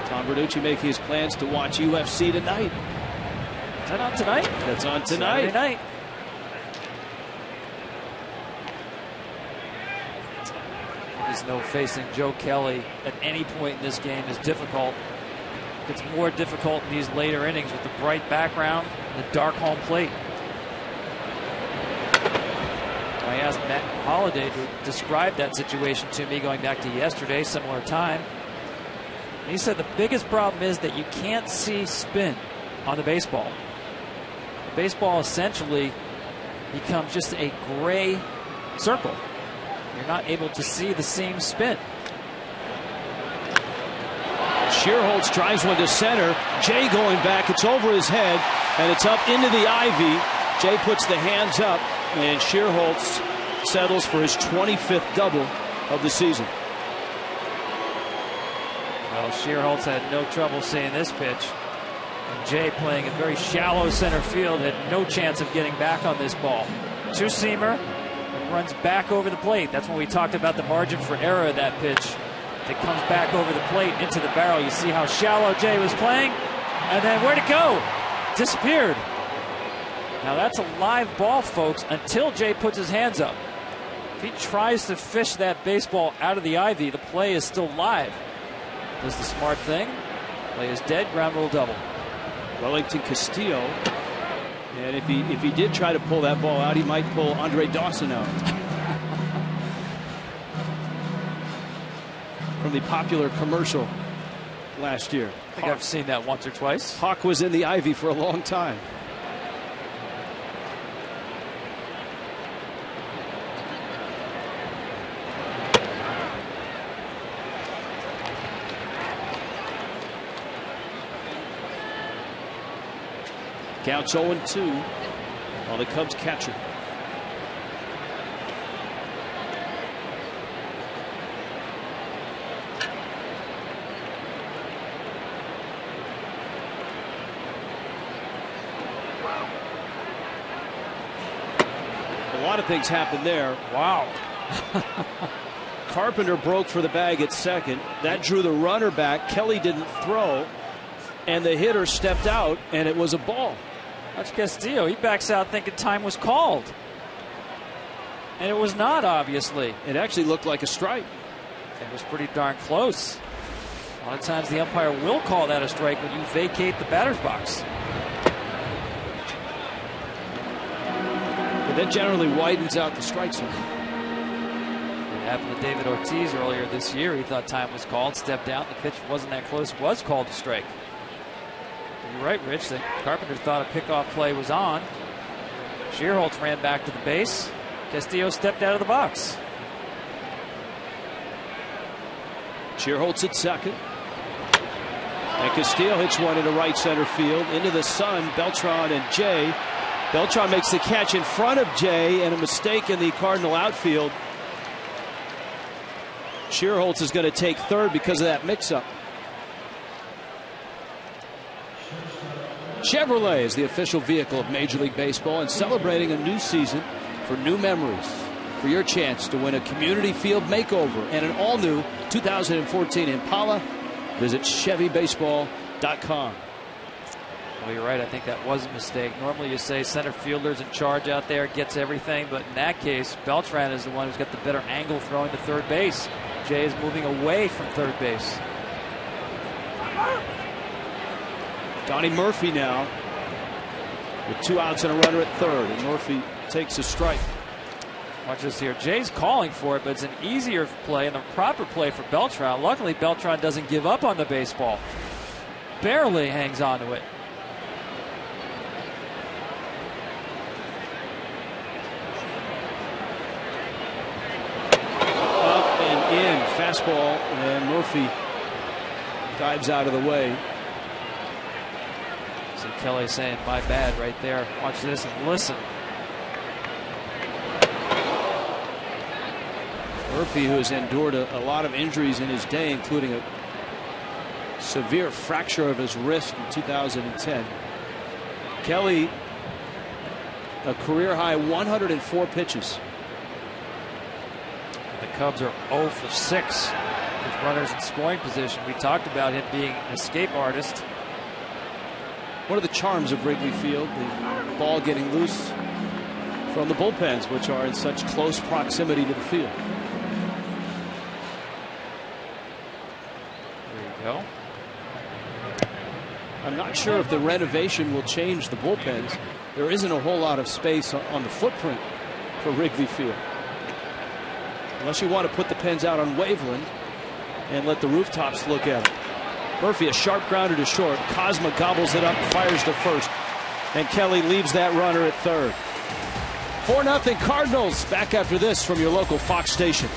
Tom Verducci making his plans to watch UFC tonight. Is that on tonight? That's on tonight. Saturday night. There's no facing Joe Kelly at any point in this game is difficult. It's more difficult in these later innings with the bright background and the dark home plate. I asked Matt Holliday to describe that situation to me going back to yesterday, similar time. And he said the biggest problem is that you can't see spin on the baseball. The baseball essentially becomes just a gray circle. You're not able to see the seam spin. Shearholtz drives one to center. Jay going back. It's over his head, and it's up into the ivy. Jay puts the hands up, and Shearholtz settles for his 25th double of the season. Well, Shearholtz had no trouble seeing this pitch. And Jay, playing in very shallow center field, had no chance of getting back on this ball. Two-seamer, runs back over the plate. That's when we talked about the margin for error of that pitch. It comes back over the plate into the barrel. You see how shallow Jay was playing? And then where'd it go? Disappeared. Now that's a live ball, folks, until Jay puts his hands up. If he tries to fish that baseball out of the ivy, the play is still live. Does the smart thing. Play is dead. Ground rule double. Wellington Castillo. And if he did try to pull that ball out, he might pull Andre Dawson out. From the popular commercial last year. I think I've seen that once or twice. Hawk was in the ivy for a long time. Counts 0-2 on the Cubs catcher. A lot of things happened there. Wow. Carpenter broke for the bag at second. That drew the runner back. Kelly didn't throw, and the hitter stepped out, and it was a ball. That's Castillo. He backs out thinking time was called. And it was not, obviously. It actually looked like a strike. It was pretty darn close. A lot of times the umpire will call that a strike when you vacate the batter's box. That generally widens out the strike zone. It happened to David Ortiz earlier this year. He thought time was called, stepped down. The pitch wasn't that close, was called a strike. You're right, Rich. The Carpenter thought a pickoff play was on. Shearholtz ran back to the base. Castillo stepped out of the box. Shearholtz at second. And Castillo hits one into right center field. Into the sun, Beltran and Jay. Beltran makes the catch in front of Jay, and a mistake in the Cardinal outfield. Shearholtz is going to take third because of that mix-up. Chevrolet is the official vehicle of Major League Baseball and celebrating a new season for new memories. For your chance to win a community field makeover and an all-new 2014 Impala, visit ChevyBaseball.com. Well, you're right. I think that was a mistake. Normally you say center fielder's in charge out there, gets everything, but in that case, Beltran is the one who's got the better angle throwing to third base. Jay is moving away from third base. Donnie Murphy now with 2 outs and a runner at third, and Murphy takes a strike. Watch this here. Jay's calling for it, but it's an easier play and a proper play for Beltran. Luckily, Beltran doesn't give up on the baseball. Barely hangs on to it. Up and in. Fastball, and Murphy dives out of the way. See Kelly saying, my bad right there. Watch this and listen. Murphy, who has endured a lot of injuries in his day, including a severe fracture of his wrist in 2010. Kelly, a career-high 104 pitches. The Cubs are 0 for 6 with runners in scoring position. We talked about him being an escape artist. One of the charms of Wrigley Field, the ball getting loose from the bullpens, which are in such close proximity to the field. Go. I'm not sure if the renovation will change the bullpens. There isn't a whole lot of space on the footprint for Wrigley Field. Unless you want to put the pens out on Waveland and let the rooftops look at it. Murphy, a sharp grounder to short. Cosma gobbles it up, fires to first. And Kelly leaves that runner at third. 4-0 Cardinals. Back after this from your local Fox station.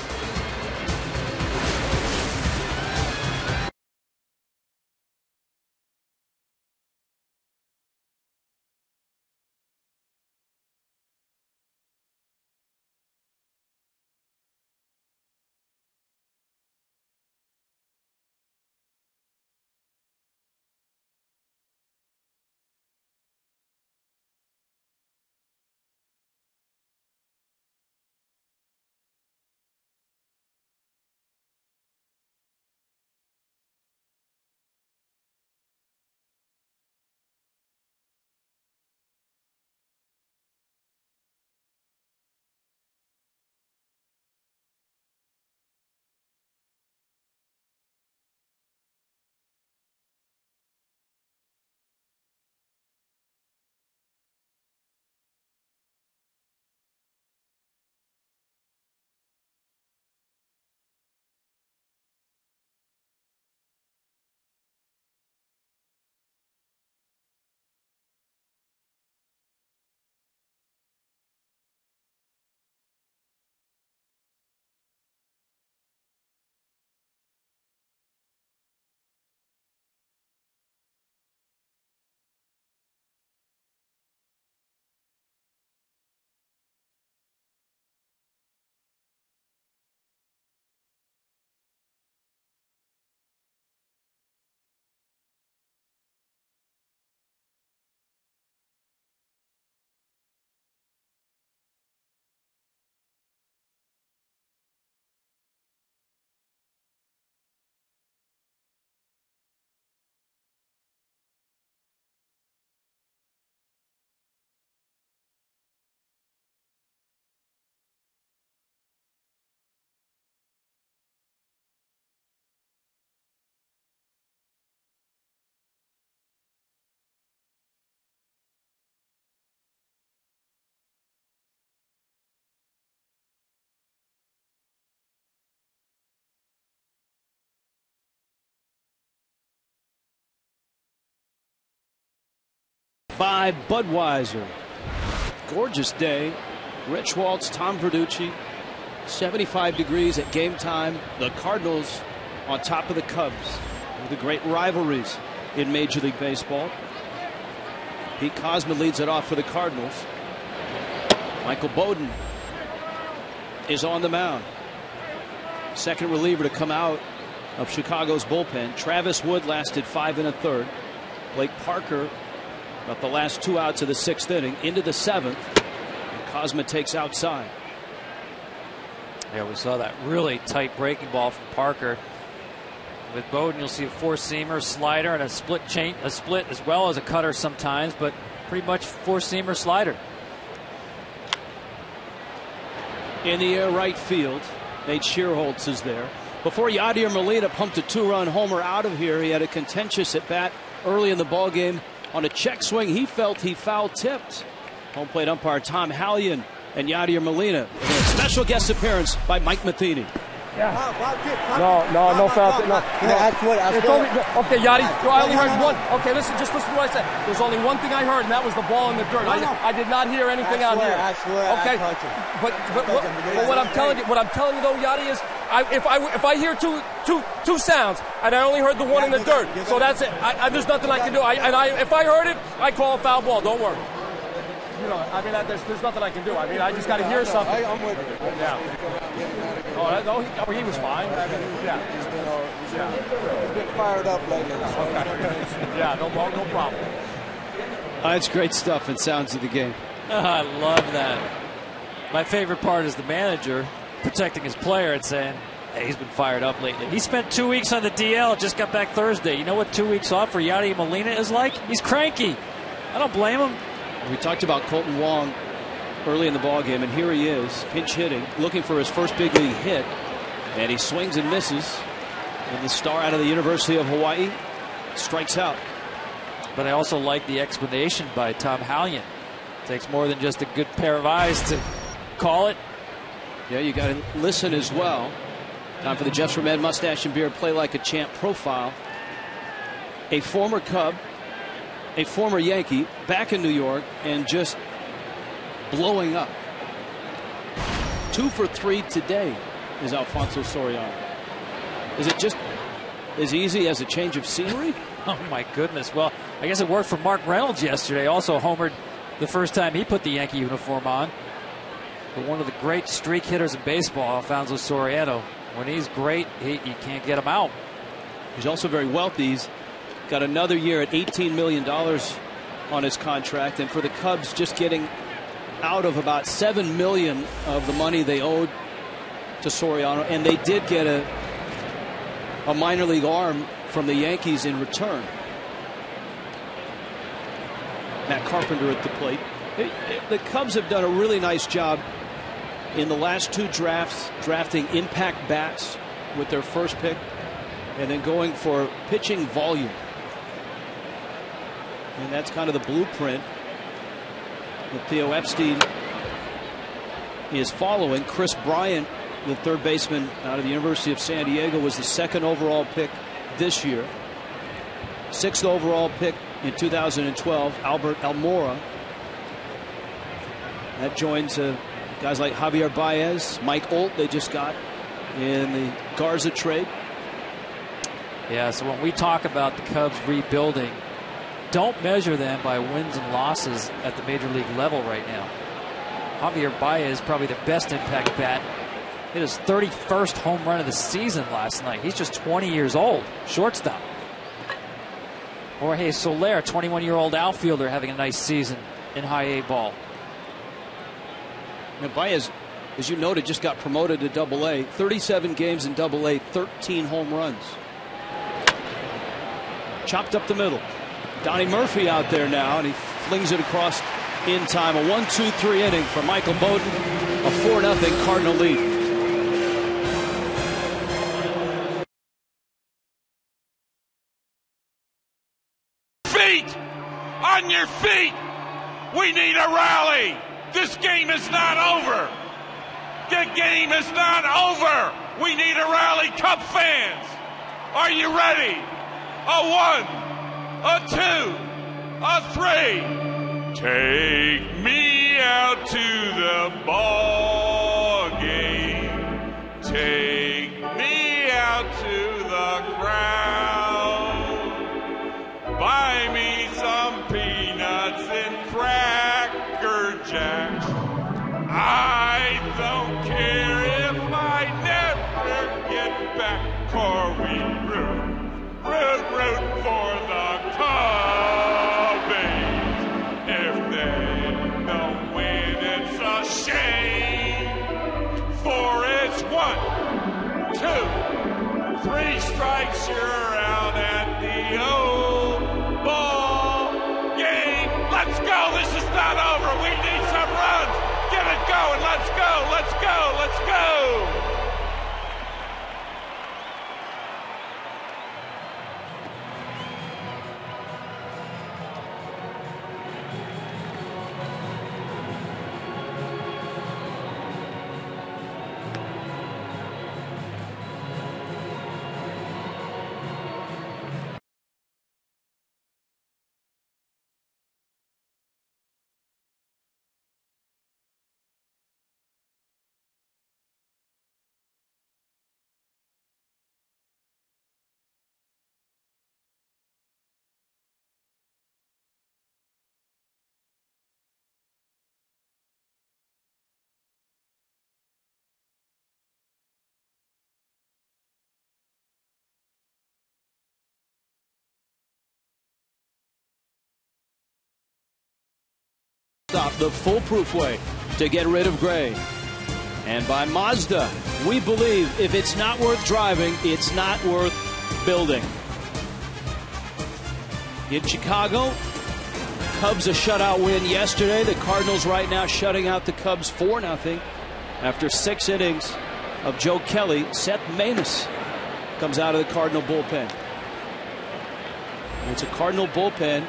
by Budweiser. Gorgeous day. Rich Waltz, Tom Verducci. 75 degrees at game time. The Cardinals on top of the Cubs. One of the great rivalries in Major League Baseball. Pete Cosman leads it off for the Cardinals. Michael Bowden is on the mound. Second reliever to come out of Chicago's bullpen. Travis Wood lasted 5 1/3. Blake Parker got the last 2 outs of the 6th inning into the 7th. And Cosma takes outside. Yeah, we saw that really tight breaking ball from Parker. With Bowden, you'll see a four-seamer, slider, and a split as well as a cutter sometimes, but pretty much four-seamer slider. In the air right field, Nate Schierholtz is there. Before Yadier Molina pumped a 2-run homer out of here, he had a contentious at bat early in the ballgame on a check swing. He felt he foul tipped. Home plate umpire Tom Hallion and Yadier Molina. Special guest appearance by Mike Matheny. Yeah. No foul. No. Okay, Yadi. I only heard one. Okay, listen to what I said. There's only one thing I heard, and that was the ball in the dirt. I did not hear anything out here. Okay, but what I'm telling you though, Yadi, is if I hear two sounds and I only heard the one in the dirt, so that's it. There's nothing I can do. If I heard it, I call a foul ball. Don't worry. There's nothing I can do. I just got to hear something. I'm with you. Yeah. He was fine. He's been fired up lately. Okay. Yeah, no problem. That's great stuff and sounds of the game. I love that. My favorite part is the manager protecting his player and saying, hey, he's been fired up lately. He spent 2 weeks on the DL, just got back Thursday. You know what 2 weeks off for Yadier Molina is like? He's cranky. I don't blame him. We talked about Colton Wong early in the ballgame, and here he is, pinch hitting, looking for his first big league hit, and he swings and misses. And the star out of the University of Hawaii strikes out. But I also like the explanation by Tom Hallion. Takes more than just a good pair of eyes to call it. Yeah, you got to listen as well. Time for the Jeffs for Men Mustache and Beard Play Like a Champ profile. A former Cub, a former Yankee, back in New York, and just blowing up. 2 for 3 today is Alfonso Soriano. Is it just as easy as a change of scenery? Oh, my goodness. Well, I guess it worked for Mark Reynolds yesterday. Also homered the first time he put the Yankee uniform on. But one of the great streak hitters in baseball, Alfonso Soriano. When he's great, you can't get him out. He's also very wealthy. He's got another year at $18 million on his contract. And for the Cubs, just getting out of about $7 million of the money they owed to Soriano. And they did get a minor league arm from the Yankees in return. Matt Carpenter at the plate. The Cubs have done a really nice job in the last 2 drafts, drafting impact bats with their first pick and then going for pitching volume. And that's kind of the blueprint that Theo Epstein is following. Chris Bryant, the third baseman out of the University of San Diego, was the 2nd overall pick this year. 6th overall pick in 2012, Albert Almora. That joins guys like Javier Baez, Mike Olt they just got in the Garza trade. Yeah, so when we talk about the Cubs rebuilding, don't measure them by wins and losses at the major league level right now. Javier Baez, probably the best impact bat. Hit his 31st home run of the season last night. He's just 20 years old, shortstop. Jorge Soler, 21-year-old outfielder, having a nice season in high A ball. Now Baez, as you noted, just got promoted to Double-A. 37 games in Double-A, 13 home runs. Chopped up the middle. Donnie Murphy out there now, and he flings it across in time. A 1-2-3 inning for Michael Bowden. A 4-0 Cardinal lead. Feet! On your feet! We need a rally! This game is not over! The game is not over! We need a rally, Cub fans! Are you ready? A 1, a 2, a 3. Take me out to the ball game. Take me out to the crowd. Buy me some peanuts and Cracker Jacks. I don't care if I never get back, for we root for the Cubbies. If they don't win, it's a shame. For it's 1, 2, 3 strikes, you're out at the old ball game. Let's go. This is not over. We need some runs. Get it going. Let's go. Let's go. Let's go. Stop the foolproof way to get rid of gray. And by Mazda, we believe if it's not worth driving, it's not worth building. In Chicago, Cubs a shutout win yesterday. The Cardinals right now shutting out the Cubs 4-0 after 6 innings of Joe Kelly. Seth Maness comes out of the Cardinal bullpen. And it's a Cardinal bullpen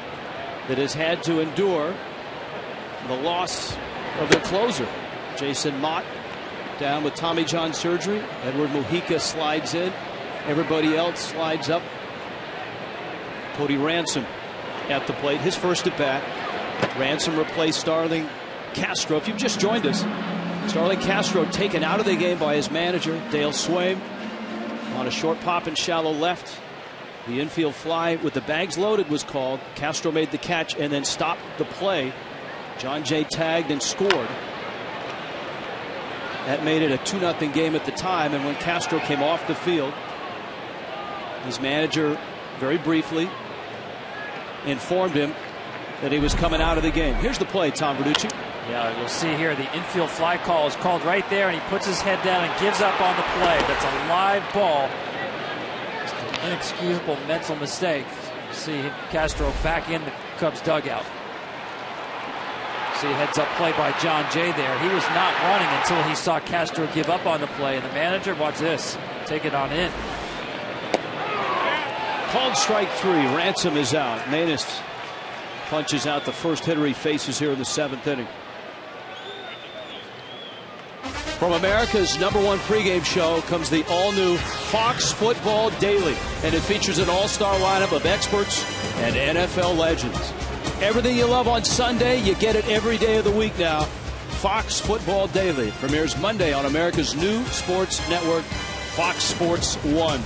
that has had to endure the loss of their closer. Jason Mott down with Tommy John surgery. Edward Mujica slides in. Everybody else slides up. Cody Ransom at the plate. His first at bat. Ransom replaced Starling Castro. If you've just joined us, Starling Castro taken out of the game by his manager, Dale Swaim, on a short pop and shallow left. The infield fly with the bags loaded was called. Castro made the catch and then stopped the play. John Jay tagged and scored. That made it a 2-0 game at the time, and when Castro came off the field, his manager very briefly informed him that he was coming out of the game. Here's the play, Tom Verducci. Yeah, you'll see here the infield fly call is called right there, and he puts his head down and gives up on the play. That's a live ball. Just an inexcusable mental mistake. See Castro back in the Cubs dugout. See heads up play by John Jay there. He was not running until he saw Castro give up on the play, and the manager, watch this, take it on in. Called strike 3. Ransom is out. Maness punches out the first hitter he faces here in the 7th inning. From America's #1 pregame show comes the all-new Fox Football Daily, and it features an all-star lineup of experts and NFL legends. Everything you love on Sunday, you get it every day of the week now. Fox Football Daily premieres Monday on America's new sports network, Fox Sports 1.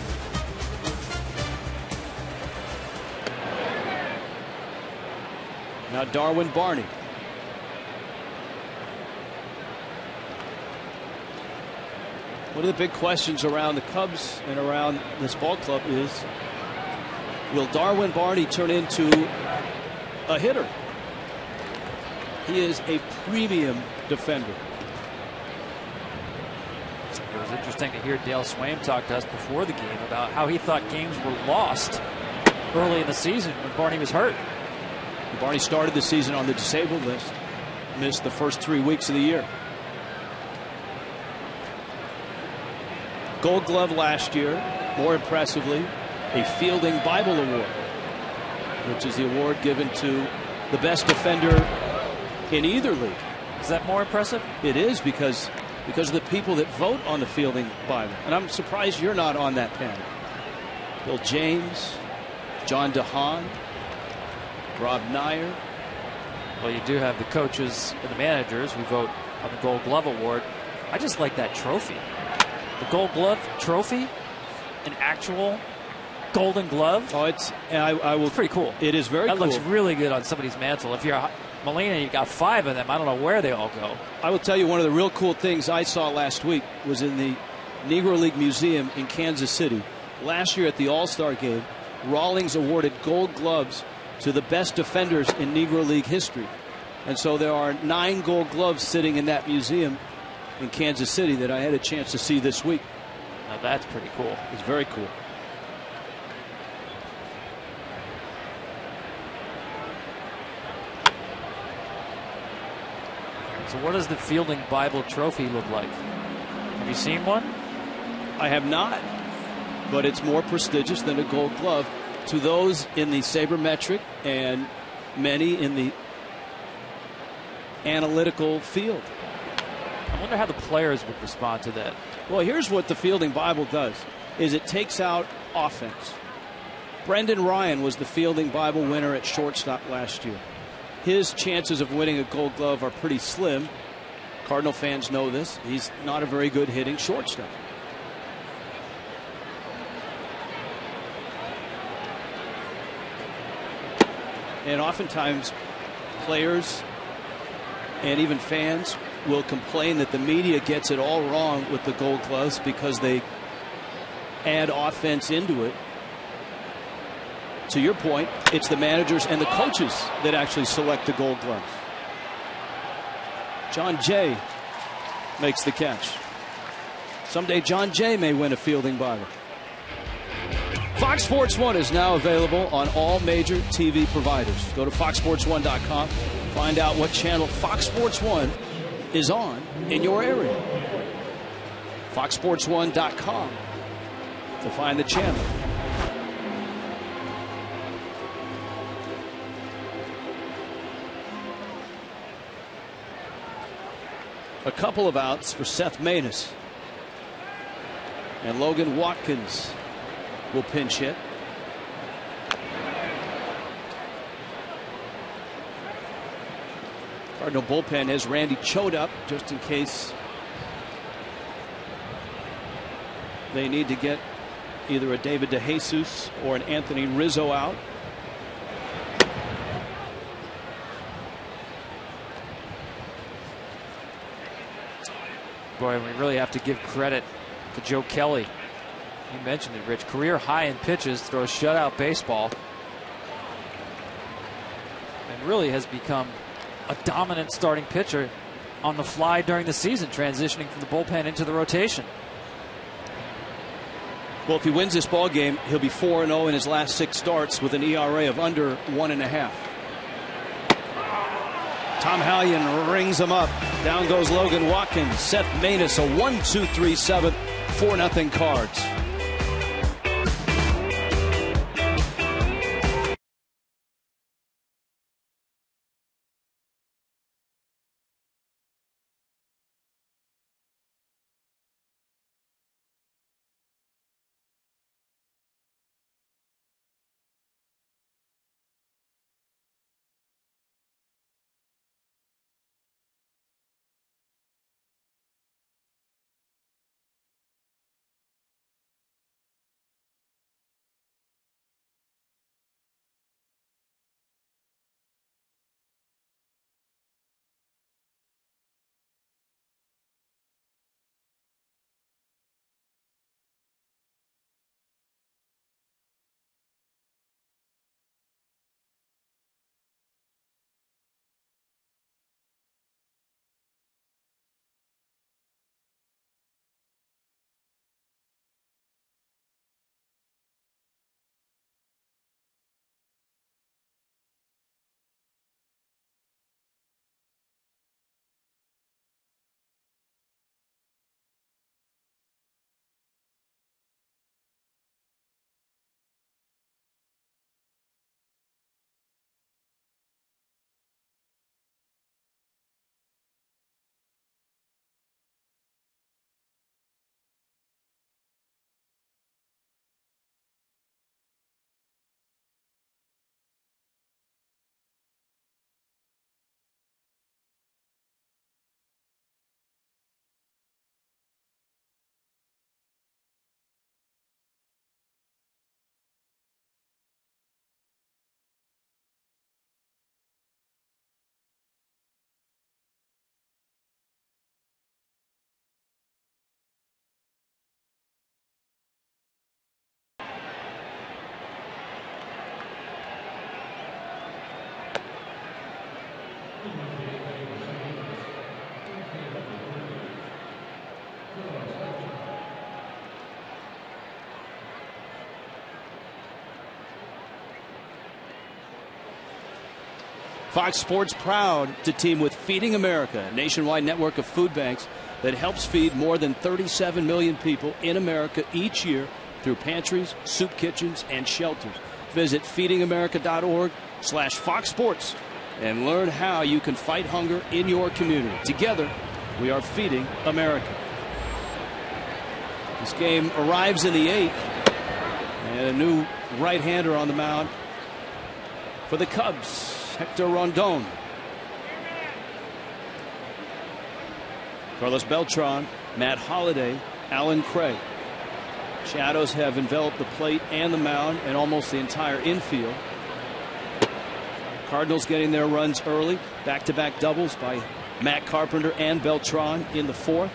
Now Darwin Barney. One of the big questions around the Cubs and around this ball club is, will Darwin Barney turn into a hitter? He is a premium defender. It was interesting to hear Dale Swaim talk to us before the game about how he thought games were lost early in the season when Barney was hurt. Barney started the season on the disabled list, missed the first 3 weeks of the year. Gold Glove last year, more impressively, a Fielding Bible Award, which is the award given to the best defender in either league. Is that more impressive? It is, because of the people that vote on the Fielding Bible. And I'm surprised you're not on that panel. Bill James, John DeHaan, Rob Nyer, Well, you do have the coaches and the managers who vote on the Gold Glove Award. I just like that trophy. The Gold Glove trophy, an actual Golden Glove. Oh, it's pretty cool. It is very cool. That looks really good on somebody's mantle. If you're Molina, you got 5 of them. I don't know where they all go. I will tell you, one of the real cool things I saw last week was in the Negro League Museum in Kansas City. Last year at the All-Star game, Rawlings awarded Gold Gloves to the best defenders in Negro League history. And so there are 9 Gold Gloves sitting in that museum in Kansas City that I had a chance to see this week. Now that's pretty cool. It's very cool. So what does the Fielding Bible trophy look like? Have you seen one? I have not, but it's more prestigious than a Gold Glove to those in the sabermetric and many in the analytical field. I wonder how the players would respond to that. Well, here's what the Fielding Bible does, is it takes out offense. Brendan Ryan was the Fielding Bible winner at shortstop last year. His chances of winning a Gold Glove are pretty slim. Cardinal fans know this. He's not a very good hitting shortstop. And oftentimes players and even fans will complain that the media gets it all wrong with the Gold Gloves because they add offense into it. To your point, it's the managers and the coaches that actually select the Gold Gloves. John Jay makes the catch. Someday John Jay may win a Fielding Bible. Fox Sports 1 is now available on all major TV providers. Go to foxsports1.com. Find out what channel Fox Sports 1 is on in your area. foxsports1.com to find the channel. A couple of outs for Seth Maness. And Logan Watkins will pinch hit. Cardinal bullpen has Randy Choate up just in case they need to get either a David DeJesus or an Anthony Rizzo out. Boy, we really have to give credit to Joe Kelly. You mentioned it, Rich. Career high in pitches, throws shutout baseball, and really has become a dominant starting pitcher on the fly during the season, transitioning from the bullpen into the rotation. Well, if he wins this ball game, he'll be 4-0 in his last 6 starts with an ERA of under 1.5. Tom Hallion rings him up. Down goes Logan Watkins. Seth Maness, a 1-2-3-7, 4-0 Cards. Fox Sports proud to team with Feeding America, a nationwide network of food banks that helps feed more than 37 million people in America each year through pantries, soup kitchens, and shelters. Visit feedingamerica.org/Fox Sports and learn how you can fight hunger in your community. Together, we are feeding America. This game arrives in the 8th, and a new right-hander on the mound for the Cubs, Hector Rondon. Carlos Beltran, Matt Holliday, Alan Craig. Shadows have enveloped the plate and the mound and almost the entire infield. Cardinals getting their runs early. Back-to-back doubles by Matt Carpenter and Beltran in the 4th.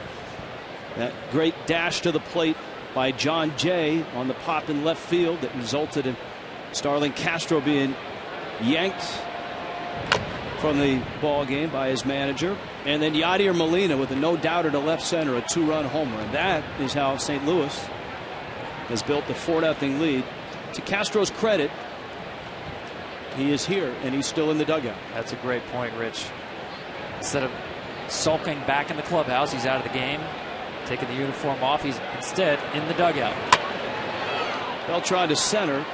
That great dash to the plate by John Jay on the pop in left field that resulted in Starlin Castro being yanked from the ball game by his manager. And then Yadier Molina with a no-doubter to left center, a 2-run homer. And that is how St. Louis has built the 4-0 lead. To Castro's credit, he is here and he's still in the dugout. That's a great point, Rich. Instead of sulking back in the clubhouse, he's out of the game, taking the uniform off. He's instead in the dugout. Beltran to center,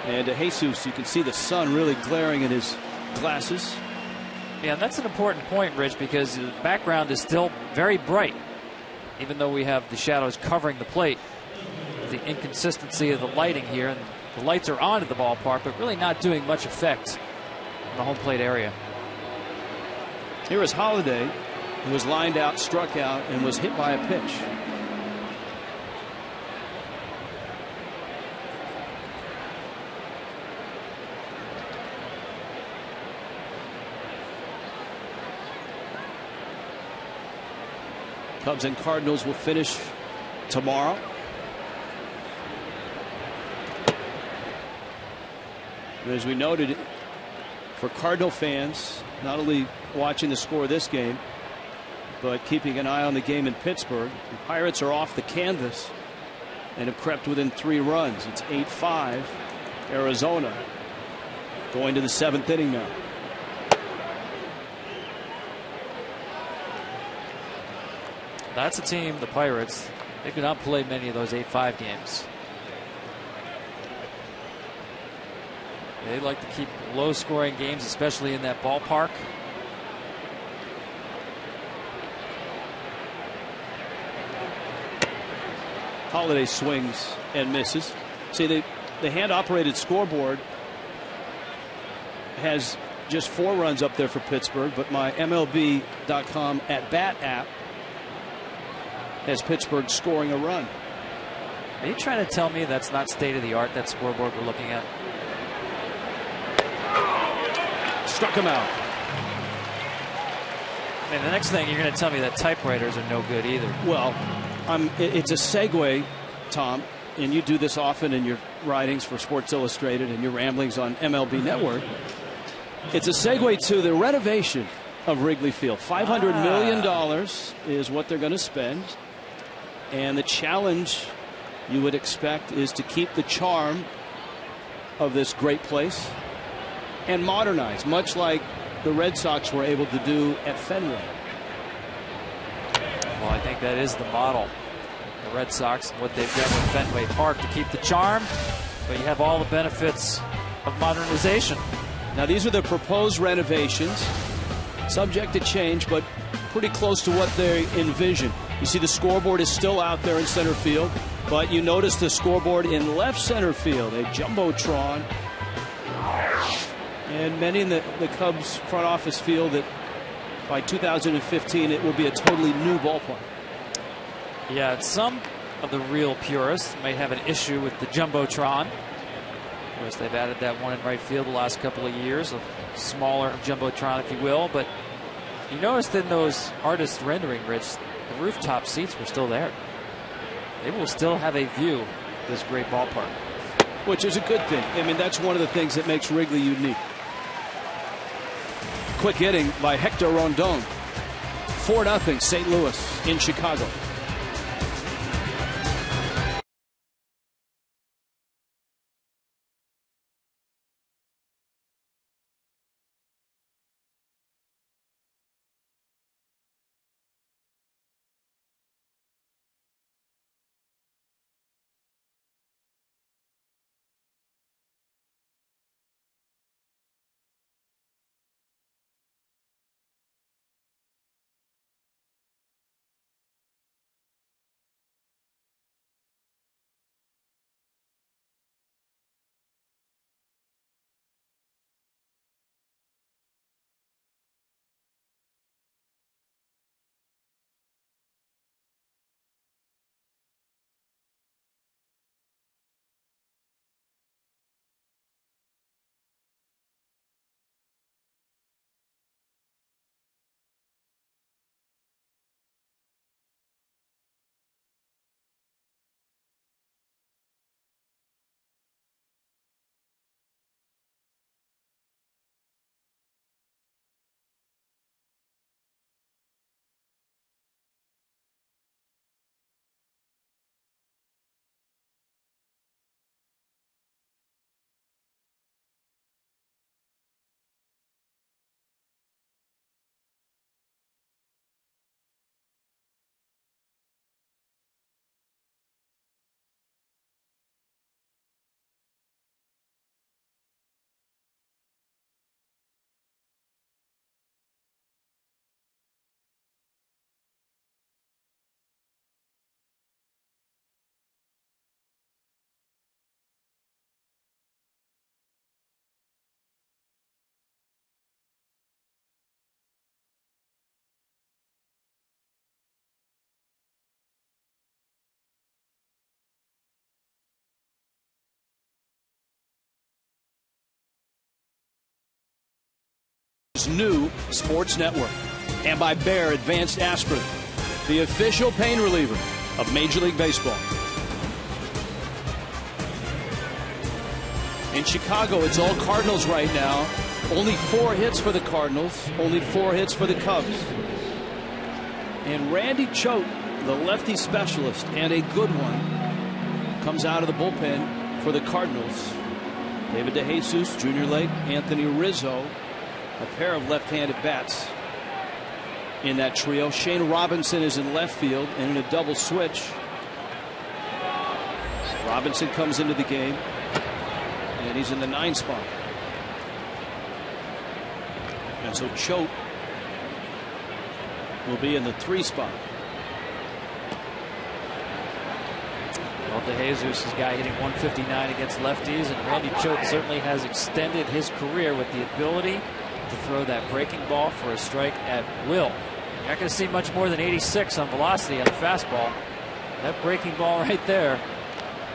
and to Jesus, you can see the sun really glaring in his glasses. Yeah, and that's an important point, Rich, because the background is still very bright, even though we have the shadows covering the plate. The inconsistency of the lighting here, and the lights are on at the ballpark, but really not doing much effect in the home plate area. Here is Holliday, who was lined out, struck out, and was hit by a pitch. Cubs and Cardinals will finish tomorrow. And as we noted, for Cardinal fans, not only watching the score of this game, but keeping an eye on the game in Pittsburgh, the Pirates are off the canvas and have crept within 3 runs. It's 8-5. Arizona going to the 7th inning now. That's a team, the Pirates, they do not play many of those 8-5 games. They like to keep low-scoring games, especially in that ballpark. Holliday swings and misses. See, the hand-operated scoreboard has just 4 runs up there for Pittsburgh, but my MLB.com at-bat app has Pittsburgh scoring a run. Are you trying to tell me that's not state-of-the-art, that scoreboard we're looking at? Struck him out. And the next thing, you're going to tell me that typewriters are no good either. Well, it's a segue, Tom, and you do this often in your writings for Sports Illustrated and your ramblings on MLB Network. It's a segue to the renovation of Wrigley Field. $500 million is what they're going to spend. And the challenge you would expect is to keep the charm of this great place and modernize, much like the Red Sox were able to do at Fenway. Well, I think that is the model. The Red Sox and what they've done with Fenway Park to keep the charm, but you have all the benefits of modernization. Now, these are the proposed renovations, subject to change, but pretty close to what they envision. You see the scoreboard is still out there in center field, but you notice the scoreboard in left center field, a jumbotron. And many in the Cubs front office feel that by 2015 it will be a totally new ballpark. Yeah, some of the real purists might have an issue with the jumbotron. Of course, they've added that one in right field the last couple of years, a smaller jumbotron, if you will. But you noticed in those artist rendering, Rich, the rooftop seats were still there. They will still have a view of this great ballpark, which is a good thing. I mean, that's one of the things that makes Wrigley unique. Quick hitting by Hector Rondon. 4-0 St. Louis in Chicago. new sports network, and by Bayer Advanced Aspirin, the official pain reliever of Major League Baseball. In Chicago, it's all Cardinals right now. Only 4 hits for the Cardinals, only 4 hits for the Cubs. And Randy Choate, the lefty specialist, and a good one, comes out of the bullpen for the Cardinals. David DeJesus, Junior Lake, Anthony Rizzo, a pair of left-handed bats in that trio. Shane Robinson is in left field, and in a double switch, Robinson comes into the game, and he's in the 9 spot. And so Choate will be in the 3 spot. Well, DeJesus is a guy hitting 159 against lefties, and Randy Choate certainly has extended his career with the ability to throw that breaking ball for a strike at will. You're not going to see much more than 86 on velocity on the fastball. That breaking ball right there,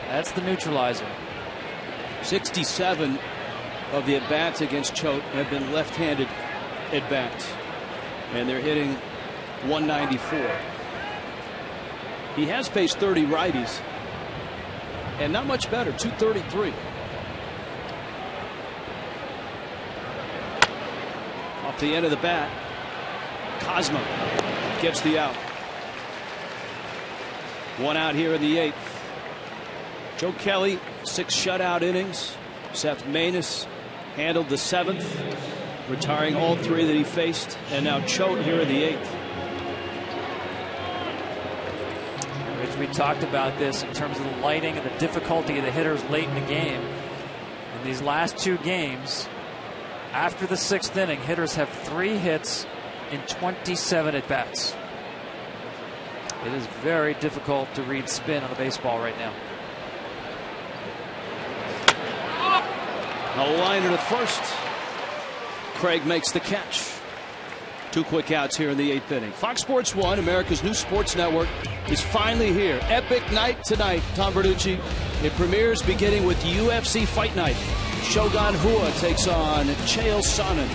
that's the neutralizer. 67 of the at-bats against Choate have been left-handed at-bats, and they're hitting 194. He has faced 30 righties, and not much better, 233. Off the end of the bat, Cosmo gets the out. 1 out here in the 8th. Joe Kelly, 6 shutout innings. Seth Maness handled the 7th, retiring all 3 that he faced. And now Choate here in the 8th. Rich, we talked about this in terms of the lighting and the difficulty of the hitters late in the game. In these last 2 games, after the 6th inning, hitters have 3 hits in 27 at-bats. It is very difficult to read spin on the baseball right now. A liner to first. Craig makes the catch. 2 quick outs here in the 8th inning. Fox Sports 1, America's new sports network, is finally here. Epic night tonight, Tom Verducci. It premieres beginning with UFC Fight Night. Shogun Rua takes on Chael Sonnen.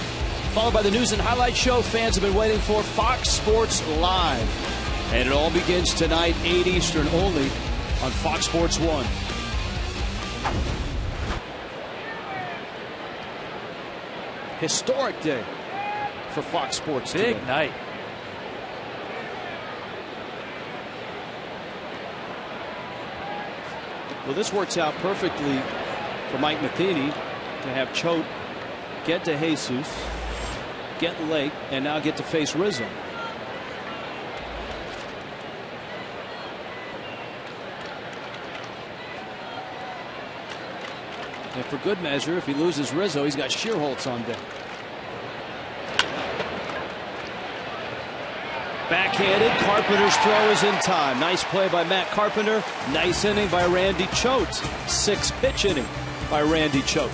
Followed by the news and highlight show fans have been waiting for, Fox Sports Live. And it all begins tonight, 8 Eastern, only on Fox Sports 1. Historic day for Fox Sports today. Big night. Well, this works out perfectly for Mike Matheny to have Choate get to Jesus, get Lake, and now get to face Rizzo. And for good measure, if he loses Rizzo, he's got Shearholtz on deck. Backhanded, Carpenter's throw is in time. Nice play by Matt Carpenter. Nice inning by Randy Choate. 6-pitch inning by Randy Choate.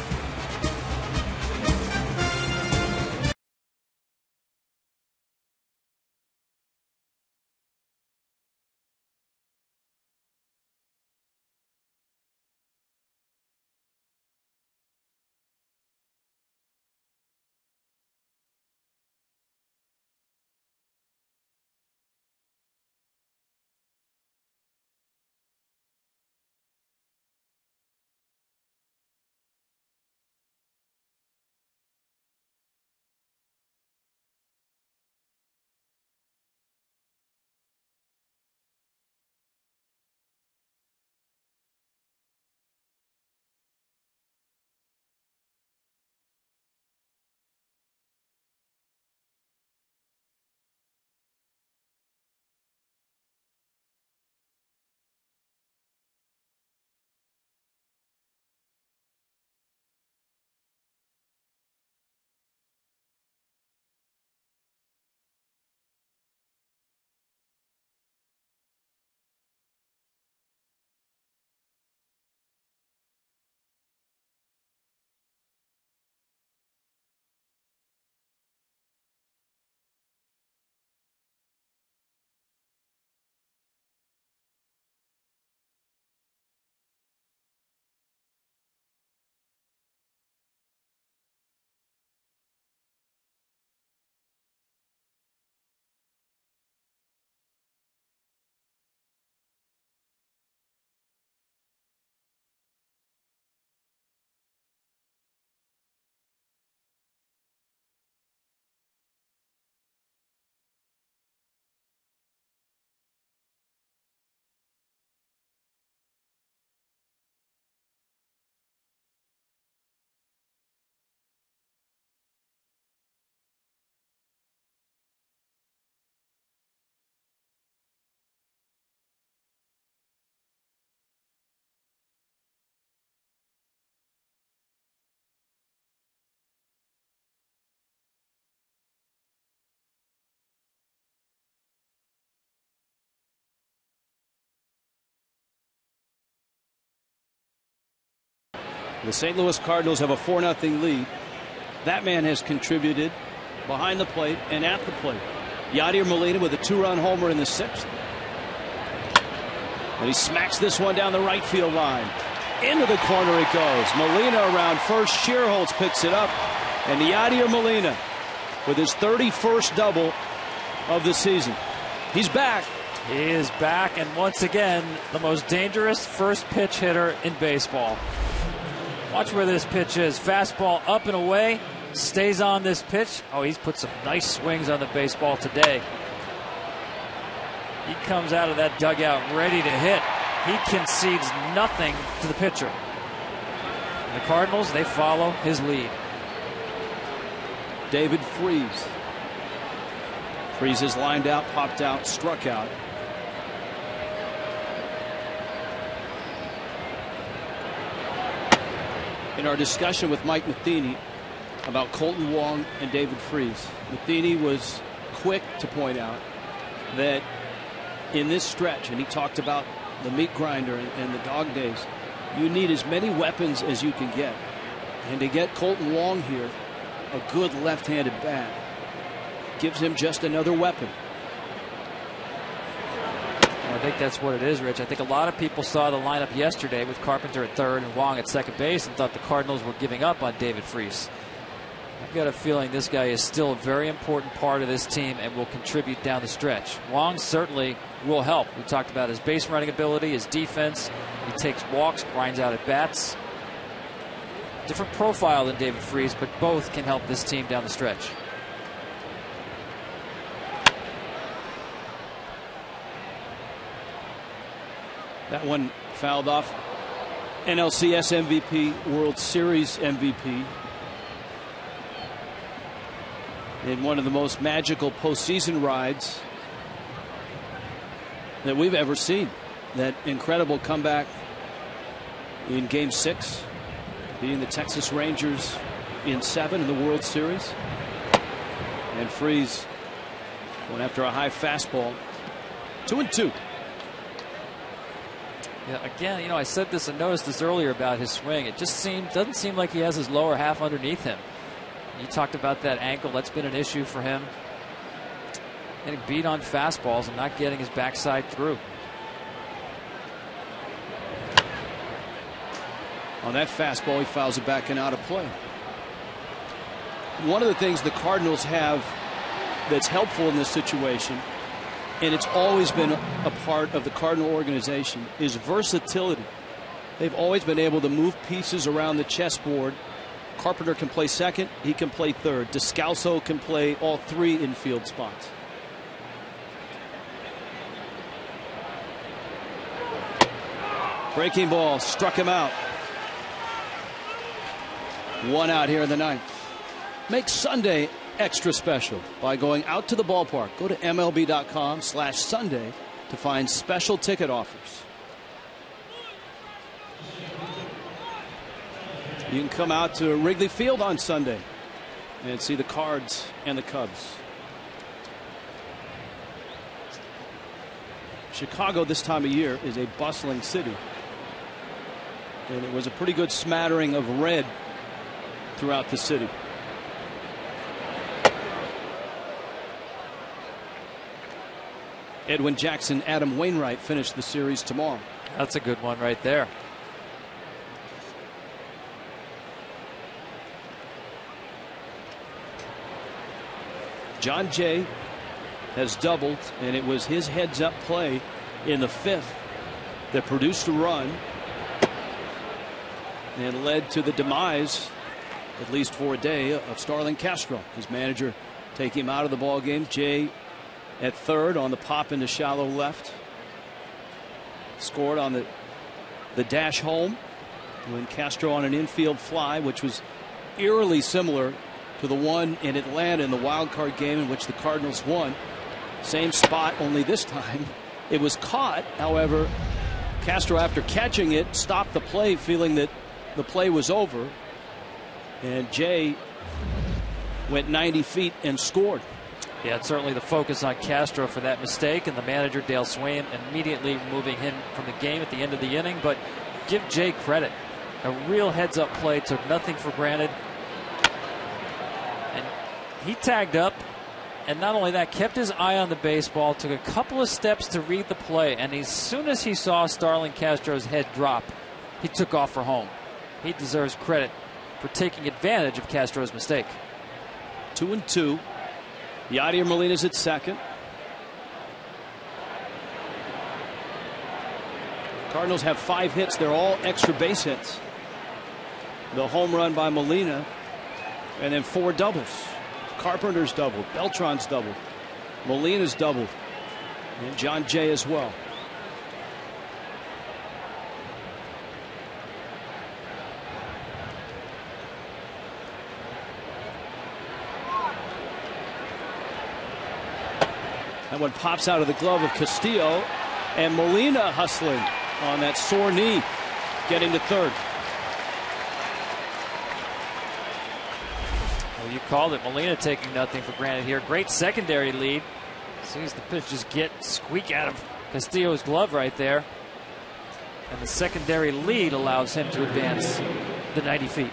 The St. Louis Cardinals have a 4-0 lead. That man has contributed behind the plate and at the plate. Yadier Molina with a 2-run homer in the 6th. And he smacks this one down the right field line. Into the corner it goes. Molina around first. Shearholtz picks it up. And Yadier Molina with his 31st double of the season. He's back. He is back, and once again, the most dangerous first pitch hitter in baseball. Watch where this pitch is. Fastball up and away. Stays on this pitch. Oh, he's put some nice swings on the baseball today. He comes out of that dugout ready to hit. He concedes nothing to the pitcher. And the Cardinals, they follow his lead. David Freese. Freese is lined out, popped out, struck out. In our discussion with Mike Matheny about Colton Wong and David Freese, Matheny was quick to point out that in this stretch, and he talked about the meat grinder and the dog days, you need as many weapons as you can get. And to get Colton Wong here, a good left-handed bat, gives him just another weapon. I think that's what it is, Rich. I think a lot of people saw the lineup yesterday with Carpenter at third and Wong at second base and thought the Cardinals were giving up on David Freese. I've got a feeling this guy is still a very important part of this team and will contribute down the stretch. Wong certainly will help. We talked about his base running ability, his defense. He takes walks, grinds out at bats. Different profile than David Freese, but both can help this team down the stretch. That one fouled off. NLCS MVP, World Series MVP. In one of the most magical postseason rides that we've ever seen. That incredible comeback in Game 6, beating the Texas Rangers in 7 in the World Series. And Freese going after a high fastball. 2-2. Yeah, again, you know, I said this and noticed this earlier about his swing. It just doesn't seem like he has his lower half underneath him. You talked about that ankle. That's been an issue for him. Getting beat on fastballs and not getting his backside through. On that fastball, he fouls it back and out of play. One of the things the Cardinals have that's helpful in this situation, and it's always been a part of the Cardinal organization, is versatility. They've always been able to move pieces around the chessboard. Carpenter can play second. He can play third. Descalso can play all 3 infield spots. Breaking ball struck him out. 1 out here in the 9th. Make Sunday extra special by going out to the ballpark. Go to MLB.com/Sunday to find special ticket offers. You can come out to Wrigley Field on Sunday and see the Cards and the Cubs. Chicago this time of year is a bustling city. And it was a pretty good smattering of red throughout the city. Edwin Jackson, Adam Wainwright finish the series tomorrow. That's a good one right there. John Jay has doubled, and it was his heads-up play in the 5th that produced a run and led to the demise, at least for a day, of Starlin Castro. His manager taking him out of the ball game. Jay at third on the pop into shallow left. Scored on the dash home when Castro on an infield fly, which was eerily similar to the one in Atlanta in the wild card game in which the Cardinals won. Same spot, only this time it was caught. However, Castro, after catching it, stopped the play, feeling that the play was over. And Jay went 90 feet and scored. Yeah, it's certainly the focus on Castro for that mistake, and the manager, Dale Swain, immediately removing him from the game at the end of the inning. But give Jay credit. A real heads-up play, took nothing for granted. And he tagged up, and not only that, kept his eye on the baseball, took a couple of steps to read the play, and as soon as he saw Starlin Castro's head drop, he took off for home. He deserves credit for taking advantage of Castro's mistake. 2-2. Yadier Molina's at second. Cardinals have 5 hits. They're all extra base hits. The home run by Molina, and then 4 doubles. Carpenter's doubled, Beltran's doubled, Molina's doubled, and John Jay as well. That one pops out of the glove of Castillo, and Molina hustling on that sore knee, getting to third. Well, you called it. Molina taking nothing for granted here. Great secondary lead. Sees the pitch just squeak out of Castillo's glove right there. And the secondary lead allows him to advance the 90 feet.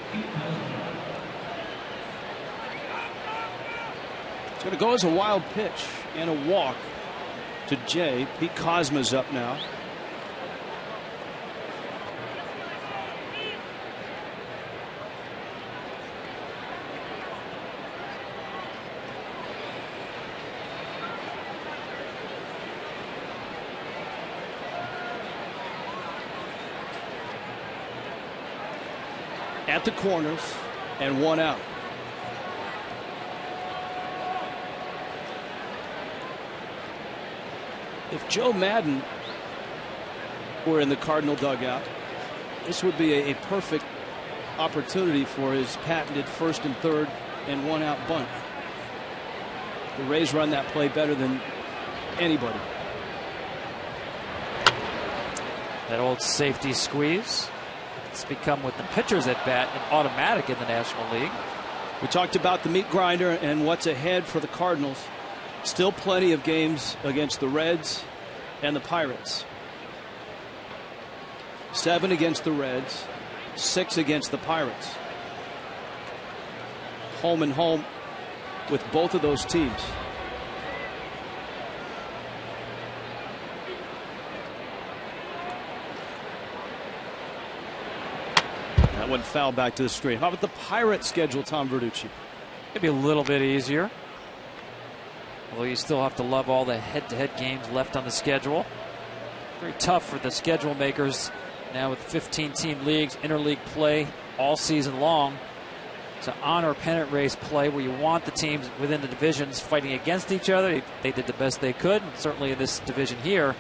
It's going to go as a wild pitch and a walk to Jay. Pete Kozma's up now. At the corners, and 1 out. If Joe Madden were in the Cardinal dugout, this would be a perfect opportunity for his patented first and third and 1 out bunt. The Rays run that play better than anybody. That old safety squeeze. It's become, with the pitchers at bat, an automatic in the National League. We talked about the meat grinder and what's ahead for the Cardinals. Still plenty of games against the Reds and the Pirates. 7 against the Reds, 6 against the Pirates. Home and home with both of those teams. That one foul back to the screen. How about the Pirates schedule, Tom Verducci? Maybe a little bit easier. Although you still have to love all the head-to-head games left on the schedule. Very tough for the schedule makers now with 15-team leagues, interleague play all season long. It's an honor pennant race play where you want the teams within the divisions fighting against each other. They did the best they could, and certainly in this division here,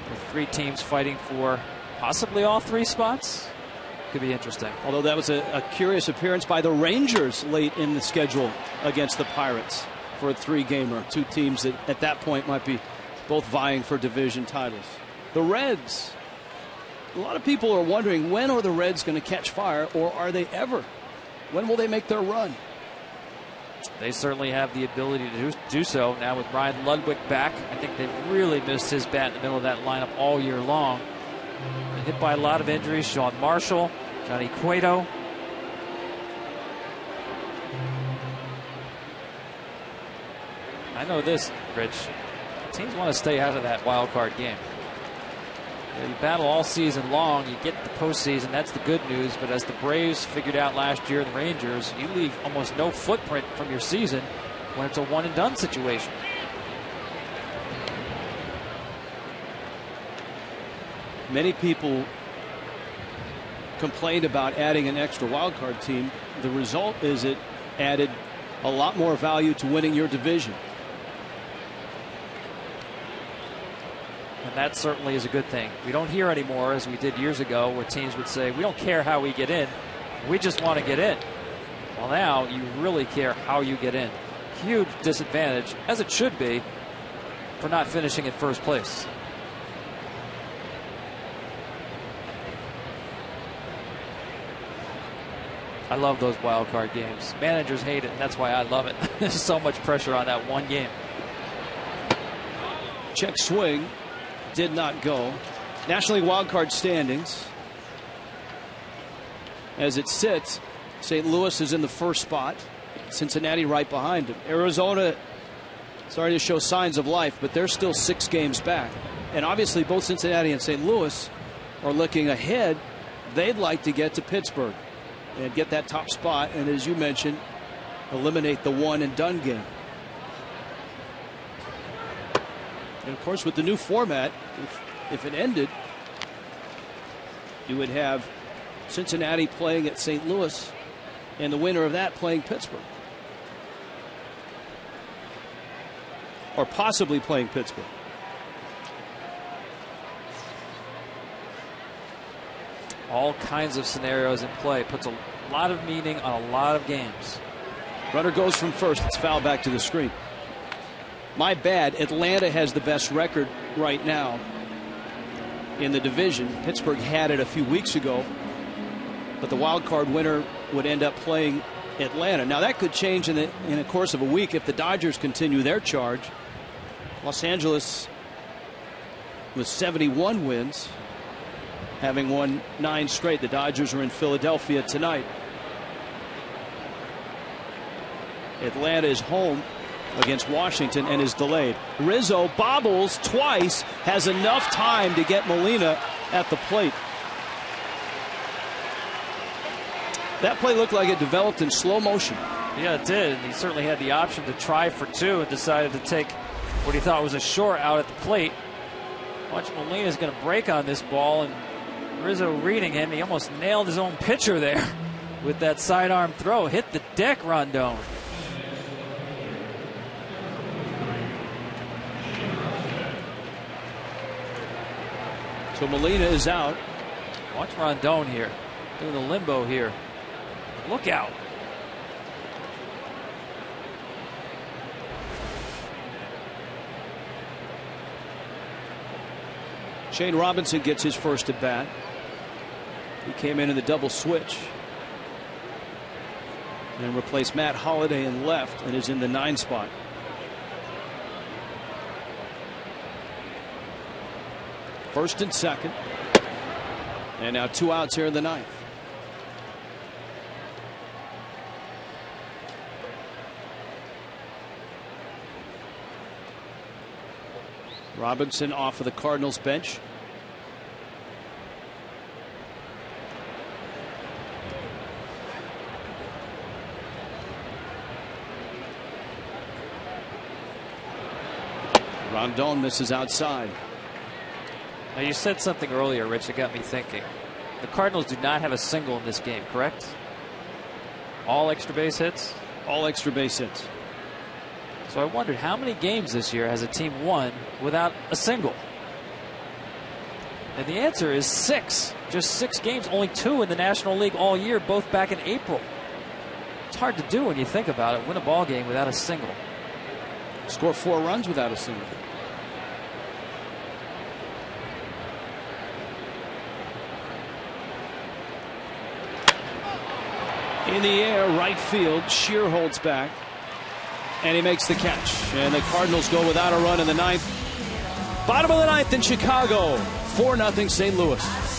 with 3 teams fighting for possibly all 3 spots. Could be interesting. Although that was a curious appearance by the Rangers late in the schedule against the Pirates for a 3-gamer. 2 teams that at that point might be both vying for division titles. The Reds, a lot of people are wondering, when are the Reds going to catch fire, or are they ever? When will they make their run? They certainly have the ability to do so now with Ryan Ludwig back. I think they've really missed his bat in the middle of that lineup all year long. Been hit by a lot of injuries. Sean Marshall, Johnny Cueto. I know this, Rich. Teams want to stay out of that wild card game. You battle all season long, you get the postseason, that's the good news. But as the Braves figured out last year, the Rangers, you leave almost no footprint from your season when it's a one-and-done situation. Many people complained about adding an extra wild card team. The result is it added a lot more value to winning your division. And that certainly is a good thing. We don't hear anymore, as we did years ago, where teams would say, we don't care how we get in, we just want to get in. Well, now you really care how you get in. Huge disadvantage, as it should be, for not finishing in first place. I love those wild card games. Managers hate it, and that's why I love it. There's so much pressure on that one game. Check swing. Did not go. National League wildcard standings. As it sits, St. Louis is in the first spot. Cincinnati right behind him. Arizona starting to show signs of life, but they're still 6 games back. And obviously both Cincinnati and St. Louis are looking ahead. They'd like to get to Pittsburgh and get that top spot, and as you mentioned, eliminate the one and done game. And of course, with the new format, if it ended, you would have Cincinnati playing at St. Louis and the winner of that playing Pittsburgh. Or possibly playing Pittsburgh. All kinds of scenarios in play. Puts a lot of meaning on a lot of games. Runner goes from first. It's fouled back to the screen. My bad. Atlanta has the best record right now in the division. Pittsburgh had it a few weeks ago, but the wild card winner would end up playing Atlanta. Now that could change in the course of a week if the Dodgers continue their charge. Los Angeles with 71 wins, having won 9 straight. The Dodgers are in Philadelphia tonight. Atlanta is home against Washington and is delayed. Rizzo bobbles twice, has enough time to get Molina at the plate. That play looked like it developed in slow motion. Yeah, it did. And he certainly had the option to try for 2 and decided to take what he thought was a short out at the plate. Watch, Molina's going to break on this ball, and Rizzo reading him. He almost nailed his own pitcher there with that sidearm throw. Hit the deck, Rondon. So Molina is out. Watch Rondon here, doing the limbo here. Look out. Shane Robinson gets his first at bat. He came in the double switch and replaced Matt Holliday in left and is in the 9 spot. First and second. And now 2 outs here in the 9th. Robinson off of the Cardinals bench. Rondon misses outside. Now, you said something earlier, Rich, that got me thinking. The Cardinals do not have a single in this game, correct? All extra base hits? All extra base hits. So I wondered how many games this year has a team won without a single? And the answer is 6. Just 6 games, only 2 in the National League all year, both back in April. It's hard to do when you think about it. Win a ball game without a single. Score 4 runs without a single. In the air, right field. Shear holds back, and he makes the catch. And the Cardinals go without a run in the 9th. Bottom of the 9th in Chicago. 4-0 St. Louis.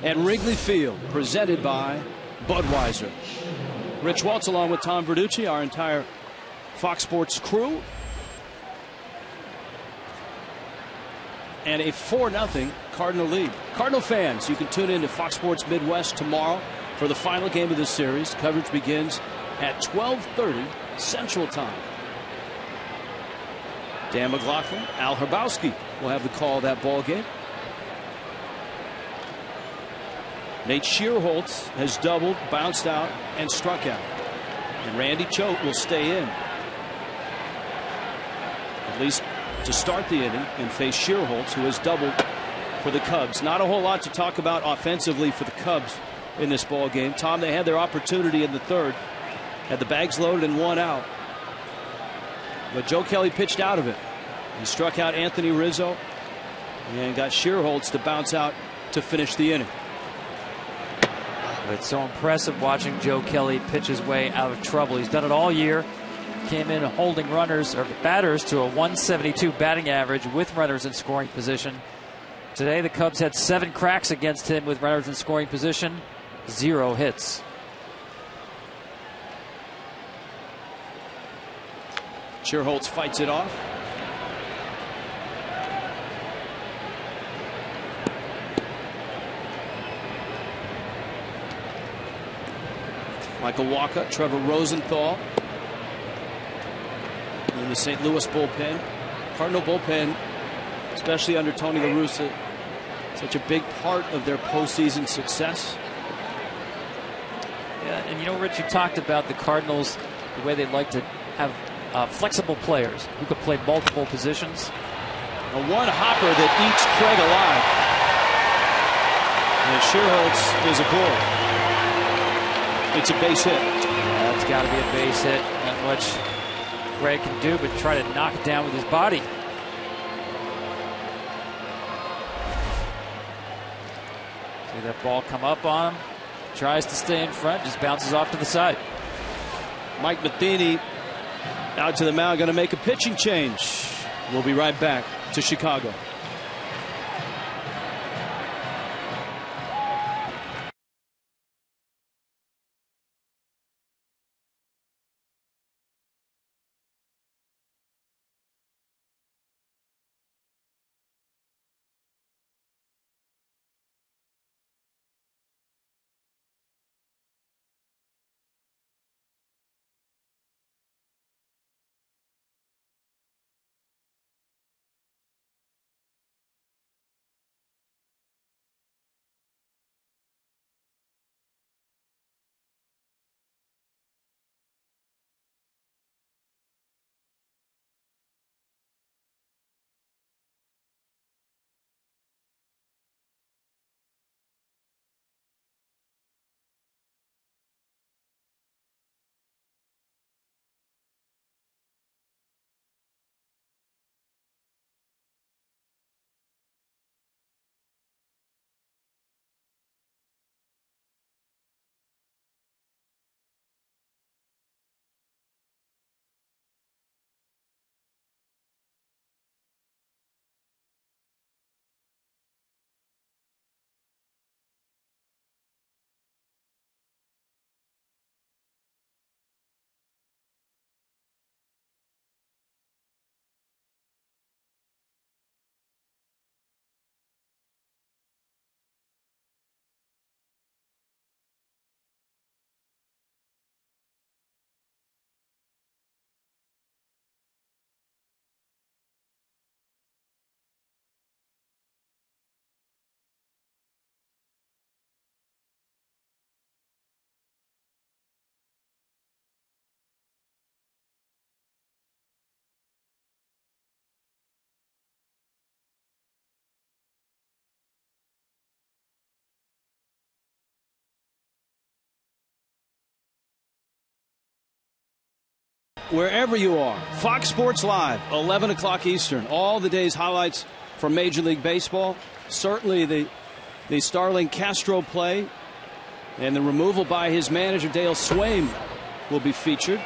at Wrigley Field, presented by Budweiser. Rich Waltz along with Tom Verducci, our entire Fox Sports crew. And a 4-0 Cardinal lead. Cardinal fans, you can tune in to Fox Sports Midwest tomorrow for the final game of this series. Coverage begins at 12:30 Central Time. Dan McLaughlin, Al Hrabowski will have the call of that ball game. Nate Schierholtz has doubled, bounced out, and struck out. And Randy Choate will stay in, at least to start the inning, and face Schierholtz, who has doubled for the Cubs. Not a whole lot to talk about offensively for the Cubs in this ball game. Tom, they had their opportunity in the third, had the bags loaded and one out, but Joe Kelly pitched out of it. He struck out Anthony Rizzo and got Schierholtz to bounce out to finish the inning. It's so impressive watching Joe Kelly pitch his way out of trouble. He's done it all year. Came in holding runners or batters to a 172 batting average with runners in scoring position. Today the Cubs had 7 cracks against him with runners in scoring position, 0 hits. Schierholtz fights it off. Michael Walker, Trevor Rosenthal in the St. Louis bullpen. Cardinal bullpen, especially under Tony La Russa, such a big part of their postseason success. Yeah, and you know, Rich, you talked about the Cardinals, the way they like to have flexible players who could play multiple positions. A one hopper that eats Craig alive. And Schierholtz is aboard. It's a base hit. That's got to be a base hit. Not much Craig can do but try to knock it down with his body. See that ball come up on him. Tries to stay in front, just bounces off to the side. Mike Matheny out to the mound, going to make a pitching change. We'll be right back to Chicago. Wherever you are, Fox Sports Live, 11 o'clock Eastern. All the day's highlights from Major League Baseball. Certainly the Starling Castro play and the removal by his manager Dale Swaim will be featured.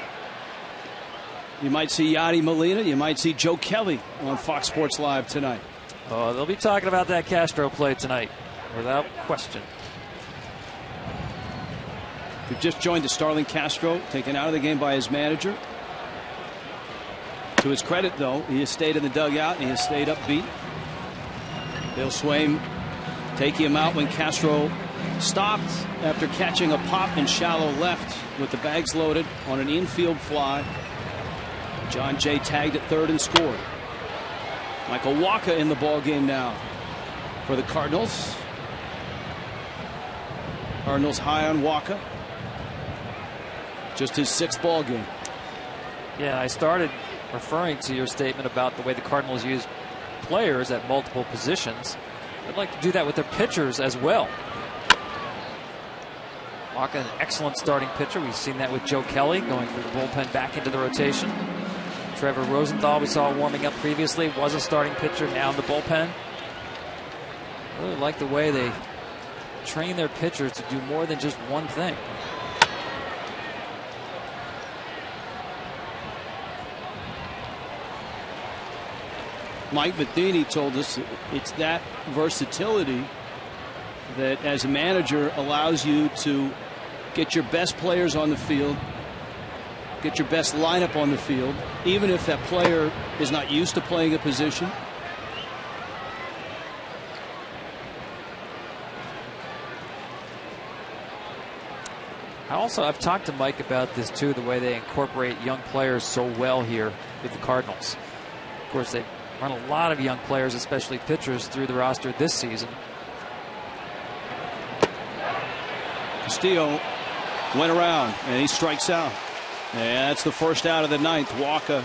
You might see Yadier Molina. You might see Joe Kelly on Fox Sports Live tonight. Oh, they'll be talking about that Castro play tonight, without question. who just joined the Starlin Castro, taken out of the game by his manager. To his credit, though, he has stayed in the dugout and he has stayed upbeat. Dale Swaim taking him out when Castro stopped after catching a pop in shallow left with the bags loaded on an infield fly. John Jay tagged at third and scored. Michael Wacha in the ball game now for the Cardinals. Cardinals high on Wacha. Just his 6th ball game. Yeah, I started referring to your statement about the way the Cardinals use players at multiple positions. I'd like to do that with their pitchers as well. Wacha, an excellent starting pitcher. We've seen that with Joe Kelly going through the bullpen back into the rotation. Trevor Rosenthal, we saw warming up previously, was a starting pitcher, now in the bullpen. I really like the way they train their pitchers to do more than just one thing. Mike Matheny told us it's that versatility that, as a manager, allows you to get your best players on the field, get your best lineup on the field, even if that player is not used to playing a position. I've talked to Mike about this too, the way they incorporate young players so well here with the Cardinals. Of course, they run a lot of young players, especially pitchers, through the roster this season. Castillo went around and he strikes out. And that's the first out of the 9th. Wacha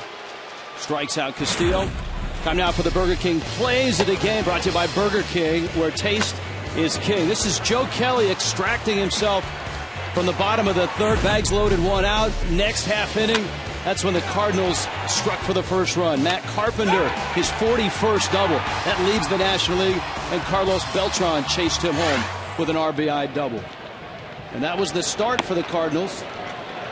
strikes out Castillo. Time now for the Burger King Plays of the Game, brought to you by Burger King, where taste is king. This is Joe Kelly extracting himself from the bottom of the 3rd. Bags loaded, 1 out. Next half inning, that's when the Cardinals struck for the first run. Matt Carpenter, his 41st double. That leads the National League, and Carlos Beltran chased him home with an RBI double. And that was the start for the Cardinals.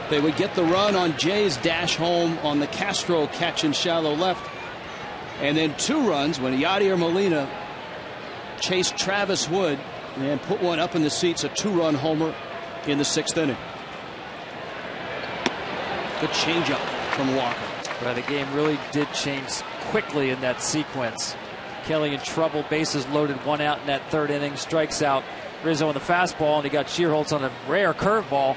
They would get the run on Jay's dash home on the Castro catch in shallow left. And then 2 runs when Yadier Molina chased Travis Wood and put one up in the seats, a 2-run homer in the 6th inning. Good changeup from Wacha. Well, the game really did change quickly in that sequence. Kelly in trouble, bases loaded, 1 out in that 3rd inning, strikes out Rizzo on the fastball, and he got Shearholtz on a rare curveball.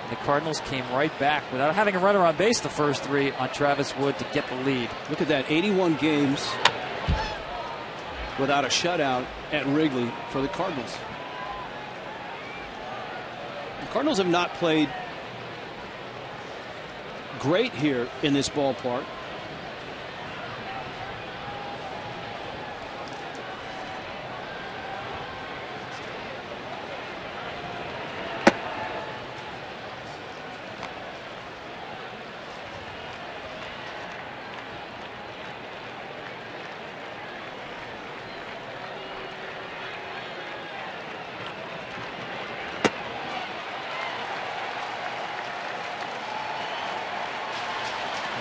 And the Cardinals came right back without having a runner on base the first 3 on Travis Wood to get the lead. Look at that, 81 games without a shutout at Wrigley for the Cardinals. The Cardinals have not played great here in this ballpark.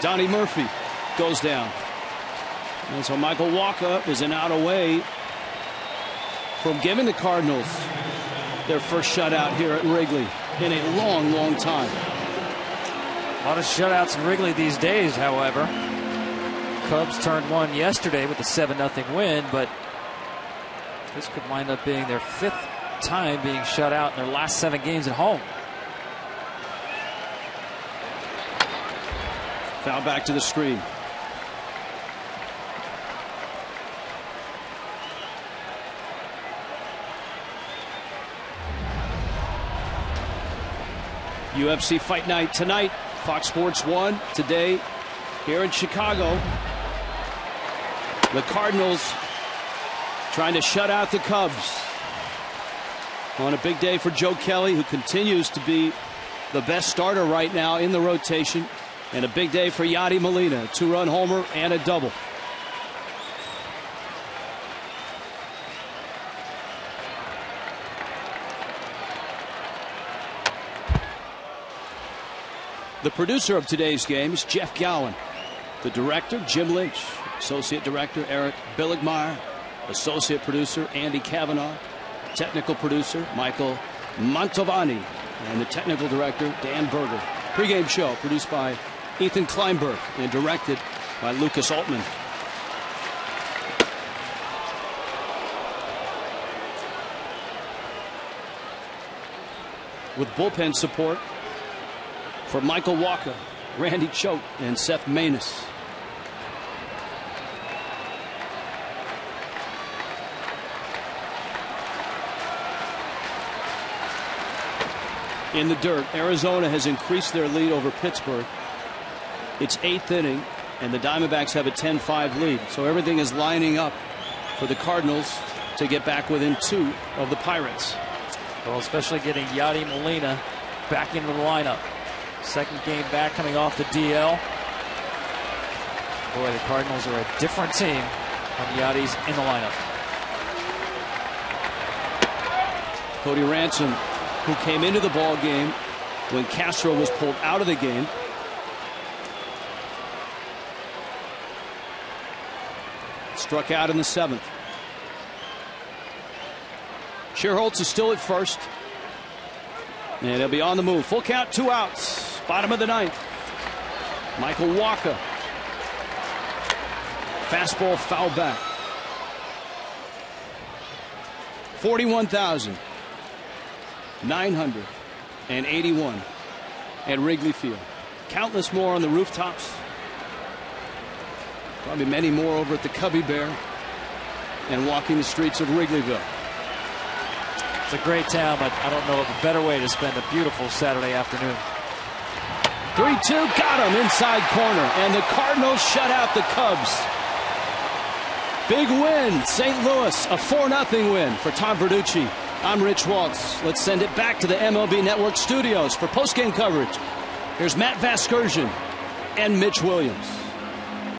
Donnie Murphy goes down. And so Michael Wacha is an out away from giving the Cardinals their first shutout here at Wrigley in a long, long time. A lot of shutouts in Wrigley these days, however. Cubs turned 1 yesterday with a 7-0 win, but this could wind up being their 5th time being shut out in their last 7 games at home. Foul back to the screen. UFC Fight Night tonight. Fox Sports 1 today here in Chicago. The Cardinals trying to shut out the Cubs on a big day for Joe Kelly, who continues to be the best starter right now in the rotation. And a big day for Yadier Molina, a 2-run homer and a double. The producer of today's game is Jeff Gowen. The director, Jim Lynch. Associate director, Eric Billigmeyer. Associate producer, Andy Kavanaugh. Technical producer, Michael Mantovani. and the technical director, Dan Berger. Pregame show produced by Ethan Kleinberg and directed by Lucas Altman. With bullpen support for Michael Walker, Randy Choate, and Seth Maness. In the dirt, Arizona has increased their lead over Pittsburgh. It's 8th inning, and the Diamondbacks have a 10-5 lead. So everything is lining up for the Cardinals to get back within 2 of the Pirates. Well, especially getting Yadier Molina back into the lineup. Second game back, coming off the DL. Boy, the Cardinals are a different team when Yadi's in the lineup. Cody Ransom, who came into the ball game when Castro was pulled out of the game. Struck out in the 7th. Scherholtz is still at first. And he'll be on the move. Full count, 2 outs. Bottom of the 9th. Michael Walker. Fastball foul back. 41,981 at Wrigley Field. Countless more on the rooftops. Probably many more over at the Cubby Bear and walking the streets of Wrigleyville. It's a great town, but I don't know of a better way to spend a beautiful Saturday afternoon. 3-2, got him inside corner, and the Cardinals shut out the Cubs. Big win, St. Louis, a 4-0 win for Tom Verducci. I'm Rich Waltz. Let's send it back to the MLB Network studios for postgame coverage. Here's Matt Vasgersian and Mitch Williams.